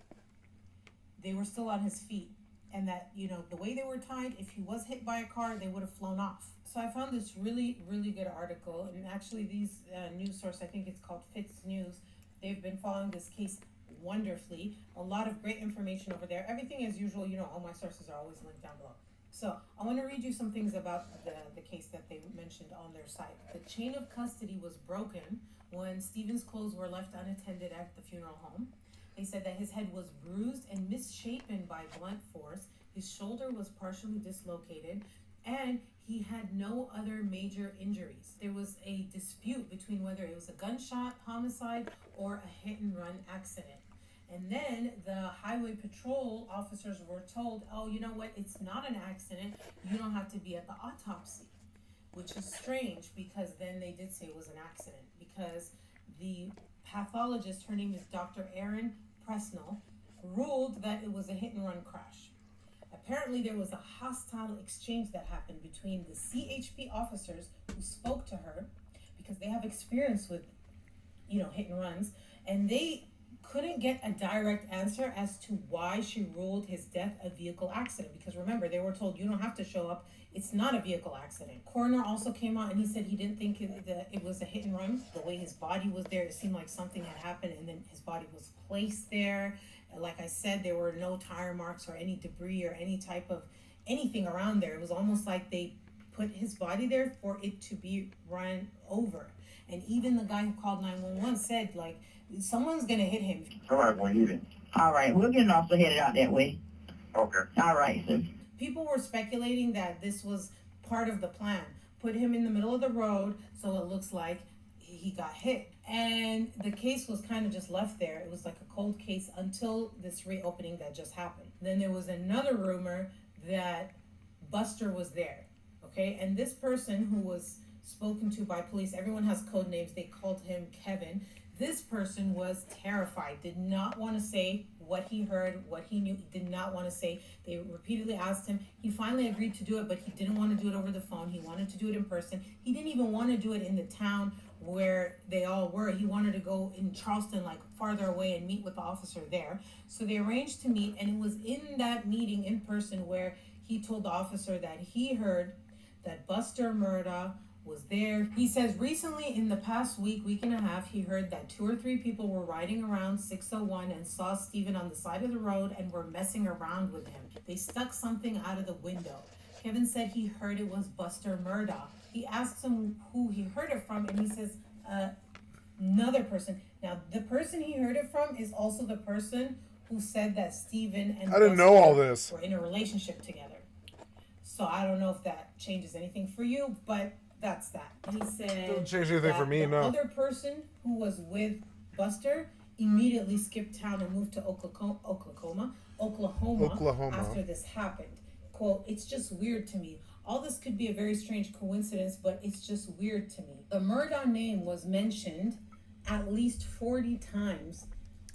they were still on his feet, and that, the way they were tied, if he was hit by a car, they would have flown off. So I found this really, really good article, and actually these news source, I think it's called Fitz News, they've been following this case wonderfully. A lot of great information over there. Everything as usual, all my sources are always linked down below. So I want to read you some things about the case that they mentioned on their site. The chain of custody was broken when Stephen's clothes were left unattended at the funeral home. They said that his head was bruised and misshapen by blunt force. His shoulder was partially dislocated, and he had no other major injuries. There was a dispute between whether it was a gunshot homicide or a hit and run accident. And then the highway patrol officers were told, oh, you know what, it's not an accident. You don't have to be at the autopsy, which is strange because then they did say it was an accident because the pathologist, her name is Dr. Erin Presnell, ruled that it was a hit and run crash. Apparently there was a hostile exchange that happened between the CHP officers who spoke to her because they have experience with, hit and runs, and they couldn't get a direct answer as to why she ruled his death a vehicle accident. Because remember, they were told you don't have to show up. It's not a vehicle accident. Coroner also came out and he said he didn't think it was a hit and run. The way his body was there, it seemed like something had happened and then his body was placed there. Like I said, there were no tire marks or any debris or any type of anything around there. It was almost like they put his body there for it to be run over. And even the guy who called 911 said, someone's gonna hit him. Somebody's gonna hit him. All right, we're getting also headed out that way. Okay. All right, sir. People were speculating that this was part of the plan. Put him in the middle of the road so it looks like he got hit. And the case was kind of just left there. It was like a cold case until this reopening that just happened. Then there was another rumor that Buster was there, okay? And this person who was spoken to by police, everyone has code names, they called him Kevin. This person was terrified, did not want to say what he heard, what he knew, did not want to say. They repeatedly asked him. He finally agreed to do it, but he didn't want to do it over the phone. He wanted to do it in person. He didn't even want to do it in the town where they all were. He wanted to go in Charleston, farther away, and meet with the officer there. So they arranged to meet, and it was in that meeting in person where he told the officer that he heard that Buster Murdaugh was there. He says recently in the past week and a half, he heard that 2 or 3 people were riding around 601 and saw Stephen on the side of the road and were messing around with him. They stuck something out of the window. Kevin said he heard it was Buster Murdaugh. He asked him who he heard it from, and he says, another person. Now, the person he heard it from is also the person who said that Stephen and I didn't know all this. Were in a relationship together. So I don't know if that changes anything for you, but that's that. He said Doesn't change anything for me, the no. other person who was with Buster immediately skipped town and moved to Oklahoma after this happened. Quote, "It's just weird to me. All this could be a very strange coincidence, but it's just weird to me." The Murdaugh name was mentioned at least 40 times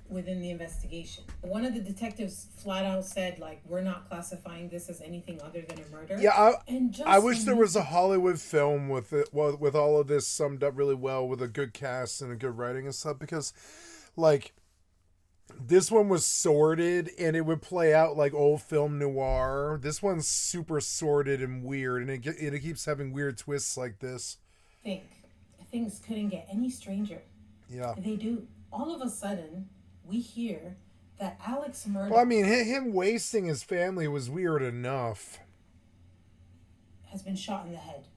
within the investigation. One of the detectives flat out said, like, we're not classifying this as anything other than a murder. Yeah, I wish there was a Hollywood film with it, with all of this summed up really well, with a good cast and a good writing and stuff, because, like, this one was sordid and it would play out like old film noir. This one's super sordid and weird, and it keeps having weird twists like this. Things couldn't get any stranger. Yeah. They do. All of a sudden, we hear that Alex Murdaugh... Well, I mean, him wasting his family was weird enough. ...has been shot in the head.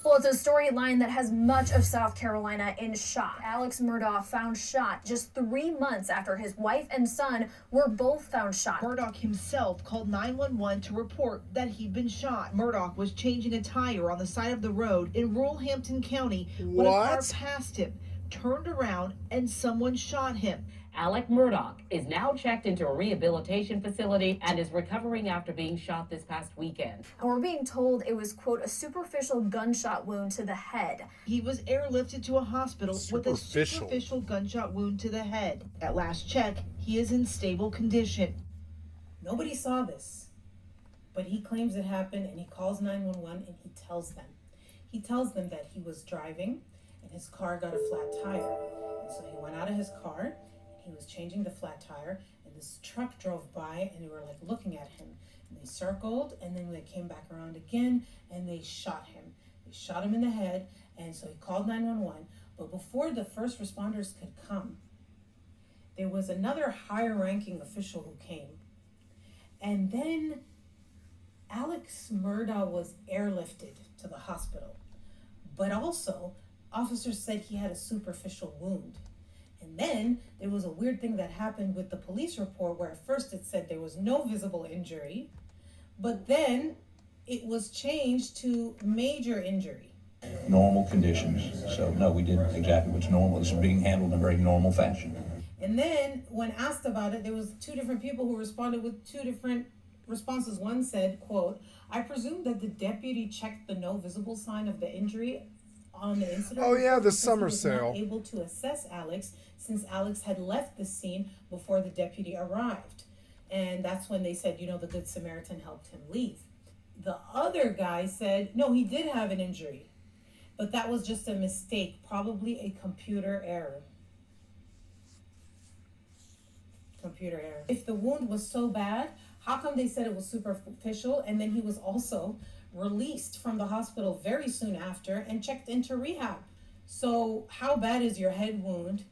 Well, it's a storyline that has much of South Carolina in shock. Alex Murdaugh found shot just 3 months after his wife and son were both found shot. Murdaugh himself called 911 to report that he'd been shot. Murdaugh was changing a tire on the side of the road in rural Hampton County when a car passed him, turned around, and someone shot him. Alec Murdaugh is now checked into a rehabilitation facility and is recovering after being shot this past weekend. And we're being told it was, quote, a superficial gunshot wound to the head. He was airlifted to a hospital with a superficial gunshot wound to the head. At last check, he is in stable condition. Nobody saw this, but he claims it happened, and he calls 911 and he tells them. He tells them that he was driving and his car got a flat tire. And so he went out of his car. He was changing the flat tire, and this truck drove by, and they were like looking at him. And they circled, and then they came back around again, and they shot him. They shot him in the head, and so he called 911. But before the first responders could come, there was another higher-ranking official who came. And then Alex Murdaugh was airlifted to the hospital. But also, officers said he had a superficial wound. And then there was a weird thing that happened with the police report where at first it said there was no visible injury, but then it was changed to major injury. Normal conditions. So no, we did exactly what's normal. This is being handled in a very normal fashion. And then when asked about it, there was 2 different people who responded with 2 different responses. One said, quote, "I presume that the deputy checked the no visible sign of the injury on the incident." Oh yeah, the summer sale. He was not able to assess Alex since Alex had left the scene before the deputy arrived. And that's when they said, you know, the Good Samaritan helped him leave. The other guy said, no, he did have an injury, but that was just a mistake, probably a computer error. Computer error. If the wound was so bad, how come they said it was superficial, and then he was also released from the hospital very soon after and checked into rehab? So how bad is your head wound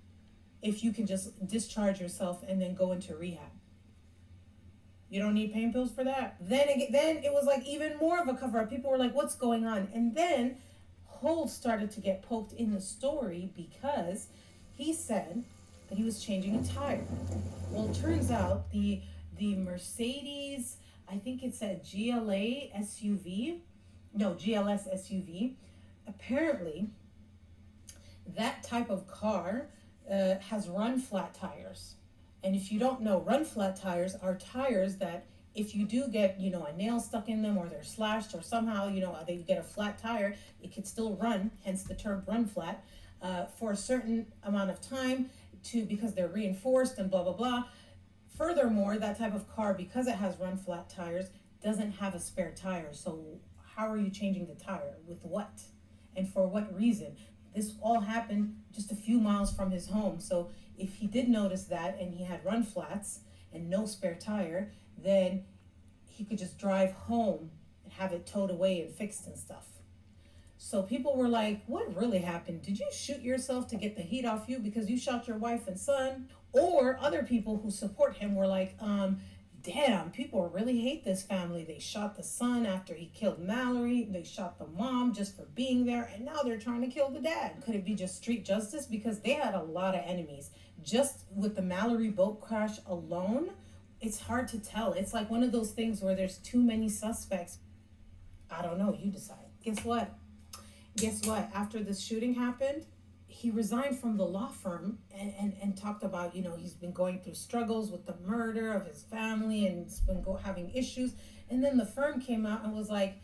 if you can just discharge yourself and then go into rehab? You don't need pain pills for that. Then it was like even more of a cover-up. People were like, what's going on? And then holes started to get poked in the story because he said that he was changing a tire. Well, it turns out the Mercedes, I think it's a GLS SUV, apparently that type of car has run flat tires. And if you don't know, run flat tires are tires that if you do get, you know, a nail stuck in them or they're slashed or somehow, you know, they get a flat tire, it could still run, hence the term run flat, for a certain amount of time because they're reinforced and blah, blah, blah. Furthermore, that type of car, because it has run flat tires, doesn't have a spare tire. So how are you changing the tire? With what? And for what reason? This all happened just a few miles from his home. So if he did notice that and he had run flats and no spare tire, then he could just drive home and have it towed away and fixed and stuff. So people were like, what really happened? Did you shoot yourself to get the heat off you because you shot your wife and son? Or other people who support him were like, damn, people really hate this family. They shot the son after he killed Mallory. They shot the mom just for being there. And now they're trying to kill the dad. Could it be just street justice? Because they had a lot of enemies. Just with the Mallory boat crash alone, it's hard to tell. It's like one of those things where there's too many suspects. I don't know. You decide. Guess what? After this shooting happened, he resigned from the law firm and talked about, you know, he's been going through struggles with the murder of his family and he's been having issues. And then the firm came out and was like,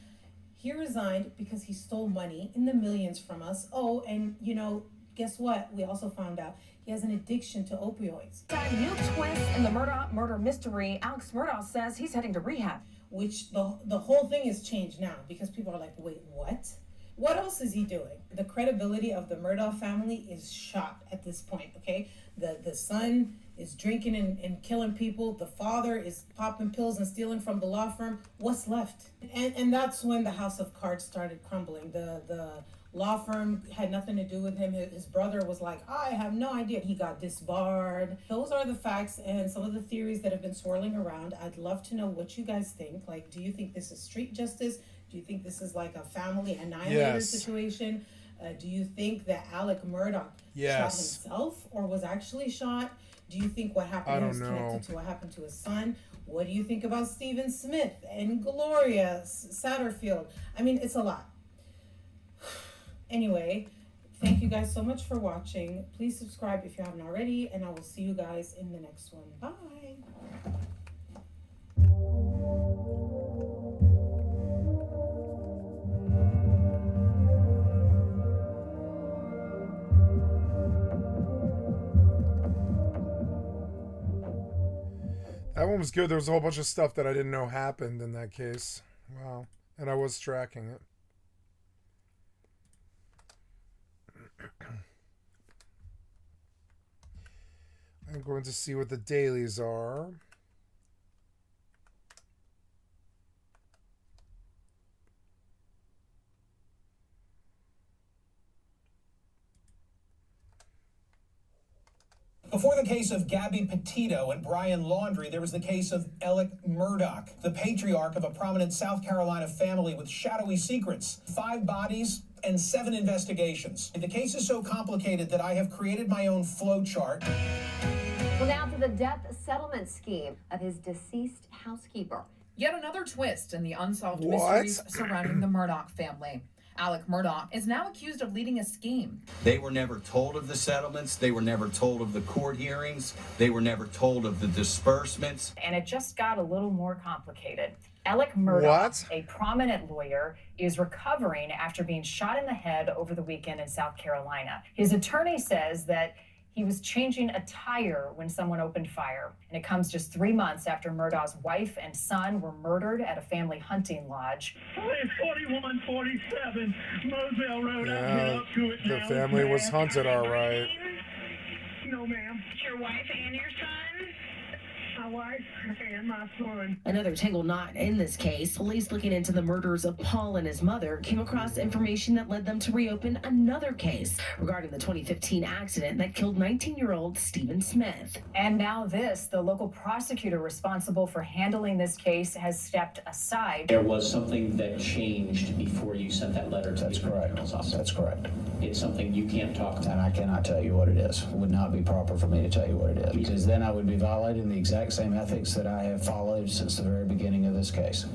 he resigned because he stole money in the millions from us. Oh, and you know, guess what? We also found out he has an addiction to opioids. New twist in the murder mystery. Alex Murdaugh says he's heading to rehab. Which the whole thing has changed now because people are like, wait, what? What else is he doing? The credibility of the Murdaugh family is shot at this point, okay? The son is drinking and killing people. The father is popping pills and stealing from the law firm. What's left? And that's when the house of cards started crumbling. The law firm had nothing to do with him. His brother was like, I have no idea. He got disbarred. Those are the facts and some of the theories that have been swirling around. I'd love to know what you guys think. Like, do you think this is street justice? Do you think this is like a family annihilator situation? Do you think that Alec Murdaugh shot himself or was actually shot? Do you think what happened to him is connected to what happened to his son? What do you think about Stephen Smith and Gloria Satterfield? I mean, it's a lot. Anyway, thank you guys so much for watching. Please subscribe if you haven't already, and I will see you guys in the next one. Bye. That one was good. There was a whole bunch of stuff that I didn't know happened in that case. Wow. And I was tracking it. I'm going to see what the dailies are. Before the case of Gabby Petito and Brian Laundrie, there was the case of Alec Murdaugh, the patriarch of a prominent South Carolina family with shadowy secrets, 5 bodies, and 7 investigations. The case is so complicated that I have created my own flow chart. Well, now to the death settlement scheme of his deceased housekeeper. Yet another twist in the unsolved mysteries surrounding the Murdaugh family. Alec Murdaugh is now accused of leading a scheme. They were never told of the settlements. They were never told of the court hearings. They were never told of the disbursements. And it just got a little more complicated. Alec Murdaugh, a prominent lawyer, is recovering after being shot in the head over the weekend in South Carolina. His attorney says that he was changing a tire when someone opened fire. And it comes just 3 months after Murdaugh's wife and son were murdered at a family hunting lodge. 4147 Moselle Road. Yeah, the family was hunted, all right. No, ma'am. It's your wife and your son? My wife and my son. Another tangled knot in this case. Police looking into the murders of Paul and his mother came across information that led them to reopen another case regarding the 2015 accident that killed 19-year-old Stephen Smith. And now this, the local prosecutor responsible for handling this case has stepped aside. There was something that changed before you sent that letter to That's correct. That's correct. It's something you can't talk about. And I cannot tell you what it is. It would not be proper for me to tell you what it is, because then I would be violating the exact same ethics that I have followed since the very beginning of this case.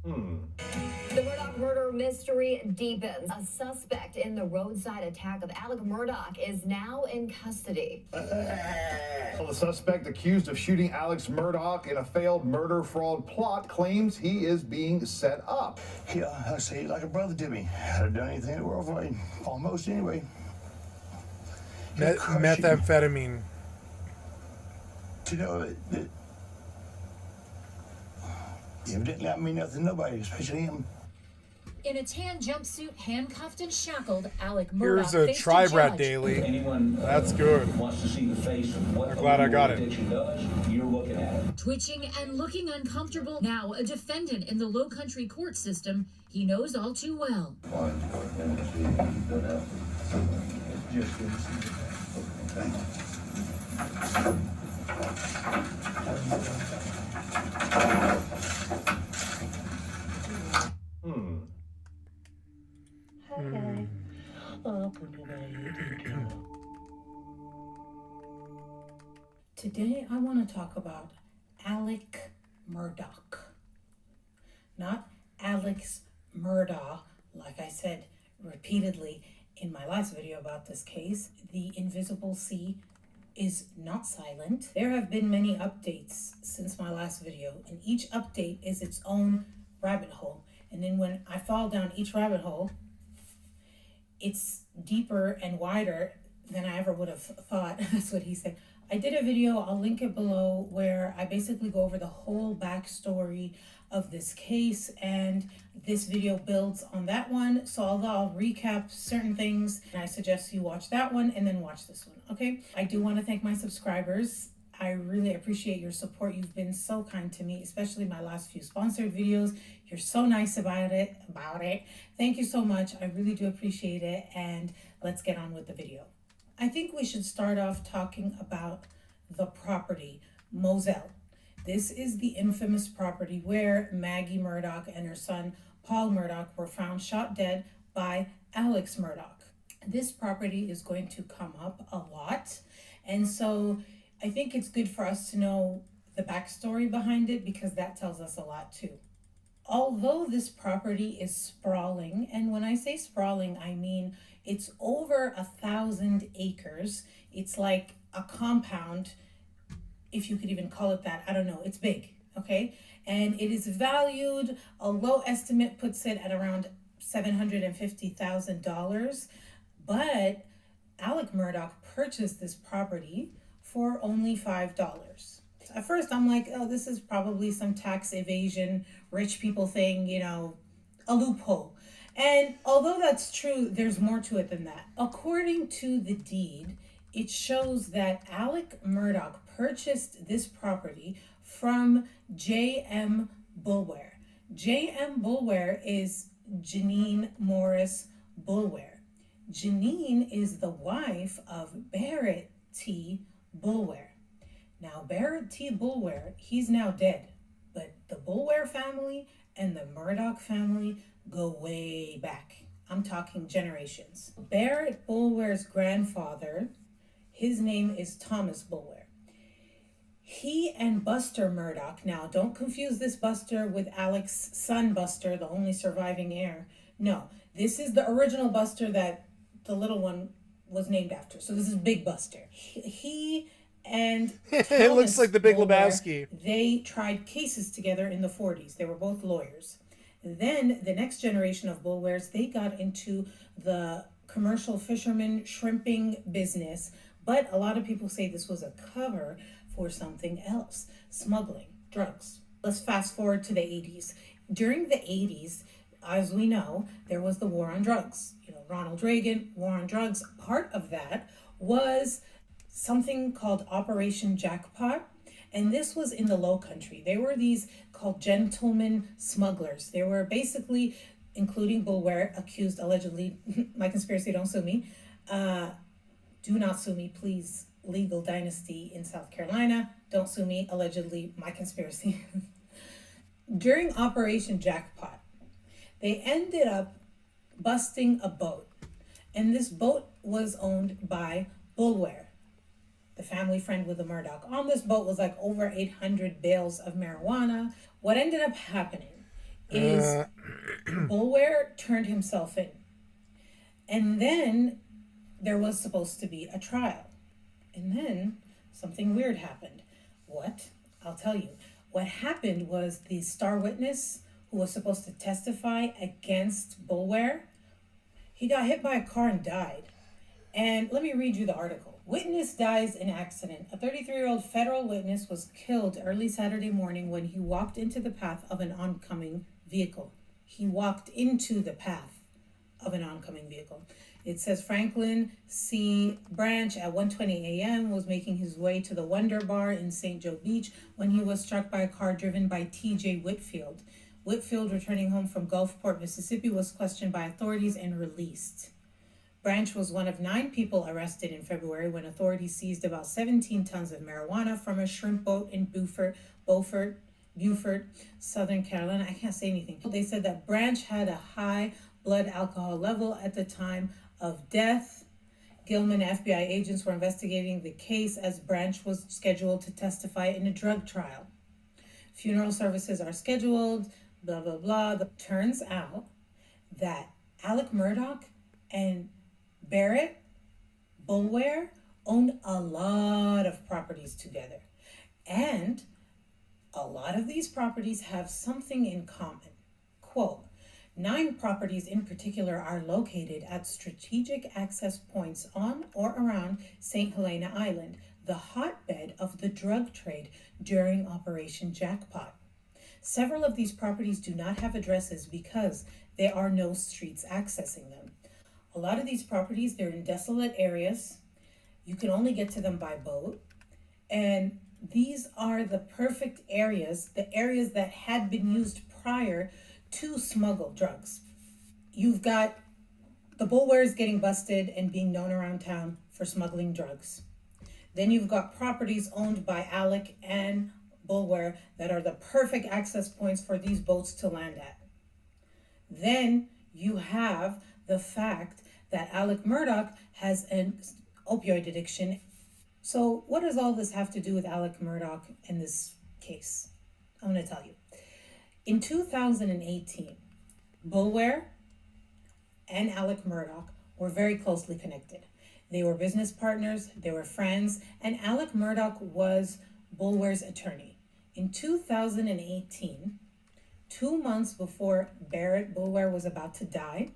The Murdaugh murder mystery deepens. A suspect in the roadside attack of Alec Murdaugh is now in custody. Well, the suspect accused of shooting Alex Murdaugh in a failed murder fraud plot claims he is being set up. Yeah, I say he's like a brother to me. I'd have done anything in the world for him. Almost anyway. Methamphetamine. You know, evidently I mean nothing to nobody, especially him. In a tan jumpsuit, handcuffed and shackled, Alec Murdaugh Here's a Tri-Brat Daily. That's good. Wants to see the face of what I'm glad I got it. does, you're looking at it. Twitching and looking uncomfortable. Now a defendant in the Low Country court system he knows all too well. Today I want to talk about Alec Murdaugh. Not Alex Murdaugh, like I said repeatedly. in my last video about this case, the invisible sea is not silent. There have been many updates since my last video, and each update is its own rabbit hole. And then when I fall down each rabbit hole, it's deeper and wider than I ever would have thought. That's what he said. I did a video, I'll link it below, where I basically go over the whole backstory of this case, and this video builds on that one. So although I'll recap certain things, and I suggest you watch that one and then watch this one, okay? I do want to thank my subscribers. I really appreciate your support. You've been so kind to me, especially my last few sponsored videos. You're so nice about it. Thank you so much. I really do appreciate it, and let's get on with the video. I think we should start off talking about the property, Moselle. This is the infamous property where Maggie Murdaugh and her son, Paul Murdaugh, were found shot dead by Alex Murdaugh. This property is going to come up a lot, and so I think it's good for us to know the backstory behind it, because that tells us a lot too. Although this property is sprawling, and when I say sprawling, I mean it's over 1,000 acres. It's like a compound, if you could even call it that. I don't know, it's big, okay? And it is valued, a low estimate puts it at around $750,000, but Alec Murdaugh purchased this property for only $5. At first I'm like, oh, this is probably some tax evasion, rich people thing, you know, a loophole. And although that's true, there's more to it than that. According to the deed, it shows that Alec Murdaugh purchased this property from J.M. Boulware. J.M. Boulware is Janine Morris Boulware. Janine is the wife of Barrett T. Boulware. Now, Barrett T. Boulware, he's now dead, but the Boulware family and the Murdaugh family go way back. I'm talking generations. Barrett Boulware's grandfather, his name is Thomas Boulware. He and Buster Murdaugh, now don't confuse this Buster with Alec's son Buster, the only surviving heir. No, this is the original Buster that the little one was named after. So this is Big Buster. He and it looks like the Big Lebowski. They tried cases together in the 40s. They were both lawyers. Then the next generation of Boulwares, they got into the commercial fisherman shrimping business, but a lot of people say this was a cover for something else, smuggling, drugs. Let's fast forward to the 80s. During the 80s, as we know, there was the war on drugs. You know, Ronald Reagan, war on drugs. Part of that was something called Operation Jackpot, and this was in the Low Country. They were these called gentlemen smugglers. They were basically, including Boulware, accused allegedly, my conspiracy, don't sue me, do not sue me, please, legal dynasty in South Carolina, don't sue me, allegedly, my conspiracy. During Operation Jackpot, they ended up busting a boat, and this boat was owned by Boulware, the family friend with the Murdaugh. On this boat was like over 800 bales of marijuana. What ended up happening is Boulware turned himself in. And then there was supposed to be a trial. And then something weird happened. What? I'll tell you. What happened was the star witness who was supposed to testify against Boulware, he got hit by a car and died. And let me read you the article. Witness dies in accident. A 33-year-old federal witness was killed early Saturday morning when he walked into the path of an oncoming vehicle. He walked into the path of an oncoming vehicle. It says Franklin C. Branch at 1:20 a.m. was making his way to the Wonder Bar in St. Joe Beach when he was struck by a car driven by T.J. Whitfield. Whitfield, returning home from Gulfport, Mississippi, was questioned by authorities and released. Branch was one of 9 people arrested in February when authorities seized about 17 tons of marijuana from a shrimp boat in Beaufort, Southern Carolina. I can't say anything. They said that Branch had a high blood alcohol level at the time of death. Gilman FBI agents were investigating the case as Branch was scheduled to testify in a drug trial. Funeral services are scheduled, blah, blah, blah. Turns out that Alec Murdaugh and Barrett, Boulware owned a lot of properties together. And a lot of these properties have something in common. Quote, 9 properties in particular are located at strategic access points on or around St. Helena Island, the hotbed of the drug trade during Operation Jackpot. Several of these properties do not have addresses because there are no streets accessing them. A lot of these properties, they're in desolate areas. You can only get to them by boat. And these are the perfect areas, the areas that had been used prior to smuggle drugs. You've got the Boulwares getting busted and being known around town for smuggling drugs. Then you've got properties owned by Alec and Boulware that are the perfect access points for these boats to land at. Then you have the fact that Alec Murdaugh has an opioid addiction. So what does all this have to do with Alec Murdaugh in this case? I'm going to tell you. In 2018, Boulware and Alec Murdaugh were very closely connected. They were business partners, they were friends, and Alec Murdaugh was Boulware's attorney. In 2018, 2 months before Barrett Boulware was about to die,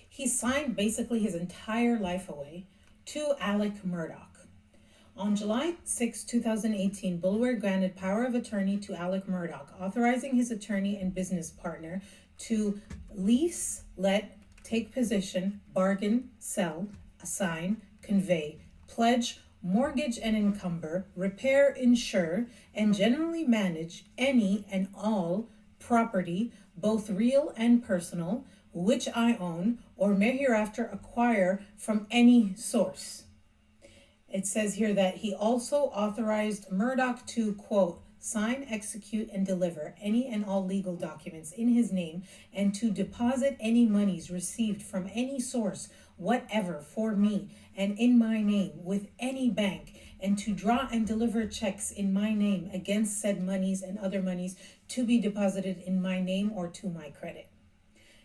he signed basically his entire life away to Alec Murdaugh. On July 6, 2018, Boulware granted power of attorney to Alec Murdaugh, authorizing his attorney and business partner to lease, let, take possession, bargain, sell, assign, convey, pledge, mortgage and encumber, repair, insure, and generally manage any and all property, both real and personal, which I own or may hereafter acquire from any source. It says here that he also authorized Murdaugh to, quote, sign, execute, and deliver any and all legal documents in his name and to deposit any monies received from any source whatever for me and in my name with any bank, and to draw and deliver checks in my name against said monies and other monies to be deposited in my name or to my credit.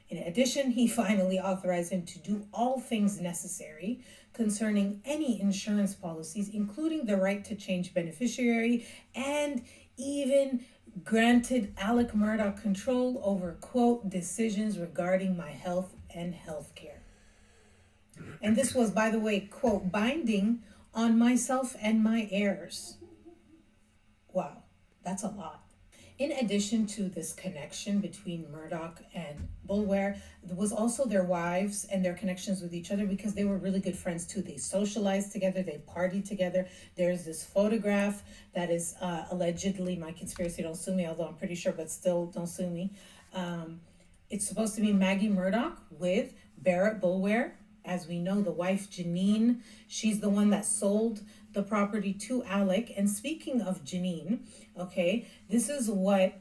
In addition, he finally authorized him to do all things necessary concerning any insurance policies, including the right to change beneficiary, and even granted Alec Murdaugh control over, quote, decisions regarding my health and health care. And this was, by the way, quote, binding on myself and my heirs. Wow, that's a lot. In addition to this connection between Murdaugh and Boulware, there was also their wives and their connections with each other because they were really good friends too. They socialized together, they partied together. There's this photograph that is allegedly, my conspiracy, don't sue me, although I'm pretty sure, but still don't sue me. It's supposed to be Maggie Murdaugh with Barrett Boulware. As we know, the wife Janine, she's the one that sold the property to Alec. And speaking of Janine, okay, this is what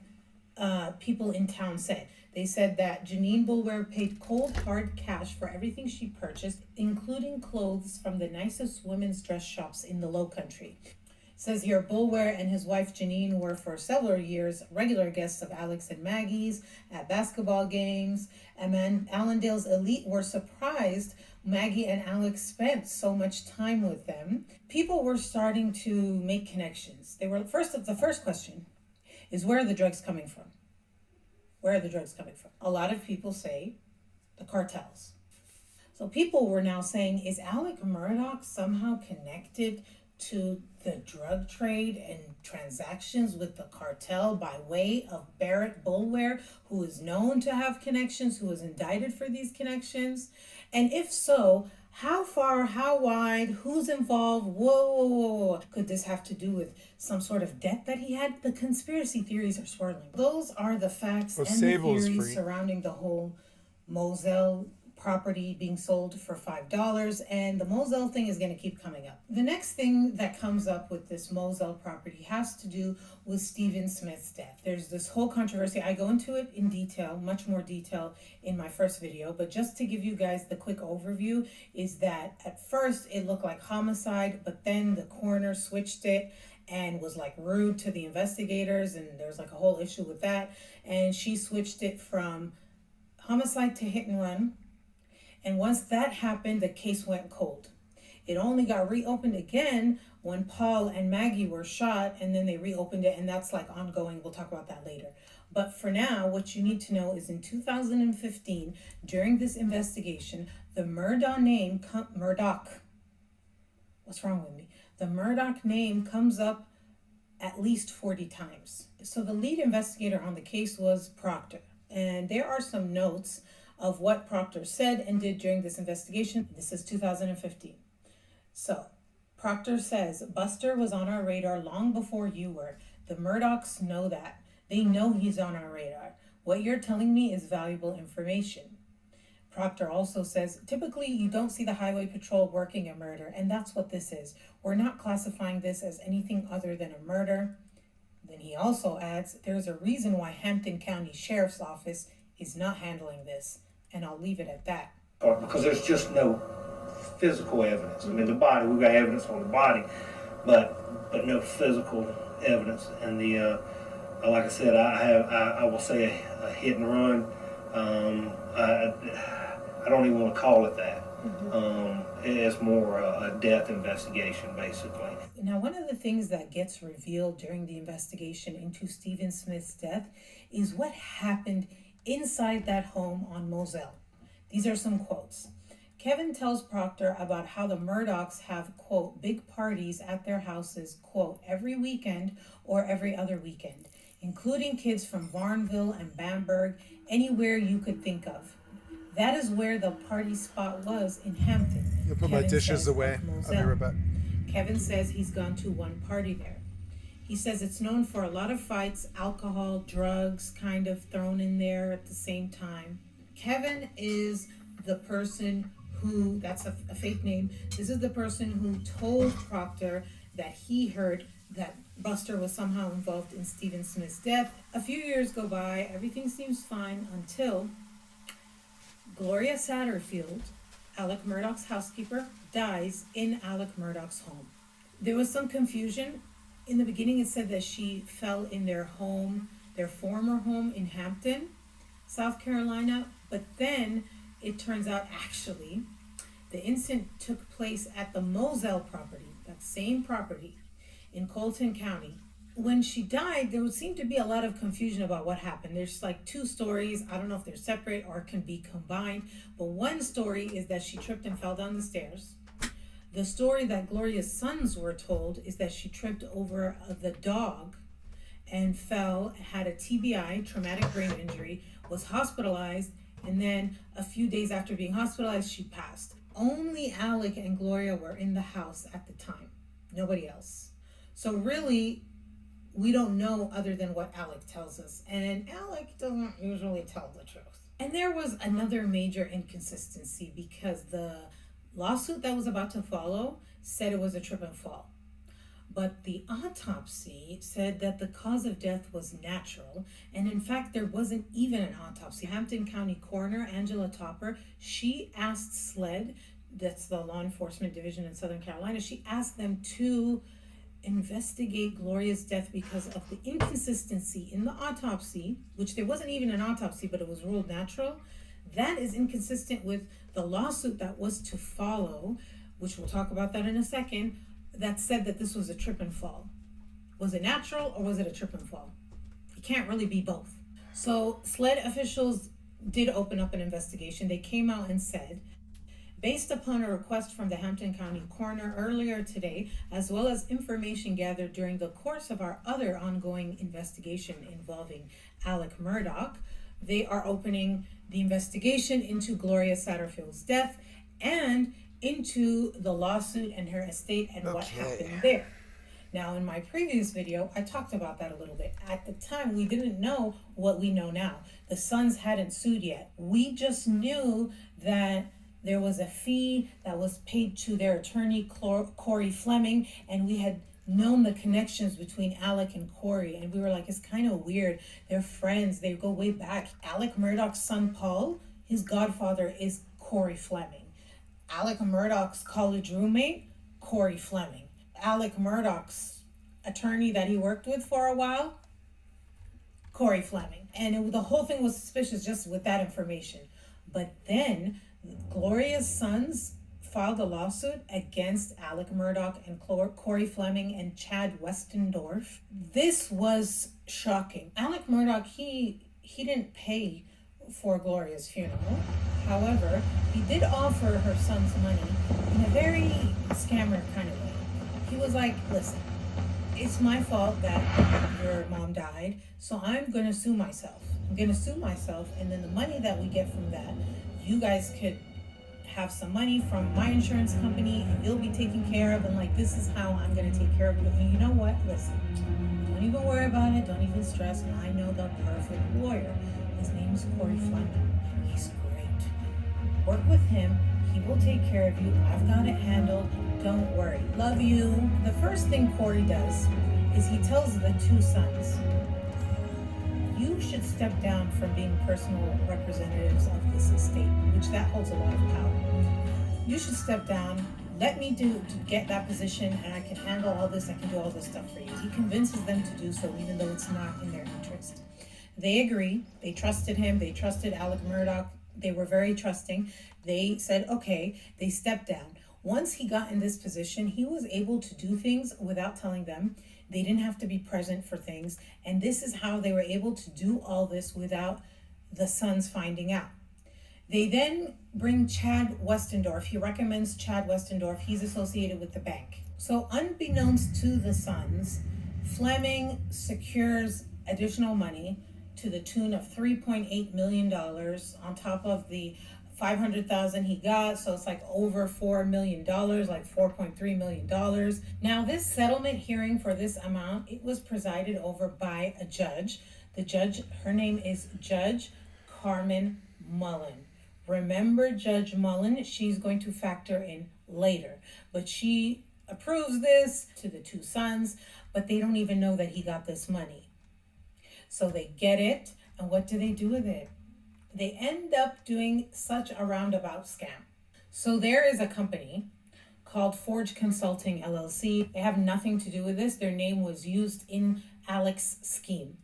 people in town said. They said that Janine Boulware paid cold hard cash for everything she purchased, including clothes from the nicest women's dress shops in the Low Country. It says here, Boulware and his wife Janine were for several years regular guests of Alex and Maggie's at basketball games. And then Allendale's elite were surprised Maggie and Alex spent so much time with them. People were starting to make connections. The first question is, where are the drugs coming from? Where are the drugs coming from? A lot of people say the cartels. So people were now saying, is Alec Murdaugh somehow connected to the drug trade and transactions with the cartel by way of Barrett Boulware, who is known to have connections, who was indicted for these connections? And if so, how far, how wide, who's involved? Whoa. Could this have to do with some sort of debt that he had? The conspiracy theories are swirling. Those are the facts and the theories surrounding the whole Moselle property being sold for $5, and the Moselle thing is going to keep coming up. The next thing that comes up with this Moselle property has to do with Stephen Smith's death. There's this whole controversy. I go into it in detail, much more detail in my first video, but just to give you guys the quick overview is that at first it looked like homicide, but then the coroner switched it and was like rude to the investigators, and there's like a whole issue with that, and she switched it from homicide to hit and run. And once that happened, the case went cold. It only got reopened again when Paul and Maggie were shot, and then they reopened it, and that's like ongoing. We'll talk about that later. But for now, what you need to know is in 2015, during this investigation, the Murdaugh name, Murdaugh, what's wrong with me? The Murdaugh name comes up at least 40 times. So the lead investigator on the case was Proctor. And there are some notes of what Proctor said and did during this investigation. This is 2015. So Proctor says, Buster was on our radar long before you were. The Murdaughs know that. They know he's on our radar. What you're telling me is valuable information. Proctor also says, typically you don't see the highway patrol working a murder, and that's what this is. We're not classifying this as anything other than a murder. Then he also adds, there's a reason why Hampton County Sheriff's Office is not handling this, and I'll leave it at that. Because there's just no physical evidence. I mean, the body, we've got evidence on the body, but no physical evidence. And like I said, I will say a hit and run. I don't even want to call it that. It's more a death investigation, basically. Now, one of the things that gets revealed during the investigation into Stephen Smith's death is what happened inside that home on Moselle. These are some quotes. Kevin tells Proctor about how the Murdaughs have, quote, big parties at their houses, quote, every weekend or every other weekend, including kids from Varnville and Bamberg, anywhere you could think of. That is where the party spot was in Hampton. You'll put my dishes away. I'll be right back. Kevin says he's gone to one party there. He says it's known for a lot of fights, alcohol, drugs kind of thrown in there at the same time. Kevin is the person who, that's a fake name, this is the person who told Proctor that he heard that Buster was somehow involved in Stephen Smith's death. A few years go by, everything seems fine until Gloria Satterfield, Alec Murdaugh's housekeeper, dies in Alec Murdaugh's home. There was some confusion. In the beginning, it said that she fell in their home, their former home in Hampton, South Carolina, but then it turns out actually the incident took place at the Moselle property, that same property in Colton County. When she died, there would seem to be a lot of confusion about what happened. There's like two stories. I don't know if they're separate or can be combined, but one story is that she tripped and fell down the stairs. The story that Gloria's sons were told is that she tripped over the dog and fell, had a TBI, traumatic brain injury, was hospitalized, and then a few days after being hospitalized, she passed. Only Alec and Gloria were in the house at the time, nobody else. So really, we don't know other than what Alec tells us, and Alec doesn't usually tell the truth. And there was another major inconsistency because the lawsuit that was about to follow said it was a trip and fall. But the autopsy said that the cause of death was natural, and in fact, there wasn't even an autopsy. Hampton County Coroner Angela Topper, she asked SLED, that's the Law Enforcement Division in Southern Carolina, she asked them to investigate Gloria's death because of the inconsistency in the autopsy, which there wasn't even an autopsy, but it was ruled natural. That is inconsistent with the lawsuit that was to follow, which we'll talk about that in a second, that said that this was a trip and fall. Was it natural or was it a trip and fall? It can't really be both. So SLED officials did open up an investigation. They came out and said, based upon a request from the Hampton County Coroner earlier today, as well as information gathered during the course of our other ongoing investigation involving Alec Murdaugh, they are opening the investigation into Gloria Satterfield's death and into the lawsuit and her estate and what happened there. Now, in my previous video, I talked about that a little bit. At the time, we didn't know what we know now. The sons hadn't sued yet. We just knew that there was a fee that was paid to their attorney, Corey Fleming, and we had known the connections between Alec and Corey, and we were like, it's kind of weird. They're friends. They go way back. Alec Murdaugh's son, Paul, his godfather is Corey Fleming. Alec Murdaugh's college roommate, Corey Fleming. Alec Murdaugh's attorney that he worked with for a while, Corey Fleming. And the whole thing was suspicious just with that information. But then Gloria's sons filed a lawsuit against Alec Murdaugh and Corey Fleming and Chad Westendorf. This was shocking. Alec Murdaugh, he didn't pay for Gloria's funeral. However, he did offer her sons money in a very scammer kind of way. He was like, listen, it's my fault that your mom died, so I'm going to sue myself. I'm going to sue myself, and then the money that we get from that, you guys could have some money from my insurance company, and you'll be taken care of, and like, this is how I'm going to take care of you. And you know what? Listen, don't even worry about it. Don't even stress. I know the perfect lawyer. His name's Corey Fleming. He's great. Work with him. He will take care of you. I've got it handled. Don't worry. Love you. The first thing Corey does is he tells the two sons, you should step down from being personal representatives of this estate, which that holds a lot of power. You should step down. Let me to get that position, and I can handle all this. I can do all this stuff for you. He convinces them to do so, even though it's not in their interest. They agree. They trusted him. They trusted Alec Murdaugh. They were very trusting. They said, okay. They stepped down. Once he got in this position, he was able to do things without telling them. They didn't have to be present for things. And this is how they were able to do all this without the sons finding out. They then bring Chad Westendorf. He recommends Chad Westendorf. He's associated with the bank. So unbeknownst to the sons, Fleming secures additional money to the tune of $3.8 million on top of the $500,000 he got, so it's like over $4 million, like $4.3 million. Now, this settlement hearing for this amount, it was presided over by a judge. The judge, her name is Judge Carmen Mullen. Remember Judge Mullen, she's going to factor in later, but she approves this to the two sons, but they don't even know that he got this money. So they get it, and what do they do with it? They end up doing such a roundabout scam. So there is a company called Forge Consulting LLC. They have nothing to do with this. Their name was used in Alec's scheme.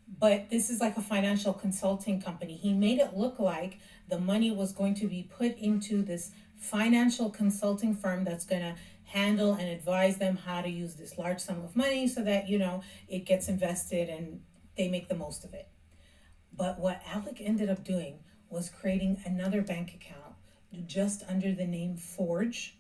But this is like a financial consulting company. He made it look like the money was going to be put into this financial consulting firm that's going to handle and advise them how to use this large sum of money so that, you know, it gets invested and they make the most of it. But what Alec ended up doing was creating another bank account just under the name Forge.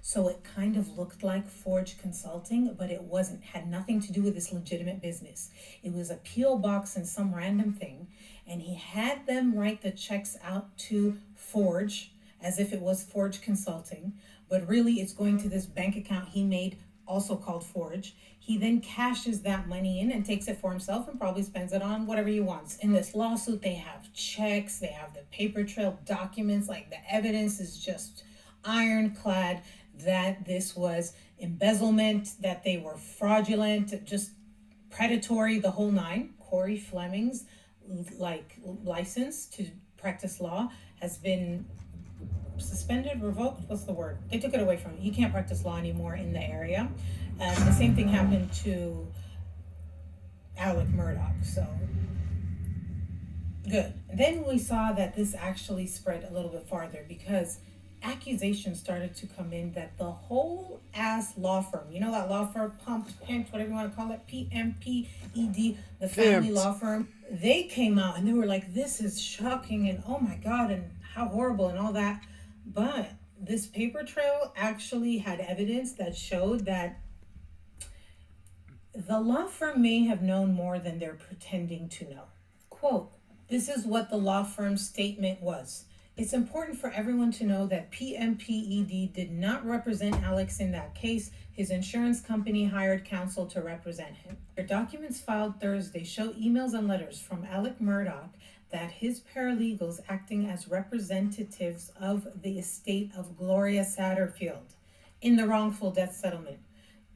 So it kind of looked like Forge Consulting, but it wasn't, had nothing to do with this legitimate business. It was a P.O. box and some random thing. And he had them write the checks out to Forge as if it was Forge Consulting. But really it's going to this bank account he made, also called Forge. He then cashes that money in and takes it for himself and probably spends it on whatever he wants. In this lawsuit, they have checks, they have the paper trail documents, like the evidence is just ironclad that this was embezzlement, that they were fraudulent, just predatory, the whole nine. Corey Fleming's license to practice law has been suspended, revoked, what's the word? They took it away from him. He can't practice law anymore in the area. The same thing happened to Alec Murdaugh, so good. Then we saw that this actually spread a little bit farther because accusations started to come in that the whole ass law firm, you know that law firm, Pimped, whatever you want to call it, PMPED, the family law firm, they came out and they were like, this is shocking and oh my God and how horrible and all that. But this paper trail actually had evidence that showed that the law firm may have known more than they're pretending to know. Quote, this is what the law firm's statement was. It's important for everyone to know that PMPED did not represent Alex in that case. His insurance company hired counsel to represent him. Their documents filed Thursday show emails and letters from Alec Murdaugh that his paralegals acting as representatives of the estate of Gloria Satterfield in the wrongful death settlement.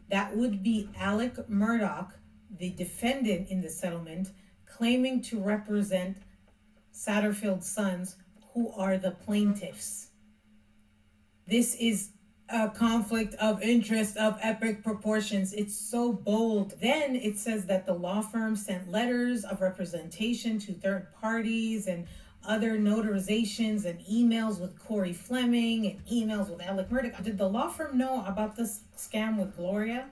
That would be Alec Murdaugh, the defendant in the settlement, claiming to represent Satterfield's sons, who are the plaintiffs. This is a conflict of interest of epic proportions. It's so bold. Then it says that the law firm sent letters of representation to third parties and other notarizations and emails with Corey Fleming and emails with Alec Murdaugh. Did the law firm know about this scam with Gloria?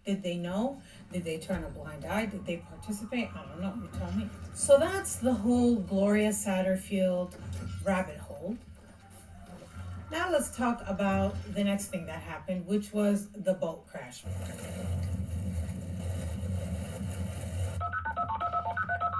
Did they know? Did they turn a blind eye? Did they participate? I don't know. You tell me. So that's the whole Gloria Satterfield rabbit hole. Now let's talk about the next thing that happened, which was the boat crash.